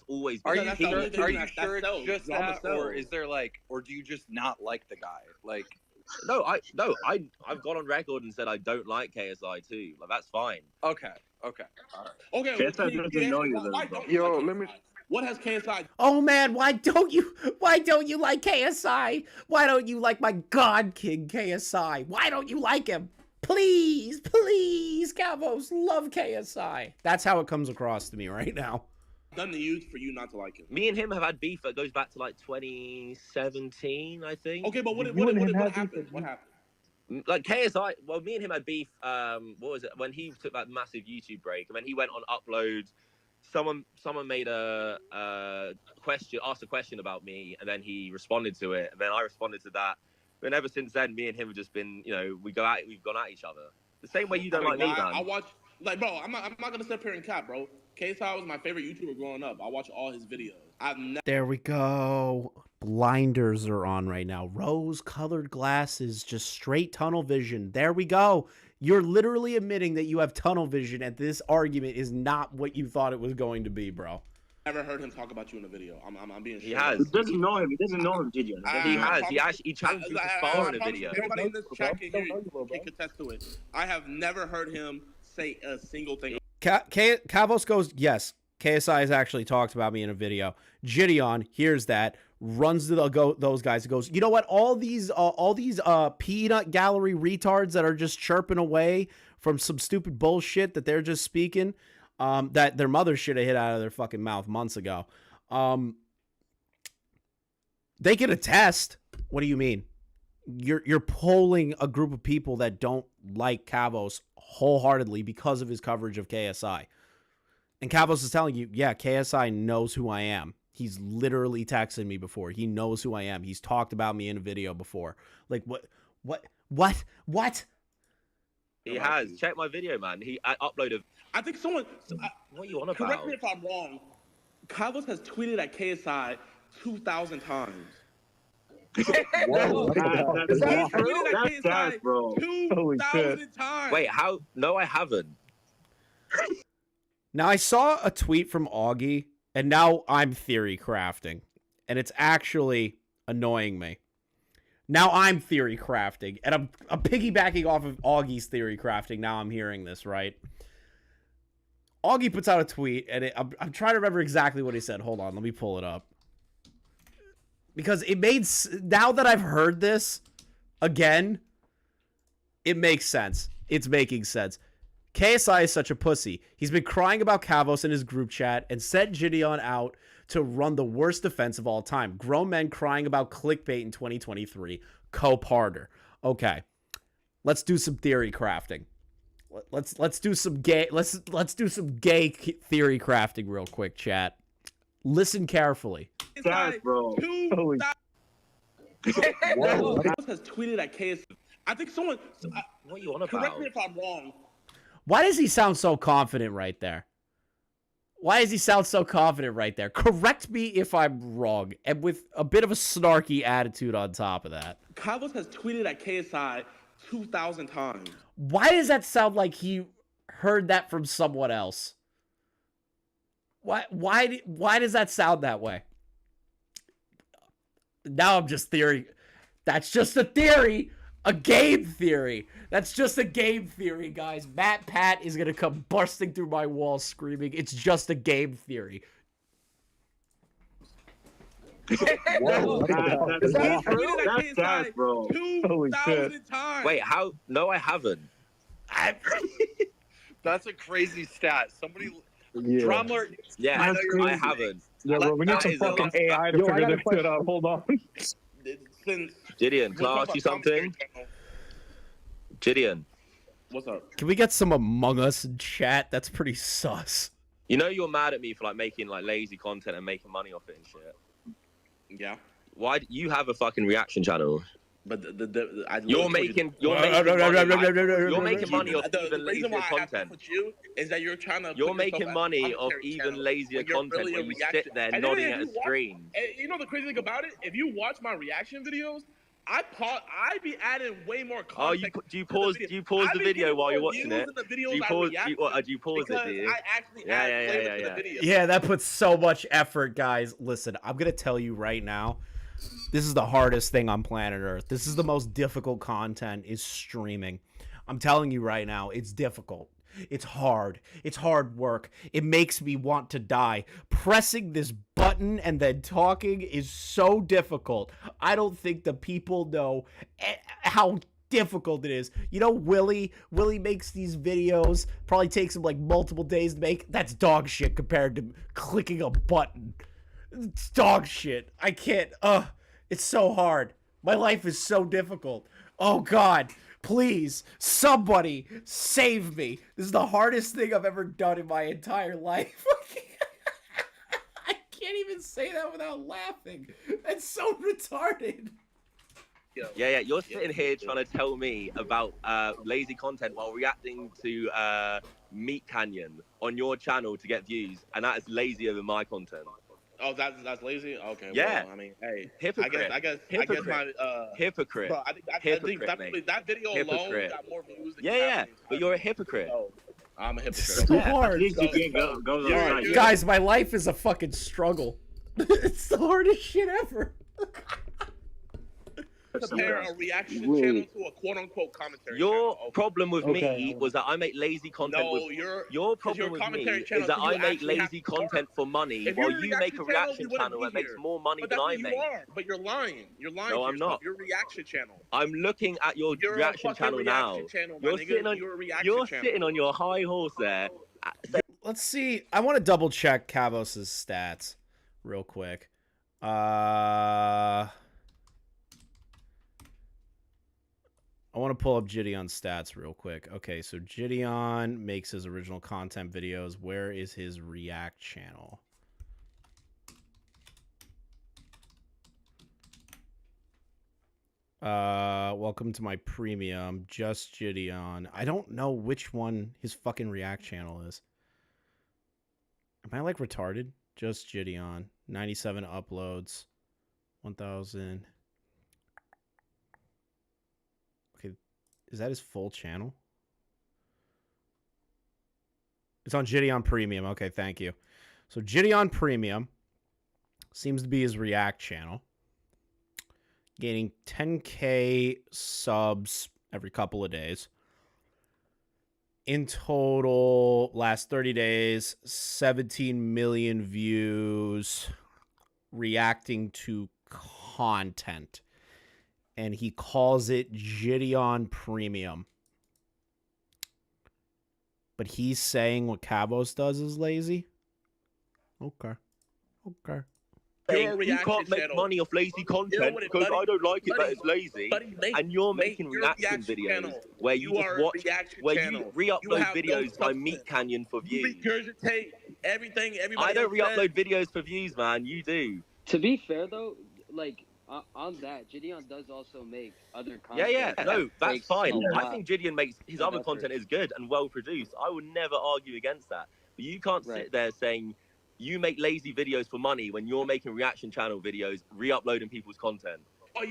always. Are been you the sure? case. Are you sure it's just that, or is there like, or do you just not like the guy? Like, No, I've gone on record and said I don't like KSI too. Like that's fine. okay, all right. Okay, KSI doesn't know you, why though. don't you like KSI? What has KSI? Oh man, why don't you like KSI? Why don't you like my God King KSI? Why don't you like him? Please, Kavos, love KSI. That's how it comes across to me right now. Done to you for you not to like him. Me and him have had beef that goes back to like 2017, I think. Okay, but what happened? What happened? Like KSI, well, me and him had beef. What was it when he took that massive YouTube break, and then he went on upload. Someone made asked a question about me, and then he responded to it, and then I responded to that. And ever since then, me and him have just been, we've gone at each other. The same way you don't like me, man. I watch, like, bro, I'm not gonna sit here and cap, bro. KSI was my favorite YouTuber growing up. I watch all his videos. There we go. Blinders are on right now. Rose-colored glasses, just straight tunnel vision. There we go. You're literally admitting that you have tunnel vision, and this argument is not what you thought it was going to be, bro. Never heard him talk about you in a video. I'm being. He has. He doesn't know him. He doesn't know him, Jidion. He challenged you to spar in a video. Everybody in this chat can attest to it. I have never heard him say a single thing. Kavos goes, yes, KSI has actually talked about me in a video. Jidion hears that, runs to those guys and goes, you know what? All these peanut gallery retards that are just chirping away from some stupid bullshit that they're just speaking, that their mother should have hit out of their fucking mouth months ago. They can attest. What do you mean? You're polling a group of people that don't like Kavos wholeheartedly because of his coverage of KSI. And Kavos is telling you, yeah, KSI knows who I am. He's literally texted me before. He knows who I am. He's talked about me in a video before. Like, what? He has. Check my video, man. I uploaded. I think someone. What are you on about? Correct me if I'm wrong. Kavos has tweeted at KSI 2,000 times. Whoa, that's gas, bro. 2,000 times. Wait, how? No, I haven't. Now, I saw a tweet from Augie, and now I'm theory crafting, and it's actually annoying me. Now I'm theory crafting, and I'm piggybacking off of Augie's theory crafting. Now I'm hearing this, right? Augie puts out a tweet, and I'm trying to remember exactly what he said. Hold on, let me pull it up. Because it made, now that I've heard this again, it makes sense. It's making sense. KSI is such a pussy. He's been crying about Kavos in his group chat and sent Jidion out to run the worst defense of all time. Grown men crying about clickbait in 2023. Cope harder. Okay. Let's do some theory crafting. Let's do some gay theory crafting real quick, chat. Listen carefully. Gas, bro. Holy. Kavos has tweeted at KSI. I think someone. What are you on about? Correct me if I'm wrong. Why does he sound so confident right there? Why does he sound so confident right there? Correct me if I'm wrong, and with a bit of a snarky attitude on top of that. Kavos has tweeted at KSI 2,000 times. Why does that sound like he heard that from someone else? Why does that sound that way? Now I'm just theory. That's just a theory. A game theory. That's just a game theory, guys. Matt Pat is going to come bursting through my wall screaming, it's just a game theory. Whoa, that's gas, bro. 2,000 times. Wait, how? No, I haven't. That's a crazy stat. Somebody. Yeah. Drummer. Yeah, I haven't. Yeah, bro, we need some fucking AI to figure this shit out. Hold on. Jidion, can I ask you something? Jidion. What's up? Can we get some Among Us in chat? That's pretty sus. You know you're mad at me for like making like lazy content and making money off it and shit. Yeah. Why do you have a fucking reaction channel? But you're making money off even lazier content. Is that you're trying to you're making money off even lazier content when you sit there nodding at a screen. And you know the crazy thing about it? If you watch my reaction videos, I be adding way more Oh, context. do you pause the video while you're watching it? Do you pause it? Do you? I actually add flavor to the video. Yeah, that puts so much effort, guys. Listen, I'm gonna tell you right now, this is the hardest thing on planet Earth. This is the most difficult content is streaming. I'm telling you right now, it's difficult. It's hard. It's hard work. It makes me want to die. Pressing this button and then talking is so difficult. I don't think the people know how difficult it is. You know, Willie makes these videos, probably takes him like multiple days to make. That's dog shit compared to clicking a button. It's dog shit. I can't. It's so hard. My life is so difficult. Oh God. Please, somebody save me. This is the hardest thing I've ever done in my entire life. I can't even say that without laughing. That's so retarded. Yeah. You're sitting here trying to tell me about lazy content while reacting to Meat Canyon on your channel to get views, and that is lazier than my content. Oh, that's lazy. Okay. Yeah. Well, I mean, hey, hypocrite. I guess my hypocrite. Bro, I think that video alone got more views than yeah. But you're a hypocrite. So, I'm a hypocrite. It's so hard. Guys, my life is a fucking struggle. It's the hardest shit ever. Compare a reaction channel to a quote-unquote commentary Your channel. problem with me was that I make lazy content. Your problem with me is that I make lazy content for money, while you make a reaction channel that makes more money than I make. But you're lying. You're lying. No, I'm not. Your reaction channel. I'm looking at your reaction channel now. You're sitting on your high horse there. Let's see. I want to double check Kavos' stats real quick. I want to pull up Jidion's stats real quick. Okay, so Jidion makes his original content videos. Where is his React channel? Welcome to my premium. Just Jidion. I don't know which one his fucking React channel is. Am I like retarded? Just Jidion. 97 uploads. 1,000. Is that his full channel? It's on Jidion Premium. Okay, thank you. So Jidion Premium seems to be his React channel. Gaining 10K subs every couple of days. In total, last 30 days, 17 million views reacting to content. And he calls it Jidion Premium. But he's saying what Kavos does is lazy? Okay. You can't make money off lazy content because I don't like it that it's lazy. And you're making reaction videos where you just watch, where you re-upload videos by Meat Canyon for views. Regurgitate everything. I don't re-upload videos for views, man. You do. To be fair, though, like, on that, Jidion does also make other content. Yeah. No, that's fine. I think Jidion makes his other content is good and well produced. I would never argue against that. But you can't sit there saying you make lazy videos for money when you're making reaction channel videos, re-uploading people's content. Oh,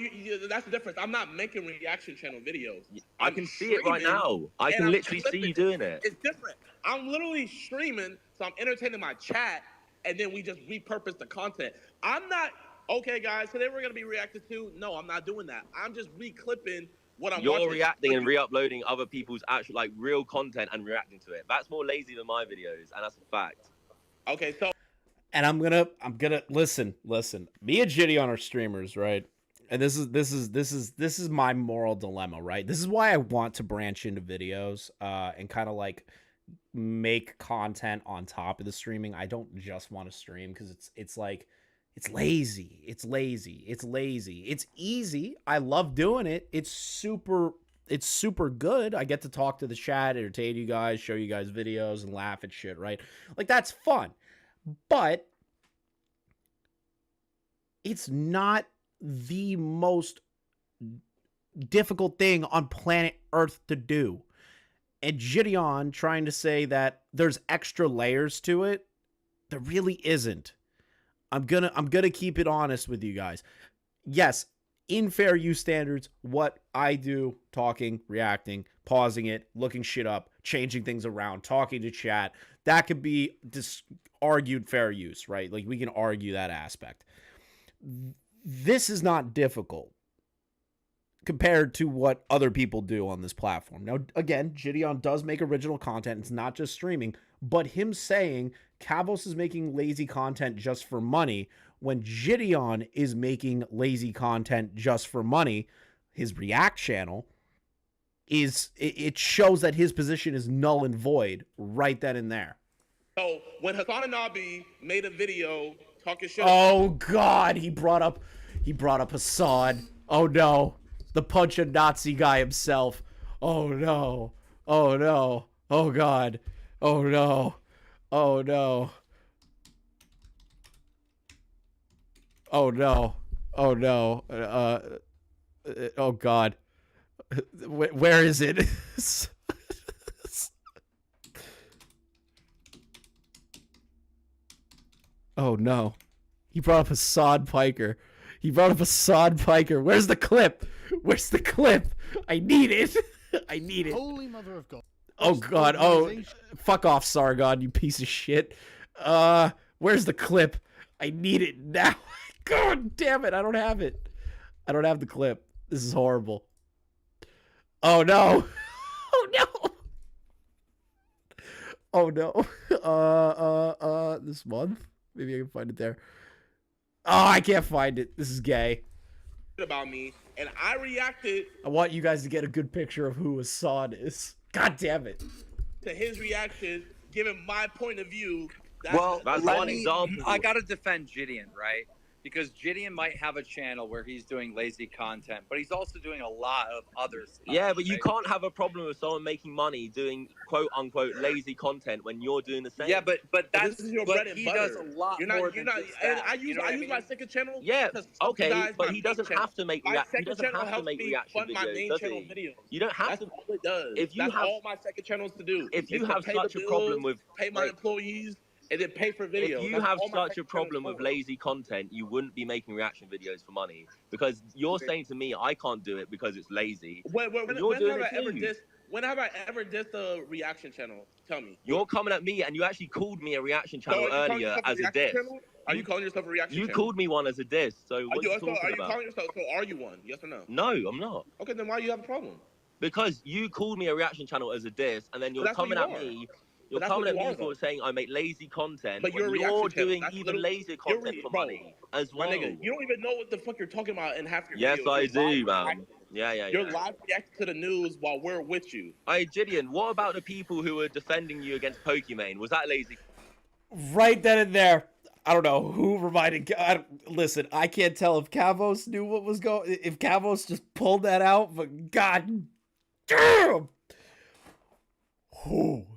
that's the difference. I'm not making reaction channel videos. I can see it right now. I can literally see you doing it. It's different. I'm literally streaming, so I'm entertaining my chat, and then we just repurpose the content. I'm not... Okay, guys, today we're going to be reacting to... No, I'm not doing that. I'm just reclipping what I'm watching. You're reacting and re-uploading other people's actual, like, real content and reacting to it. That's more lazy than my videos, and that's a fact. Okay, so... And I'm gonna listen. Me and Jidion are streamers, right? And this is my moral dilemma, right? This is why I want to branch into videos and kind of like make content on top of the streaming. I don't just want to stream because it's like it's lazy. It's easy. I love doing it. It's super good. I get to talk to the chat, entertain you guys, show you guys videos, and laugh at shit, right? Like, that's fun. But it's not the most difficult thing on planet Earth to do. And Jidion trying to say that there's extra layers to it, there really isn't. I'm gonna keep it honest with you guys. Yes, in fair use standards, what I do, talking, reacting, pausing it, looking shit up, changing things around, talking to chat, that could be argued fair use, right? Like, we can argue that aspect. This is not difficult compared to what other people do on this platform. Now, again, Jidion does make original content. It's not just streaming, but him saying Kavos is making lazy content just for money, when Jidion is making lazy content just for money, his React channel it shows that his position is null and void right then and there. So when Hassan and Nabi made a video talking shit, oh God, he brought up Hassan. Oh no, the punch a Nazi guy himself. Oh no, oh no, oh God, oh no, oh no. Oh no! Oh no! Oh God! Where is it? Oh no! He brought up Hassan Piker. Where's the clip? Where's the clip? I need it. I need it. Holy mother of God! Oh God! Oh, fuck off, Sargon! You piece of shit. Where's the clip? I need it now. God damn it, I don't have it. I don't have the clip. This is horrible. Oh no. Oh no. Oh no. This month? Maybe I can find it there. Oh, I can't find it. This is gay. About me, and I reacted. I want you guys to get a good picture of who Assad is. God damn it. To his reaction, given my point of view. Well, that's one example. I gotta defend Jidion, right? Because Jidion might have a channel where he's doing lazy content, but he's also doing a lot of other stuff. Yeah, but you can't have a problem with someone making money doing quote-unquote lazy content when you're doing the same. Yeah, but that's this is your bread and he butter. does a lot you're not, more you're than not, just and that. I use my second channel. Yeah, okay, but he doesn't channel. have to make He doesn't have to make reaction fund my videos, main does channel he? videos. You don't have That's to. all it does. If you that's have, all my second channels to do. If you have pay such the a problem bills, with pay my employees. And then pay for videos. If you have such a problem with lazy content, you wouldn't be making reaction videos for money. Because you're saying to me, I can't do it because it's lazy. When have I ever dissed a reaction channel? Tell me. You're coming at me, and you actually called me a reaction channel earlier as a diss. Are you calling yourself a reaction channel? You called me one as a diss, so what are you talking Are you about? calling yourself, so are you one? Yes or no? No, I'm not. Okay, then why do you have a problem? Because you called me a reaction channel as a diss, and then you're coming at me. You're coming at me for saying I make lazy content, but you're doing even lazier content for money as well. Nigga, you don't even know what the fuck you're talking about in half your videos. Yes, I do, man. Yeah. You're live reacting to the news while we're with you. Hey, Jidion, what about the people who were defending you against Pokimane? Was that lazy? Right then and there. I don't know who reminded. Listen, I can't tell if Kavos knew what was going. If Kavos just pulled that out, but god damn. Who?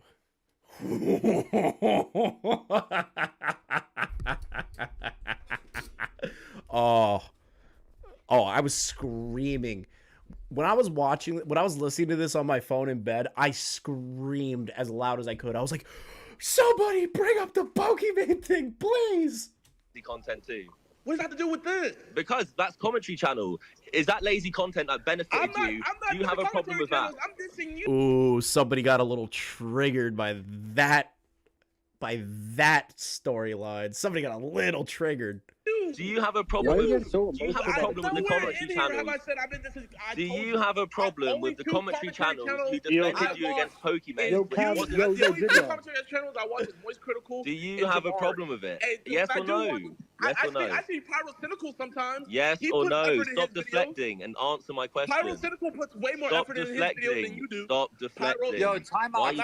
Oh, I was screaming when I was listening to this on my phone in bed. I screamed as loud as I could. I was like, somebody bring up the Pokemon thing, please. The content too. What does that have to do with this? Because that's commentary channel. Is that lazy content that benefited you? Do you have a problem with that? I'm dissing you. Ooh, somebody got a little triggered by that storyline. Somebody got a little triggered. Do you have a problem with the commentary channels? Do you have a problem with the commentary channels who defended you against Pokemon? Do you have a problem with it? Yes or no? Yes or no? I see Pyro Cynical sometimes. Yes or no? Stop deflecting and answer my question. Pyro Cynical puts way more effort in his videos than you do. Stop deflecting. Yo, time out.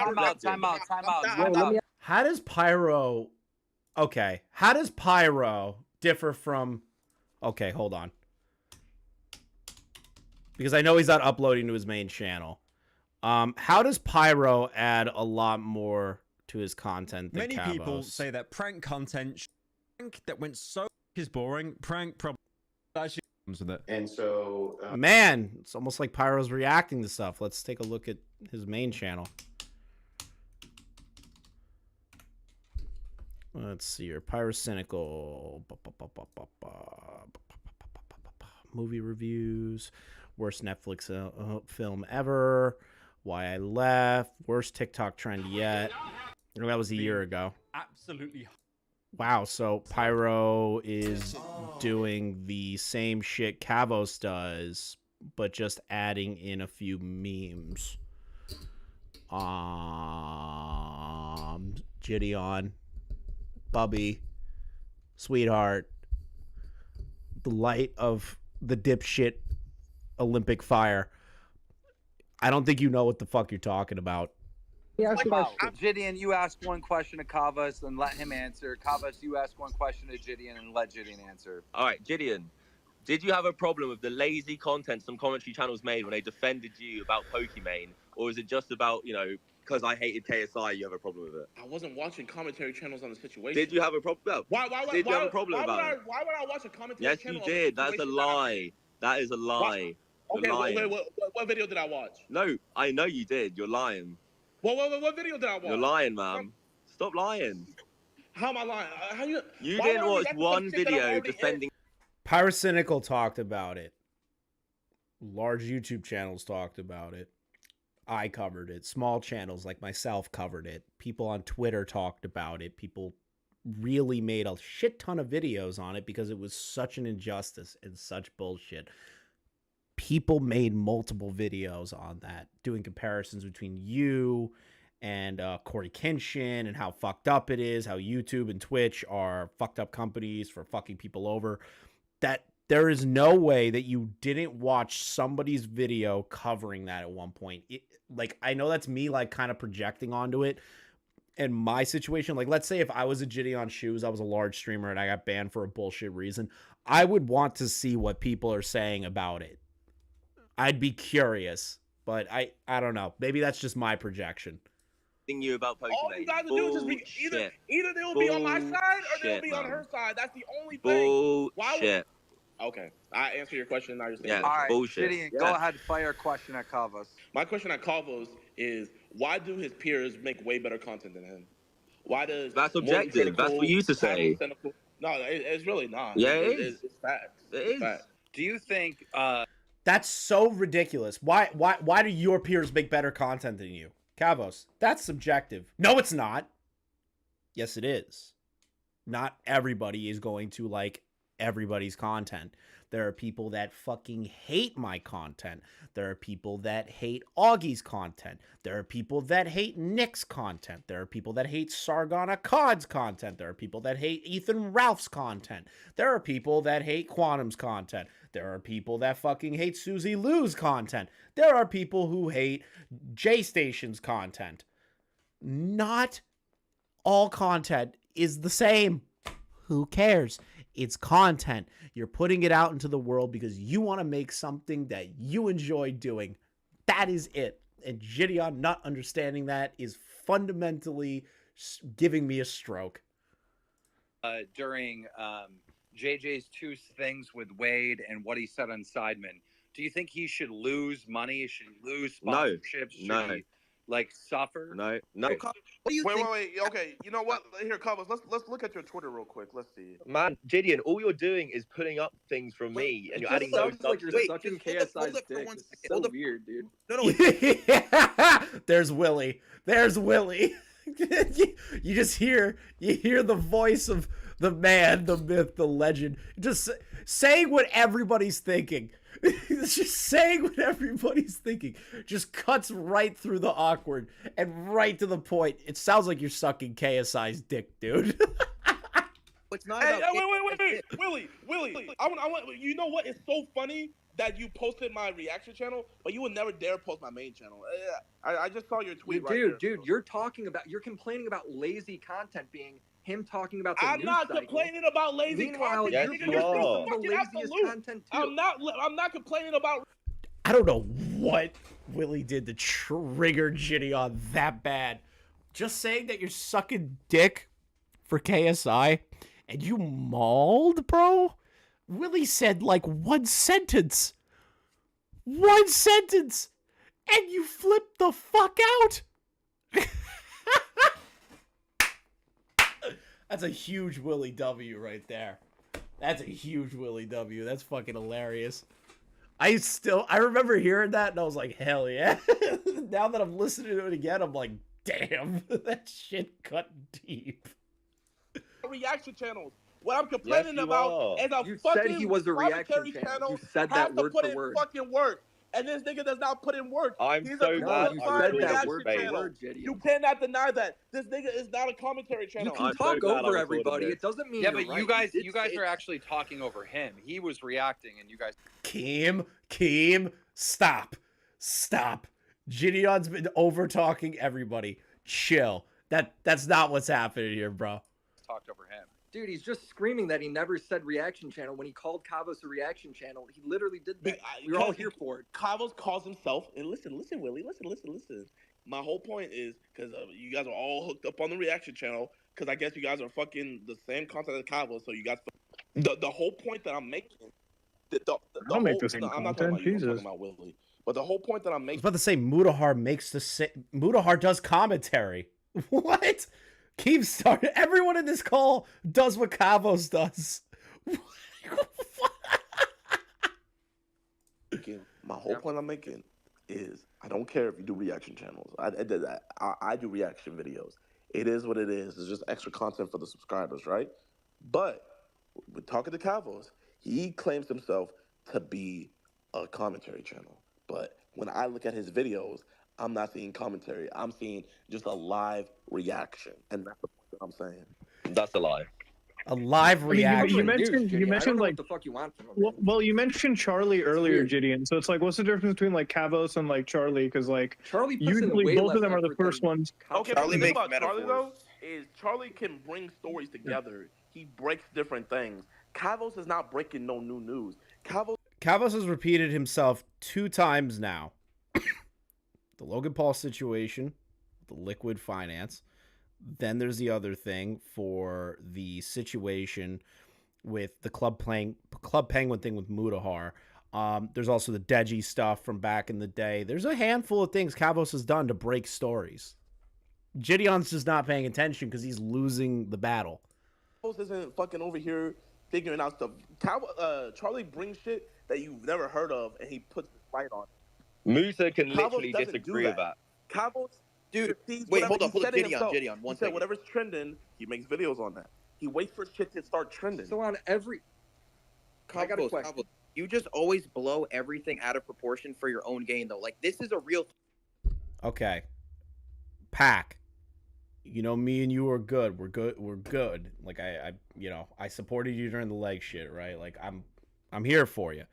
How does Pyro... Okay, how does Pyro differ from... Okay, hold on. Because I know he's not uploading to his main channel. How does Pyro add a lot more to his content than Many Kavos? people say that prank content... Prank that went so is boring. Prank probably actually comes with it. And so... Man, it's almost like Pyro's reacting to stuff. Let's take a look at his main channel. Let's see here. Pyrocynical. movie reviews, worst Netflix film ever, why I left, worst TikTok trend yet. That was a year ago. Absolutely. Wow, so Pyro is doing the same shit Kavos does, but just adding in a few memes. Jidion, Bubby, Sweetheart, the light of the dipshit Olympic fire. I don't think you know what the fuck you're talking about. Jidion, you ask one question to Kavos and let him answer. Kavos, you ask one question to Jidion and let Jidion answer. All right, Jidion, did you have a problem with the lazy content some commentary channels made when they defended you about Pokimane? Or is it just about, because I hated KSI, you have a problem with it? I wasn't watching commentary channels on the situation. Did you have a problem? Why Did you have a problem about it? Why would I watch a commentary Yes, channel? you did. That's a lie. That is a lie. Okay, what video did I watch? No, I know you did. You're lying. What video did I watch? You're lying, man. Stop lying. How am I lying? You didn't watch one video defending. Pyrocynical talked about it. Large YouTube channels talked about it. I covered it. Small channels like myself covered it. People on Twitter talked about it. People really made a shit ton of videos on it because it was such an injustice and such bullshit. People made multiple videos on that, doing comparisons between you and Corey Kenshin and how fucked up it is, how YouTube and Twitch are fucked up companies for fucking people over. That there is no way that you didn't watch somebody's video covering that at one point. I know that's me kind of projecting onto it. In my situation, let's say if I was a Jidion Shoes, I was a large streamer and I got banned for a bullshit reason, I would want to see what people are saying about it. I'd be curious, but I don't know. Maybe that's just my projection. You about Pokemon. All you guys do is just be either they'll be on my side or they'll be on her side. That's the only thing. Bullshit. Okay, I answer your question. Now you're saying all right, bullshit. Jidion, go ahead, fire a question at Kavos. My question at Kavos is, why do his peers make way better content than him? Why does that's objective? That's for you to say. No, it's really not. Yeah, it is. It's facts. It is. Do you think? That's so ridiculous. Why do your peers make better content than you? Kavos, that's subjective. No, it's not. Yes, it is. Not everybody is going to like everybody's content. There are people that fucking hate my content. There are people that hate Augie's content. There are people that hate Nick's content. There are people that hate Sargon Akkad's content. There are people that hate Ethan Ralph's content. There are people that hate Quantum's content. There are people that fucking hate Susie Lou's content. There are people who hate J-Station's content. Not all content is the same. Who cares? It's content. You're putting it out into the world because you want to make something that you enjoy doing. That is it. And Jidion not understanding that is fundamentally giving me a stroke. During JJ's two things with Wade and what he said on Sidemen, do you think he should lose money? Should he lose sponsorships? No. Should he, suffer? No. What do you think? Wait. Okay, you know what? Here, Kavos, let's look at your Twitter real quick. Let's see. Man, Jidion, all you're doing is pulling up things from me, and you're adding those stuff. Like you're sucking KSI's dick. It's so weird, dude. No. There's Willie. You just hear the voice of the man, the myth, the legend, just saying what everybody's thinking. Just saying what everybody's thinking. Just cuts right through the awkward and right to the point. It sounds like you're sucking KSI's dick, dude. It's not wait, Willie. I want. You know what? It's so funny that you posted my reaction channel, but you would never dare post my main channel. I just saw your tweet. Dude, you're complaining about lazy content being him talking about the I'm not complaining about lazy content. Yes, you are. The laziest content too. I'm not complaining about. I don't know what Willie did to trigger Jidion that bad. Just saying that you're sucking dick for KSI and you mauled, bro? Willie said one sentence. One sentence. And you flipped the fuck out. That's a huge Willie W right there. That's a huge Willie W. That's fucking hilarious. I remember hearing that and I was like, hell yeah. Now that I'm listening to it again, I'm like, damn, that shit cut deep. Reaction channels. What I'm complaining about is a You fucking said he was a reaction commentary channel. You channel said has that to word put for in word. fucking work. And this nigga does not put in work. I'm He's so a glad you I said recorded that this word space. for word, Jidion. You cannot deny that. This nigga is not a commentary channel. You can I'm talk so glad I over recorded everybody. this. It doesn't mean Yeah, you're but right. you guys are actually talking over him. He was reacting, and you guys. Keem, stop. Jidion's been over talking everybody. Chill. That's not what's happening here, bro. Talked over him. Dude, he's just screaming that he never said reaction channel. When he called Kavos a reaction channel, he literally did that. We were all here for it. Kavos calls himself, and listen, Willie, listen. My whole point is, because you guys are all hooked up on the reaction channel, because I guess you guys are fucking the same content as Kavos, so you guys, the whole point that I'm making, I'll make the same I'm not content, talking about you, I'm Jesus. talking about Willie. But the whole point that I'm I was making, about to say Mudahar does commentary. What? Keep starting. Everyone in this call does what Kavos does. my whole point I'm making is I don't care if you do reaction channels. I do reaction videos. It is what it is. It's just extra content for the subscribers, right? But we're talking to Kavos. He claims himself to be a commentary channel. But when I look at his videos, I'm not seeing commentary. I'm seeing just a live reaction. And that's the point that I'm saying. That's a lie. A live reaction. You mentioned I don't know like what the fuck you want from him. well, you mentioned Charlie earlier, weird. Jidion. So it's like, what's the difference between like Kavos and like Charlie? Because like Charlie puts in usually way both less of them are the effort first than ones. Okay, Charlie but the thing makes about Charlie, metaphors. though, is Charlie can bring stories together. He breaks different things. Kavos is not breaking no new news. Kavos has repeated himself 2 times now. The Logan Paul situation, the liquid finance. Then there's the other thing for the situation with the Club Penguin thing with Mudahar. There's also the Deji stuff from back in the day. There's a handful of things Kavos has done to break stories. Jidion's just not paying attention because he's losing the battle. Kavos isn't fucking over here figuring out stuff. Charlie brings shit that you've never heard of, and he puts the light on. Musa can Kavos literally doesn't disagree do with that. Kavos, Dude, sees wait, whatever- hold he up, said it himself. Jidion, one He said second. whatever's trending, he makes videos on that. He waits for shit to start trending. So on every... I got a Kavos, question. Kavos, you just always blow everything out of proportion for your own gain, though. Like, this is a real... Okay. Pack. You know, me and you are good. We're good. Like I supported you during the leg shit, right? Like I'm here for you.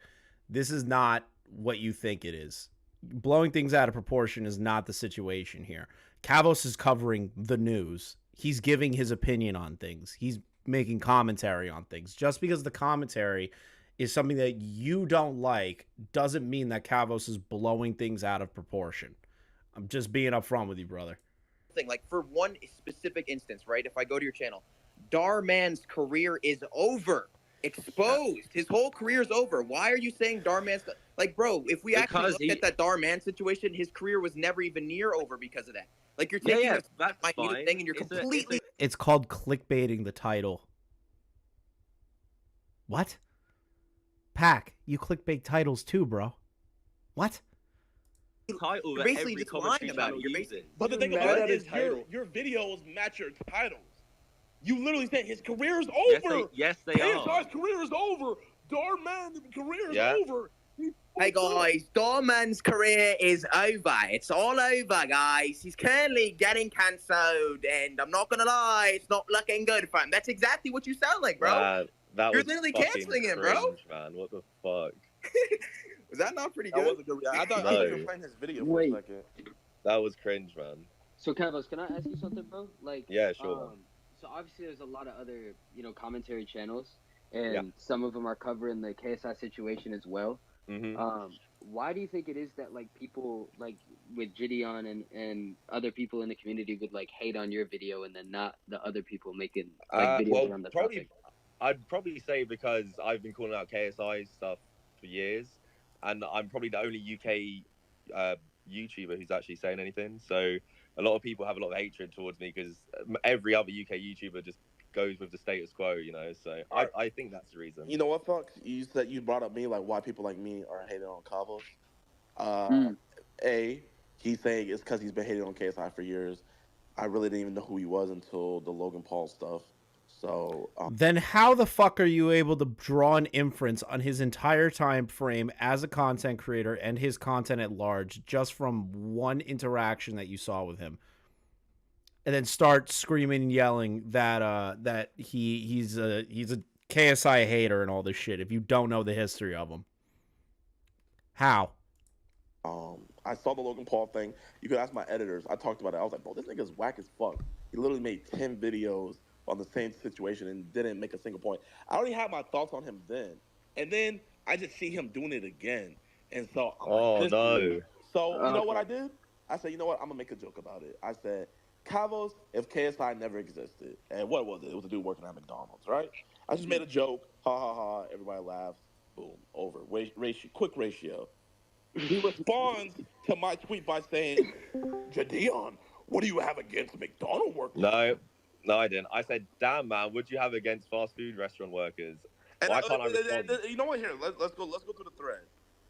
This is not what you think it is. Blowing things out of proportion is not the situation here. Kavos is covering the news. He's giving his opinion on things. He's making commentary on things. Just because the commentary is something that you don't like doesn't mean that Kavos is blowing things out of proportion. I'm just being upfront with you, brother. Thing. Like, for one specific instance, right? If I go to your channel, Darman's career is over. Exposed. His whole career is over. Why are you saying Darman's... Like, bro, if we actually look at that Darman situation, his career was never even near over because of that. Like, you're taking that's my fine. thing and you're completely... It's called clickbaiting the title. What? Pack, you clickbait titles too, bro. What? Title You're basically just lying about it. You're basically... But the thing about it is your videos match your titles. You literally said his career is over. Yes, they are. KSI's career is over. Darman's career is over. Hey guys, Darman's career is over. It's all over, guys. He's currently getting cancelled, and I'm not gonna lie, it's not looking good for him. That's exactly what you sound like, bro. That You're was literally fucking canceling him, cringe, bro. Man, what the fuck? Was that not pretty That good? was a good reaction. I thought I was playing his video for a second. That was cringe, man. So Kavos, can I ask you something, bro? Like, yeah, sure. So obviously there's a lot of other, commentary channons, and some of them are covering the KSI situation as well. Mm-hmm. Why do you think it is that like people like with Jidion and other people in the community would like hate on your video and then not the other people making like videos on the topic? I'd probably say because I've been calling out KSI stuff for years, and I'm probably the only UK YouTuber who's actually saying anything. So a lot of people have a lot of hatred towards me because every other UK YouTuber just goes with the status quo, you know. So I think that's the reason. You know what, Fox? You said you brought up me like why people like me are hating on Kavos. He's saying it's because he's been hating on KSI for years. I really didn't even know who he was until the Logan Paul stuff. So then how the fuck are you able to draw an inference on his entire time frame as a content creator and his content at large just from one interaction that you saw with him? And then start screaming and yelling that that he's a KSI hater and all this shit if you don't know the history of him. How? I saw the Logan Paul thing. You could ask my editors. I talked about it. I was like, bro, this nigga's whack as fuck. He literally made 10 videos on the same situation and didn't make a single point. I already had my thoughts on him then. And then I just see him doing it again. And so I'm like, no. So you know what I did? I said, you know what? I'm gonna make a joke about it. I said, Kavos, if KSI never existed, and what was it? It was a dude working at McDonald's, right? I just made a joke. Ha ha ha. Everybody laughs. Boom. Over. Quick ratio. He responds to my tweet by saying, Jidion, what do you have against McDonald's workers? No, I didn't. I said, damn, man, what do you have against fast food restaurant workers? And why can't I respond? You know what? Here, let's go through the thread.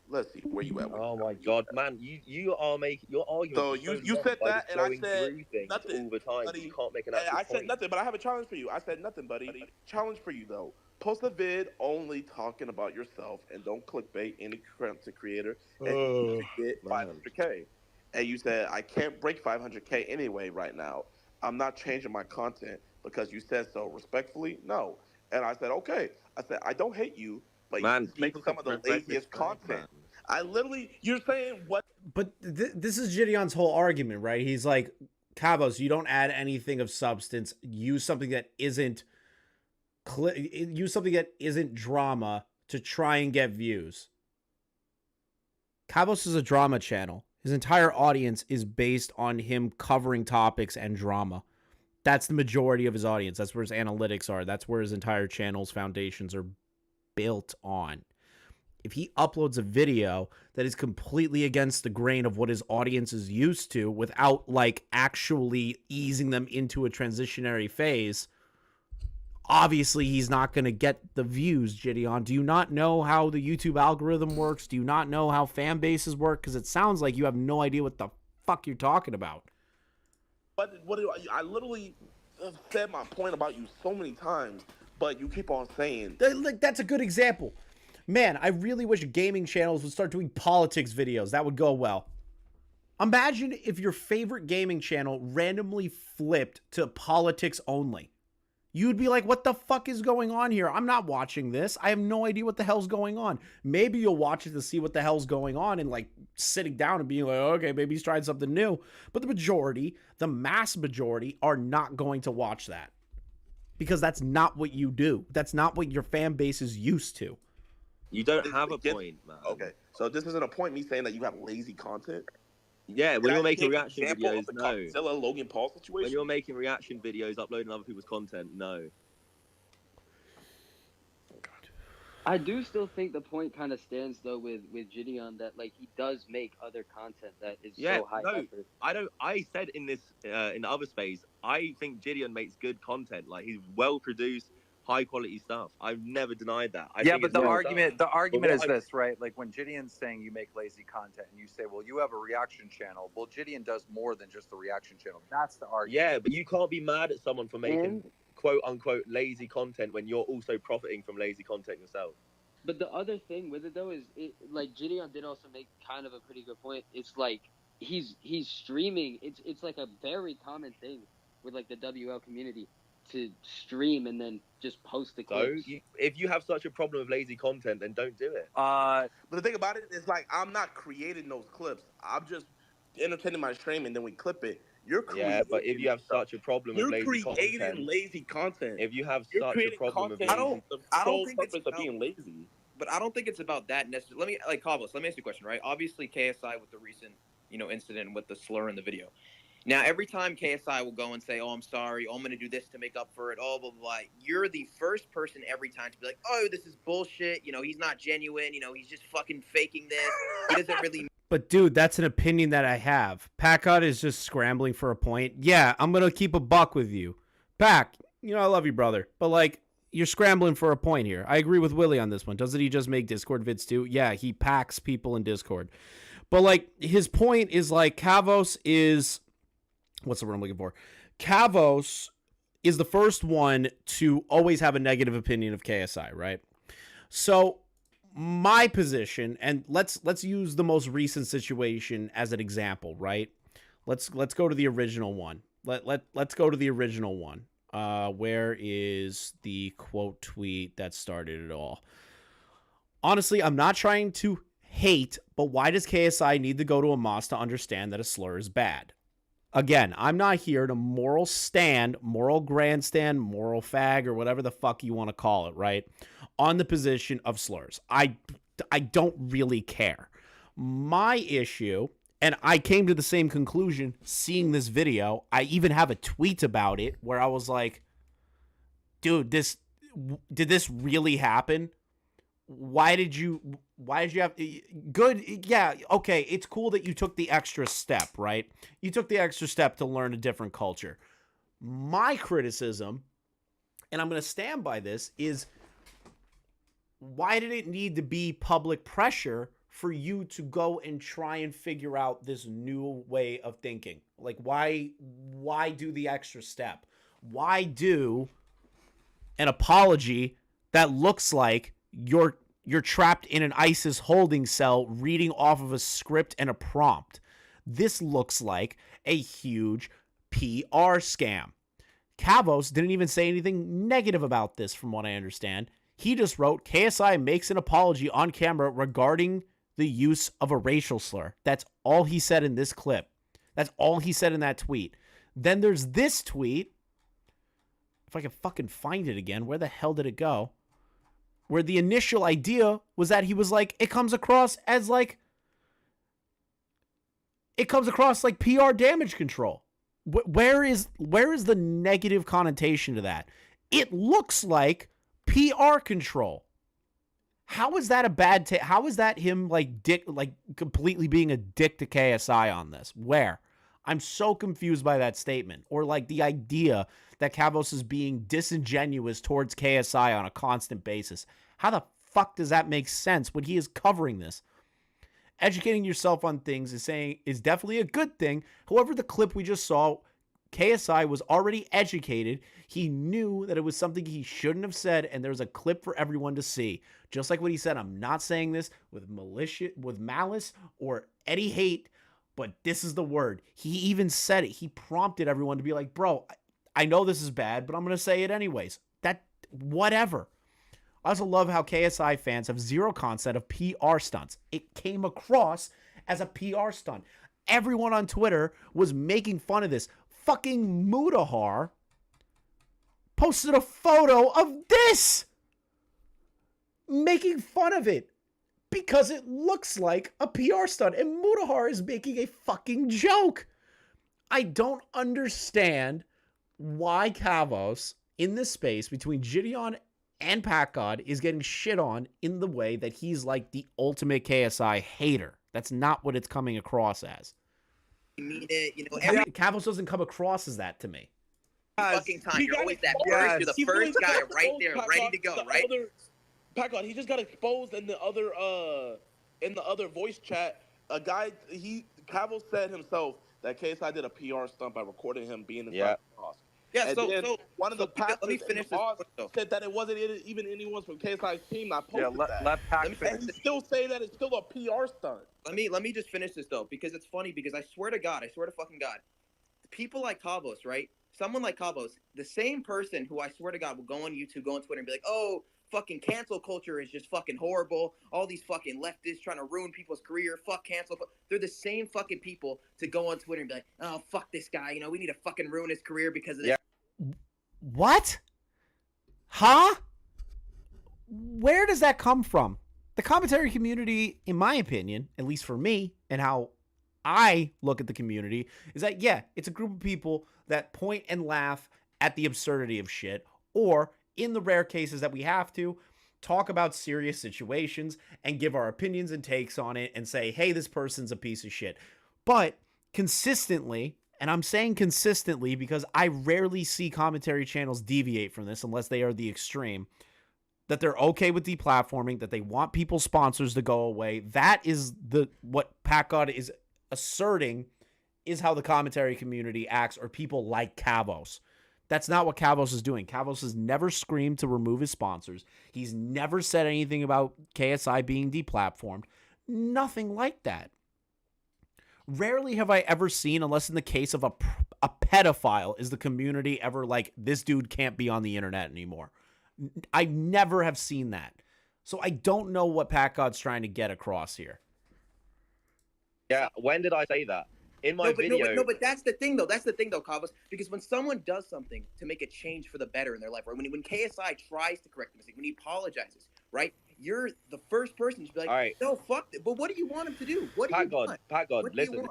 Let's see where you at. Oh my god, man, you are making your argument. So you said that, and I said nothing all the time. Buddy. You can't make an actual I said point. nothing, but I have a challenge for you. I said nothing, buddy. Challenge for you though. Post a vid only talking about yourself, and don't clickbait any content creator, and you should get 500K. And you said I can't break 500K anyway right now. I'm not changing my content because you said so. Respectfully, no. And I said okay. I said I don't hate you, but you make some of the laziest content. I literally, you're saying what? But this is Jidion's whole argument, right? He's like, Kavos, you don't add anything of substance. Use something that isn't drama to try and get views. Kavos is a drama channel. His entire audience is based on him covering topics and drama. That's the majority of his audience. That's where his analytics are. That's where his entire channel's foundations are built on. If he uploads a video that is completely against the grain of what his audience is used to without like actually easing them into a transitionary phase, obviously he's not going to get the views, Jidion. Do you not know how the YouTube algorithm works? Do you not know how fan bases work? Because it sounds like you have no idea what the fuck you're talking about. But I literally said my point about you so many times, but you keep on saying. That's a good example. Man, I really wish gaming channels would start doing politics videos. That would go well. Imagine if your favorite gaming channel randomly flipped to politics only. You'd be like, what the fuck is going on here? I'm not watching this. I have no idea what the hell's going on. Maybe you'll watch it to see what the hell's going on and like sitting down and being like, okay, maybe he's trying something new. But the majority, the mass majority, are not going to watch that. Because that's not what you do. That's not what your fan base is used to. You don't have a point, man. Okay, so this isn't a point me saying that you have lazy content. Yeah, when you're making reaction videos, no. Godzilla Logan Paul situation. When you're making reaction videos, uploading other people's content, no. I do still think the point kind of stands though with Jidion that like he does make other content that is so high effort. I said in this in the other space, I think Jidion makes good content. Like he's well produced, high quality stuff. I've never denied that. But the argument is this, right? Like when Jidion's saying you make lazy content and you say, well, you have a reaction channel. Well, Jidion does more than just the reaction channel. That's the argument. Yeah, but you can't be mad at someone for making quote unquote lazy content when you're also profiting from lazy content yourself. But the other thing with it though is like Jidion did also make kind of a pretty good point. It's like he's streaming. It's like a very common thing with like the WL community to stream and then just post the clips. So if you have such a problem with lazy content, then don't do it. But the thing about it is like I'm not creating those clips. I'm just entertaining my stream and then we clip it. You're creating. Yeah, but if you have such a problem with lazy content, you're creating lazy content. If you have such a problem with lazy I don't think it's about being lazy. But I don't think it's about that necessarily. Kavos, let me ask you a question, right? Obviously, KSI with the recent, incident with the slur in the video. Now, every time KSI will go and say, oh, I'm sorry, I'm going to do this to make up for it, blah, blah, blah, you're the first person every time to be like, oh, this is bullshit, he's not genuine, he's just fucking faking this, he doesn't really... But, dude, that's an opinion that I have. Packard is just scrambling for a point. Yeah, I'm going to keep a buck with you. Pack, I love you, brother, but like, you're scrambling for a point here. I agree with Willie on this one. Doesn't he just make Discord vids too? Yeah, he packs people in Discord. But like, his point is like, Kavos is, what's the word I'm looking for? Kavos is the first one to always have a negative opinion of KSI, right? So my position, and let's use the most recent situation as an example, right? Let's go to the original one. Let's go to the original one. Where is the quote tweet that started it all? Honestly, I'm not trying to hate, but why does KSI need to go to a mosque to understand that a slur is bad? Again, I'm not here to moral grandstand, moral fag, or whatever the fuck you want to call it, right? On the position of slurs. I don't really care. My issue, and I came to the same conclusion seeing this video. I even have a tweet about it where I was like, dude, did this really happen? Why did you have good? Yeah. Okay. It's cool that you took the extra step, right? You took the extra step to learn a different culture. My criticism, and I'm going to stand by this, is why did it need to be public pressure for you to go and try and figure out this new way of thinking? Like, why do the extra step? Why do an apology that looks like you're trapped in an ISIS holding cell reading off of a script and a prompt? This looks like a huge PR scam. Kavos didn't even say anything negative about this, from what I understand. He just wrote, KSI makes an apology on camera regarding the use of a racial slur. That's all he said in this clip. That's all he said in that tweet. Then there's this tweet. If I can fucking find it again, where the hell did it go? Where the initial idea was that he was like, it comes across like PR damage control. Where is the negative connotation to that? It looks like PR control. How is that a bad how is that him completely being a dick to KSI on this? Where? I'm so confused by that statement. Or like the idea that Kavos is being disingenuous towards KSI on a constant basis. How the fuck does that make sense when he is covering this? Educating yourself on things is definitely a good thing. However, the clip we just saw, KSI was already educated. He knew that it was something he shouldn't have said, and there was a clip for everyone to see. Just like what he said, I'm not saying this with malice or any hate, but this is the word. He even said it. He prompted everyone to be like, bro, I know this is bad, but I'm going to say it anyways. Whatever. I also love how KSI fans have zero concept of PR stunts. It came across as a PR stunt. Everyone on Twitter was making fun of this. Fucking Mudahar posted a photo of this, making fun of it because it looks like a PR stunt, and Mudahar is making a fucking joke. I don't understand why Kavos in this space between Jidion and PackGod is getting shit on in the way that he's like the ultimate KSI hater. That's not what it's coming across as. Kavos doesn't come across as that to me. Fucking time. You're always that first. You're the first guy right there, ready to go, right? PackGod, he just got exposed in the other voice chat. A guy, Kavos said himself that KSI did a PR stunt by recording him being inside the mosque. Yeah, so one of the pastors let me finish this said that it wasn't even anyone from KSI's team that posted that. Let Pac finish. And he still say that it's still a PR stunt. Let me just finish this though, because it's funny, because I swear to fucking God, people like Kavos, right? Someone like Kavos, the same person who I swear to God will go on YouTube, go on Twitter and be like, oh, fucking cancel culture is just fucking horrible. All these fucking leftists trying to ruin people's career. Fuck cancel. They're the same fucking people to go on Twitter and be like, oh, fuck this guy. We need to fucking ruin his career because of this. What? Huh? Where does that come from? The commentary community, in my opinion, at least for me, and how I look at the community, is that, yeah, it's a group of people that point and laugh at the absurdity of shit, or in the rare cases that we have to, talk about serious situations and give our opinions and takes on it and say, hey, this person's a piece of shit. But consistently, and I'm saying consistently because I rarely see commentary channels deviate from this unless they are the extreme, that they're okay with deplatforming, that they want people's sponsors to go away. That is what Pat God is asserting is how the commentary community acts, or people like Kavos. That's not what Kavos is doing. Kavos has never screamed to remove his sponsors. He's never said anything about KSI being deplatformed. Nothing like that. Rarely have I ever seen, unless in the case of a pedophile, is the community ever like, this dude can't be on the internet anymore. I never have seen that. So I don't know what Pat God's trying to get across here. Yeah, when did I say that? In my video. No, but that's the thing, though. That's the thing, though, Kavos. Because when someone does something to make a change for the better in their life, right? When KSI tries to correct the mistake, when he apologizes, right? You're the first person to be like, all right, no, fuck it. But what do you want him to do? What do you want? Pat God, listen.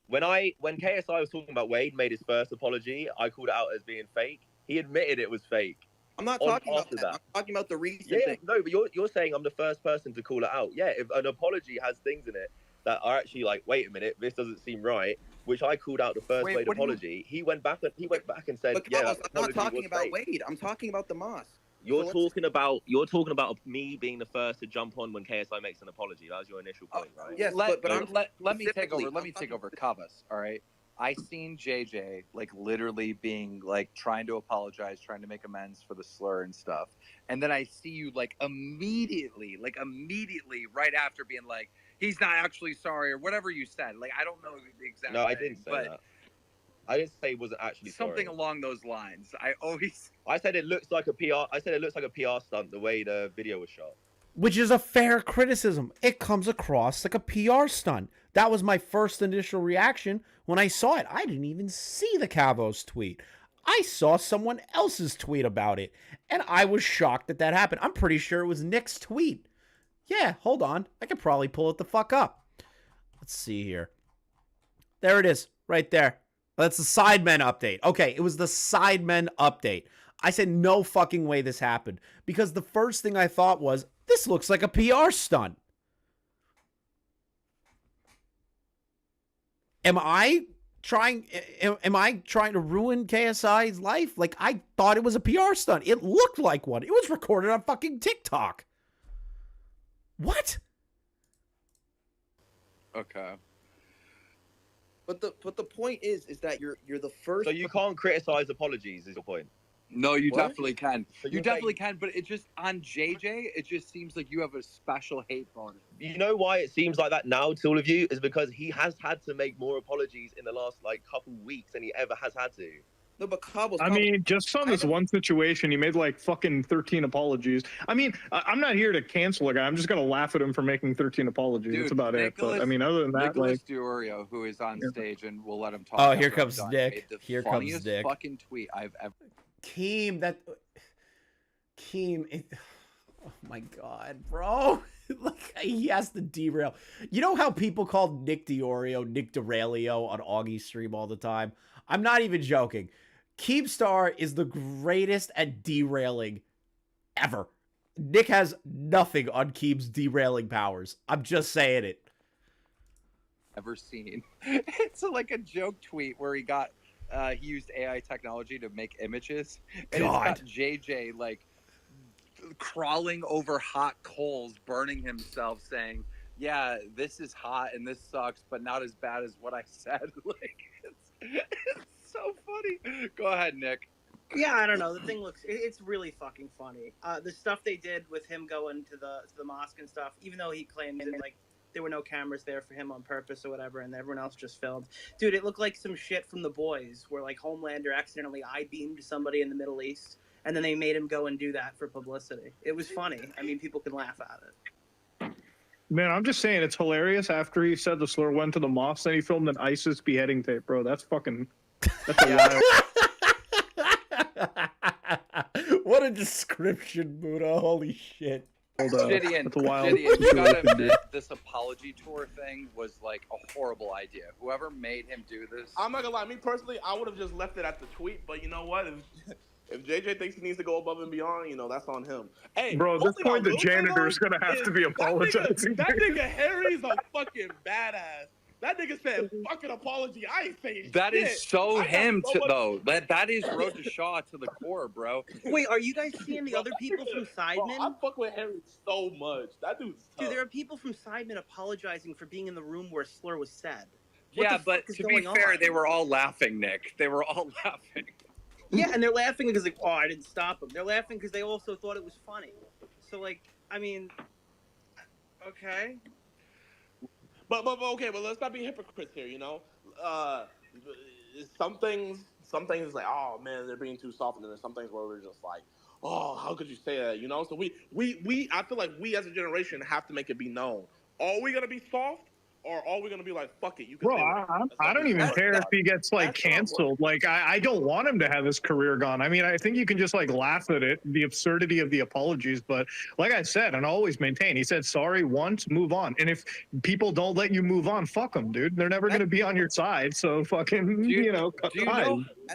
When KSI was talking about Wade made his first apology, I called it out as being fake. He admitted it was fake. I'm not talking about that. I'm talking about the recent thing. No, but you're saying I'm the first person to call it out. Yeah, if an apology has things in it that are actually like, wait a minute, this doesn't seem right, which I called out the first Wade apology. He went back and said, but Kavos, I'm not talking about fake. Wade. I'm talking about the Moss. You're talking about me being the first to jump on when KSI makes an apology. That was your initial point, right? Yes, let me take over, Kavos. All right. I seen JJ like literally being like trying to apologize, trying to make amends for the slur and stuff. And then I see you like immediately right after being like, he's not actually sorry or whatever you said. Like, I don't know the exact No, I didn't say that. I didn't say he wasn't actually something sorry. along those lines. I said it looks like a PR. I said it looks like a PR stunt the way the video was shot. Which is a fair criticism. It comes across like a PR stunt. That was my first initial reaction when I saw it. I didn't even see the Kavos tweet. I saw someone else's tweet about it, and I was shocked that that happened. I'm pretty sure it was Nick's tweet. Yeah, hold on. I could probably pull it the fuck up. Let's see here. There it is, right there. That's the Sidemen update. Okay, it was the Sidemen update. I said, no fucking way this happened. Because the first thing I thought was, this looks like a PR stunt. Am I trying to ruin KSI's life? Like, I thought it was a PR stunt. It looked like one. It was recorded on fucking TikTok. What? Okay. But the point is that you're the first. So you can't criticize apologies, is your point? No, you What? definitely can. So You definitely can, but it just on JJ, it just seems like you have a special hate on it. You know why it seems like that now to all of you? Is because he has had to make more apologies in the last like couple weeks than he ever has had to. No, but Kavos. I mean, just on this one situation, he made like fucking 13 apologies. I mean, I'm not here to cancel a guy. I'm just gonna laugh at him for making 13 apologies. Dude, That's about it. But I mean, other than that, Nicholas like, Diorio, who is on stage, and we'll let him talk. Oh, here after I'm comes done, Nick. made the Here comes funniest Nick. fucking tweet I've ever. Keem, oh my god, bro. Like, he has to derail. You know how people call Nick Diorio Nick Derailio on Augie's stream all the time? I'm not even joking. Keemstar is the greatest at derailing ever. Nick has nothing on Keem's derailing powers. I'm just saying it. Ever seen. It's like a joke tweet where he used AI technology to make images, and God. it's got JJ like crawling over hot coals, burning himself, saying, "Yeah, this is hot and this sucks, but not as bad as what I said." Like, it's so funny. Go ahead, Nick. Yeah, I don't know. The thing it's really fucking funny. The stuff they did with him going to the mosque and stuff, even though he claimed that like there were no cameras there for him on purpose or whatever, and everyone else just filmed. Dude, it looked like some shit from The Boys, where like Homelander accidentally I-beamed somebody in the Middle East, and then they made him go and do that for publicity. It was funny. I mean, people can laugh at it. man, I'm just saying it's hilarious. After he said the slur went to the mosque, then he filmed an ISIS beheading tape, bro. That's fucking. That's a wild. What a description, Buddha. Holy shit. Jidion, you gotta admit, this apology tour thing was like a horrible idea. Whoever made him do this. I'm not gonna lie, me personally, I would have just left it at the tweet, but you know what? If JJ thinks he needs to go above and beyond, you know, that's on him. Hey, Bro, at this one thing I point, the will say, janitor though, is gonna have is to be apologizing. That nigga Harry's a fucking badass. That nigga said fucking apology. I ain't saying shit. That is so I got him, so much- though. That is Road to Shaw to the core, bro. Wait, are you guys seeing the other people from Bro, Sidemen? I fuck with Harry so much. That dude's tough. Dude, there are people from Sidemen apologizing for being in the room where slur was said. What Yeah, the but fuck is to be going fair, on? they were all laughing, Nick. They were all laughing. Yeah, and they're laughing because like, oh, I didn't stop them. They're laughing because they also thought it was funny. So like, I mean, okay. But okay, but let's not be hypocrites here, you know. Some things like, oh man, they're being too soft, and then there's some things where we're just like, oh, how could you say that, you know? So I feel like we as a generation have to make it be known. Are we gonna be soft, or are we gonna be like, fuck it, you can Bro, say whatever? I don't even care if he gets like canceled. Like, I don't want him to have his career gone. I mean, I think you can just like laugh at it, the absurdity of the apologies. But like I said, and I always maintain, he said sorry once, move on. And if people don't let you move on, fuck them, dude. They're never gonna be on your side. So fucking, Do you know, do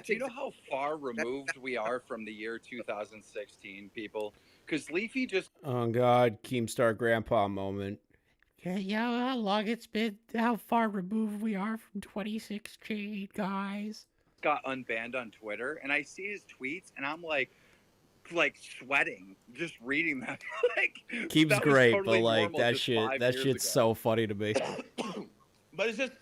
you know how far removed we are from the year 2016, people? Because Leafy just Oh God, Keemstar Grandpa moment. Yeah, how long it's been? How far removed we are from 2016, guys? got unbanned on Twitter, and I see his tweets, and I'm like sweating just reading them. Like, Keeps that was great, totally but like normal that just shit, 5 that years shit's ago. so funny to me. But it's just,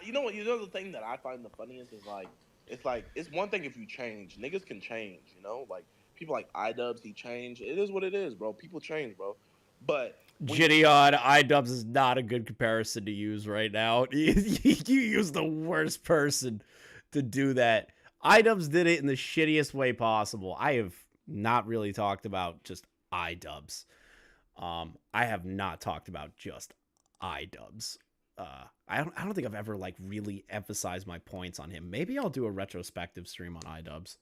you know what? You know the thing that I find the funniest is like, it's one thing if you change. Niggas can change, you know. Like people like iDubbbz, he changed. It is what it is, bro. People change, bro. But Jidion, iDubbbz is not a good comparison to use right now. You use the worst person to do that. iDubbbz did it in the shittiest way possible. I have not really talked about just iDubbbz. I have not talked about just iDubbbz. I don't think I've ever like really emphasized my points on him. Maybe I'll do a retrospective stream on iDubbbz.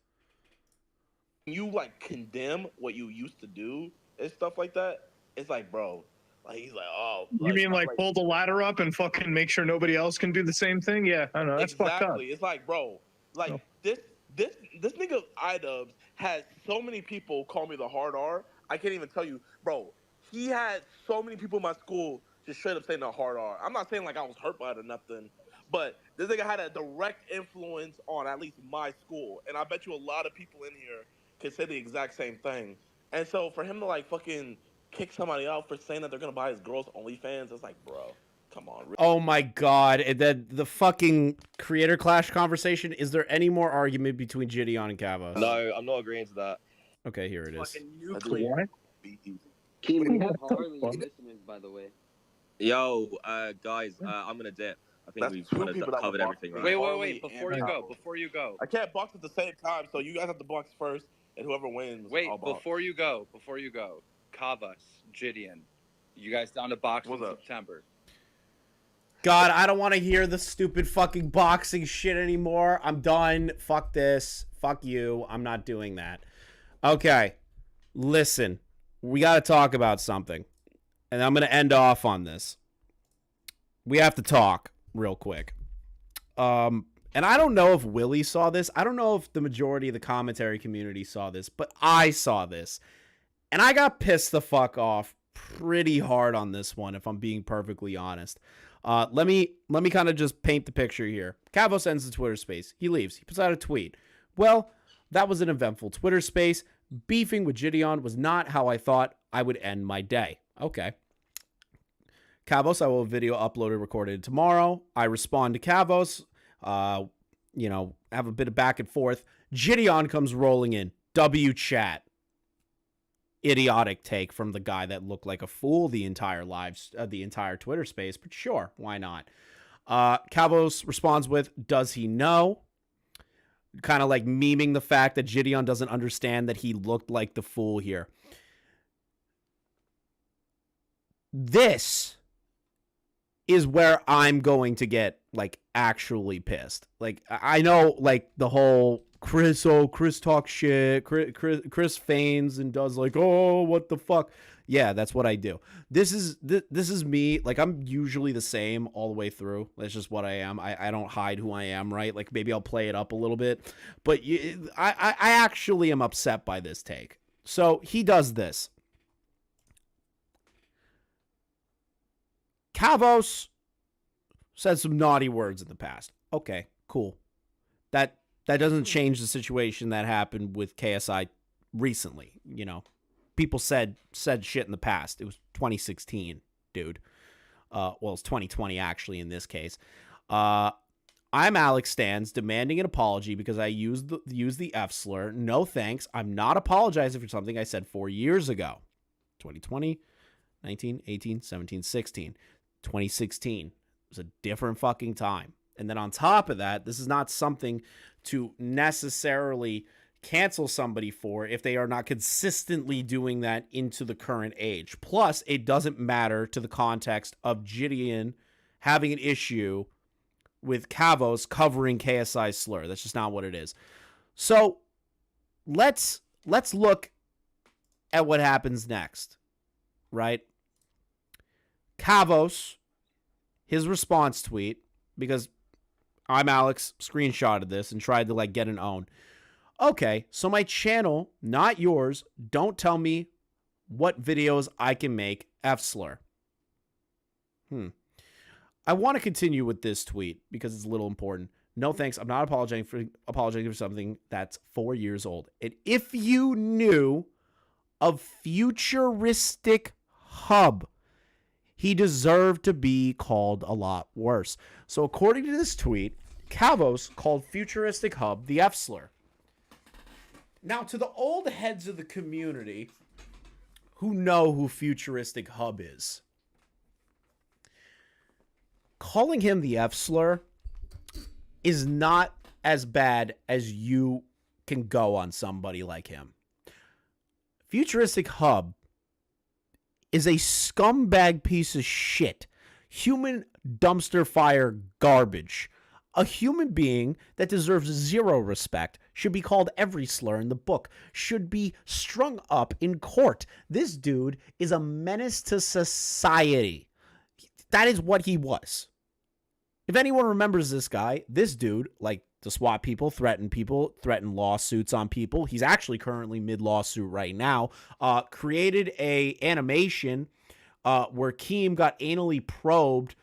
You like condemn what you used to do and stuff like that. It's like, bro, like he's like, oh, You mean like pull the ladder up and fucking make sure nobody else can do the same thing? Yeah, I don't know. That's fucked up. exactly. It's like, bro, like this nigga iDubbbz had so many people call me the hard R. I can't even tell you, bro. He had so many people in my school just straight up saying the hard R. I'm not saying like I was hurt by it or nothing, but this nigga had a direct influence on at least my school, and I bet you a lot of people in here can say the exact same thing. And so for him to like fucking kick somebody out for saying that they're gonna buy his girls OnlyFans, it's like, bro, come on. Oh my God. And then the fucking creator clash conversation. Is there any more argument between Jidion and Kavos? No, I'm not agreeing to that. Okay, here it is. Nuclear. Keem, we have Harley listeners, by the way. Yo, guys, I'm gonna dip. I think That's we've two kind people of that covered will box everything, me. right? Wait, before you go. I can't box at the same time, so you guys have to box first, and whoever wins, Wait, I'll box. before you go, Kavos, Jidion, you guys down to box in September? God, I don't want to hear the stupid fucking boxing shit anymore. I'm done. Fuck this. Fuck you. I'm not doing that. Okay. Listen, we got to talk about something. And I'm going to end off on this. We have to talk real quick. And I don't know if Willie saw this. I don't know if the majority of the commentary community saw this, but I saw this. And I got pissed the fuck off pretty hard on this one, if I'm being perfectly honest. Let me kind of just paint the picture here. Kavos ends the Twitter space. He leaves. He puts out a tweet. Well, that was an eventful Twitter space. Beefing with Jidion was not how I thought I would end my day. Okay. Kavos, I will have video uploaded, recorded tomorrow. I respond to Kavos. Have a bit of back and forth. Jidion comes rolling in. W chat. Idiotic take from the guy that looked like a fool the entire Twitter space, but sure, why not? Kavos responds with, does he know? Kind of like memeing the fact that Jidion doesn't understand that he looked like the fool here. This is where I'm going to get like actually pissed. Like I know like the whole Chris talks shit. Chris feigns and does like, oh, what the fuck? Yeah, that's what I do. This is me. Like I'm usually the same all the way through. That's just what I am. I don't hide who I am, right? Like maybe I'll play it up a little bit, but I actually am upset by this take. So he does this. Kavos said some naughty words in the past. Okay, cool. That doesn't change the situation that happened with KSI recently. You know, people said shit in the past. It was 2016, dude. Well, it's 2020 actually in this case. I'm Alex Stans demanding an apology because I used the F slur. No thanks. I'm not apologizing for something I said 4 years ago. 2020, 19, 18, 17, 16. 2016. It was a different fucking time. And then on top of that, this is not something to necessarily cancel somebody for if they are not consistently doing that into the current age. Plus, it doesn't matter to the context of Jidion having an issue with Kavos covering KSI's slur. That's just not what it is. So let's look at what happens next, right? Kavos, his response tweet, because I'm Alex, screenshotted this and tried to like get an own. Okay, so my channel, not yours, don't tell me what videos I can make F slur. I want to continue with this tweet because it's a little important. No thanks, I'm not apologizing for something that's 4 years old. And if you knew of Futuristic Hub, he deserved to be called a lot worse. So according to this tweet, Kavos called Futuristic Hub the F slur. Now, to the old heads of the community who know who Futuristic Hub is, calling him the F slur is not as bad as you can go on somebody like him. Futuristic Hub is a scumbag piece of shit, human dumpster fire garbage. A human being that deserves zero respect, should be called every slur in the book, should be strung up in court. This dude is a menace to society. That is what he was. If anyone remembers this guy, this dude, like to swat people, threaten lawsuits on people. He's actually currently mid-lawsuit right now. Created a animation where Keem got anally probed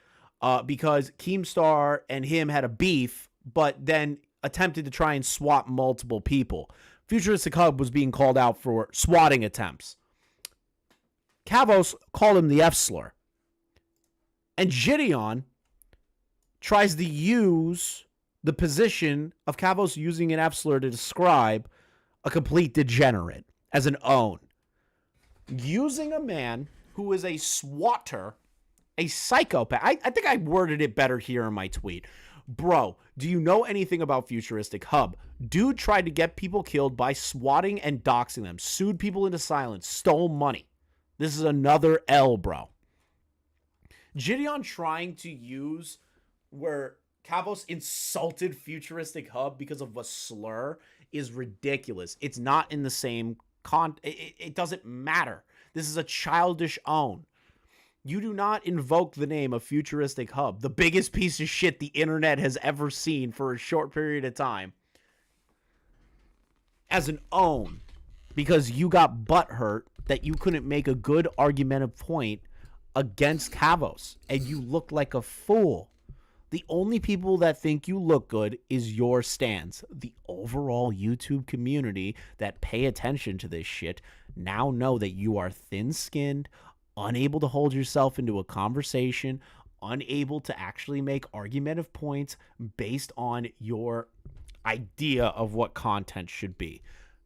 because Keemstar and him had a beef, but then attempted to try and swat multiple people. Futuristic Hub was being called out for swatting attempts. Kavos called him the F slur. And Jidion tries to use the position of Kavos using an F slur to describe a complete degenerate as an own. Using a man who is a swatter, a psychopath. I think I worded it better here in my tweet. Bro, do you know anything about Futuristic Hub? Dude tried to get people killed by swatting and doxing them, sued people into silence, stole money. This is another L, bro. Jidion trying to use where Kavos insulted Futuristic Hub because of a slur is ridiculous. It's not in the same it doesn't matter. This is a childish own. You do not invoke the name of Futuristic Hub, the biggest piece of shit the internet has ever seen for a short period of time, as an own because you got butthurt that you couldn't make a good argumentative point against Kavos and you look like a fool. The only people that think you look good is your stans. The overall YouTube community that pay attention to this shit now know that you are thin-skinned, unable to hold yourself into a conversation, unable to actually make argumentative points based on your idea of what content should be.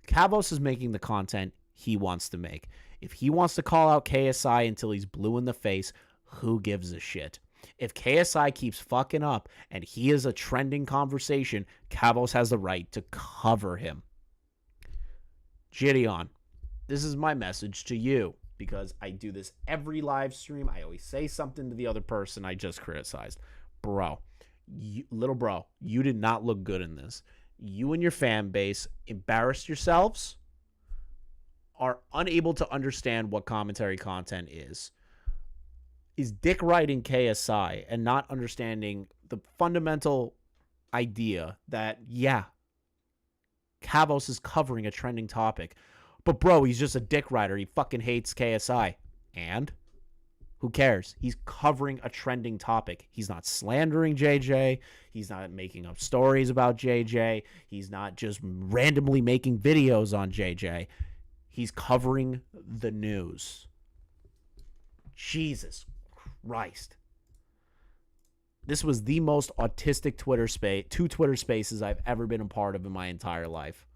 Kavos is making the content he wants to make. If he wants to call out KSI until he's blue in the face, who gives a shit? If KSI keeps fucking up and he is a trending conversation, Kavos has the right to cover him. Jidion, this is my message to you because I do this every live stream. I always say something to the other person I just criticized. Bro, little bro, you did not look good in this. You and your fan base embarrassed yourselves, are unable to understand what commentary content is dick riding KSI and not understanding the fundamental idea that, yeah, Kavos is covering a trending topic. But, bro, he's just a dick rider. He fucking hates KSI. And Who cares? He's covering a trending topic. He's not slandering JJ. He's not making up stories about JJ. He's not just randomly making videos on JJ. He's covering the news. Jesus Christ. This was the most autistic two Twitter spaces I've ever been a part of in my entire life.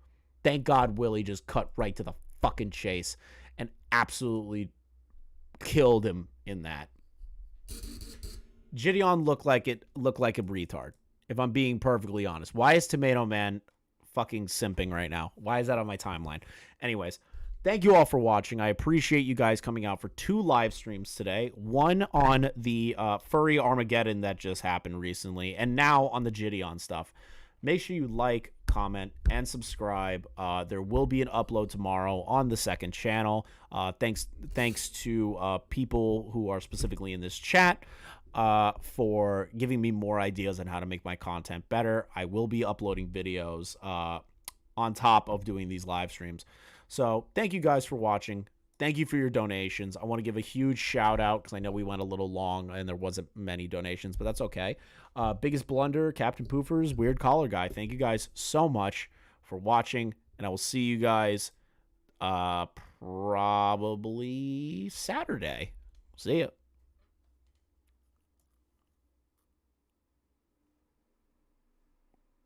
Thank God Willie just cut right to the fucking chase and absolutely killed him in that. Jidion looked like a retard, if I'm being perfectly honest. Why is Tomato Man fucking simping right now? Why is that on my timeline? Anyways, thank you all for watching. I appreciate you guys coming out for 2 live streams today. One on the furry Armageddon that just happened recently, and now on the Jidion stuff. Make sure you like, comment, and subscribe. There will be an upload tomorrow on the second channel. Thanks to people who are specifically in this chat for giving me more ideas on how to make my content better. I will be uploading videos on top of doing these live streams. So thank you guys for watching. Thank you for your donations. I want to give a huge shout out because I know we went a little long and there wasn't many donations, but that's okay. Biggest Blunder, Captain Poofers, Weird Collar Guy. Thank you guys so much for watching, and I will see you guys probably Saturday. See ya.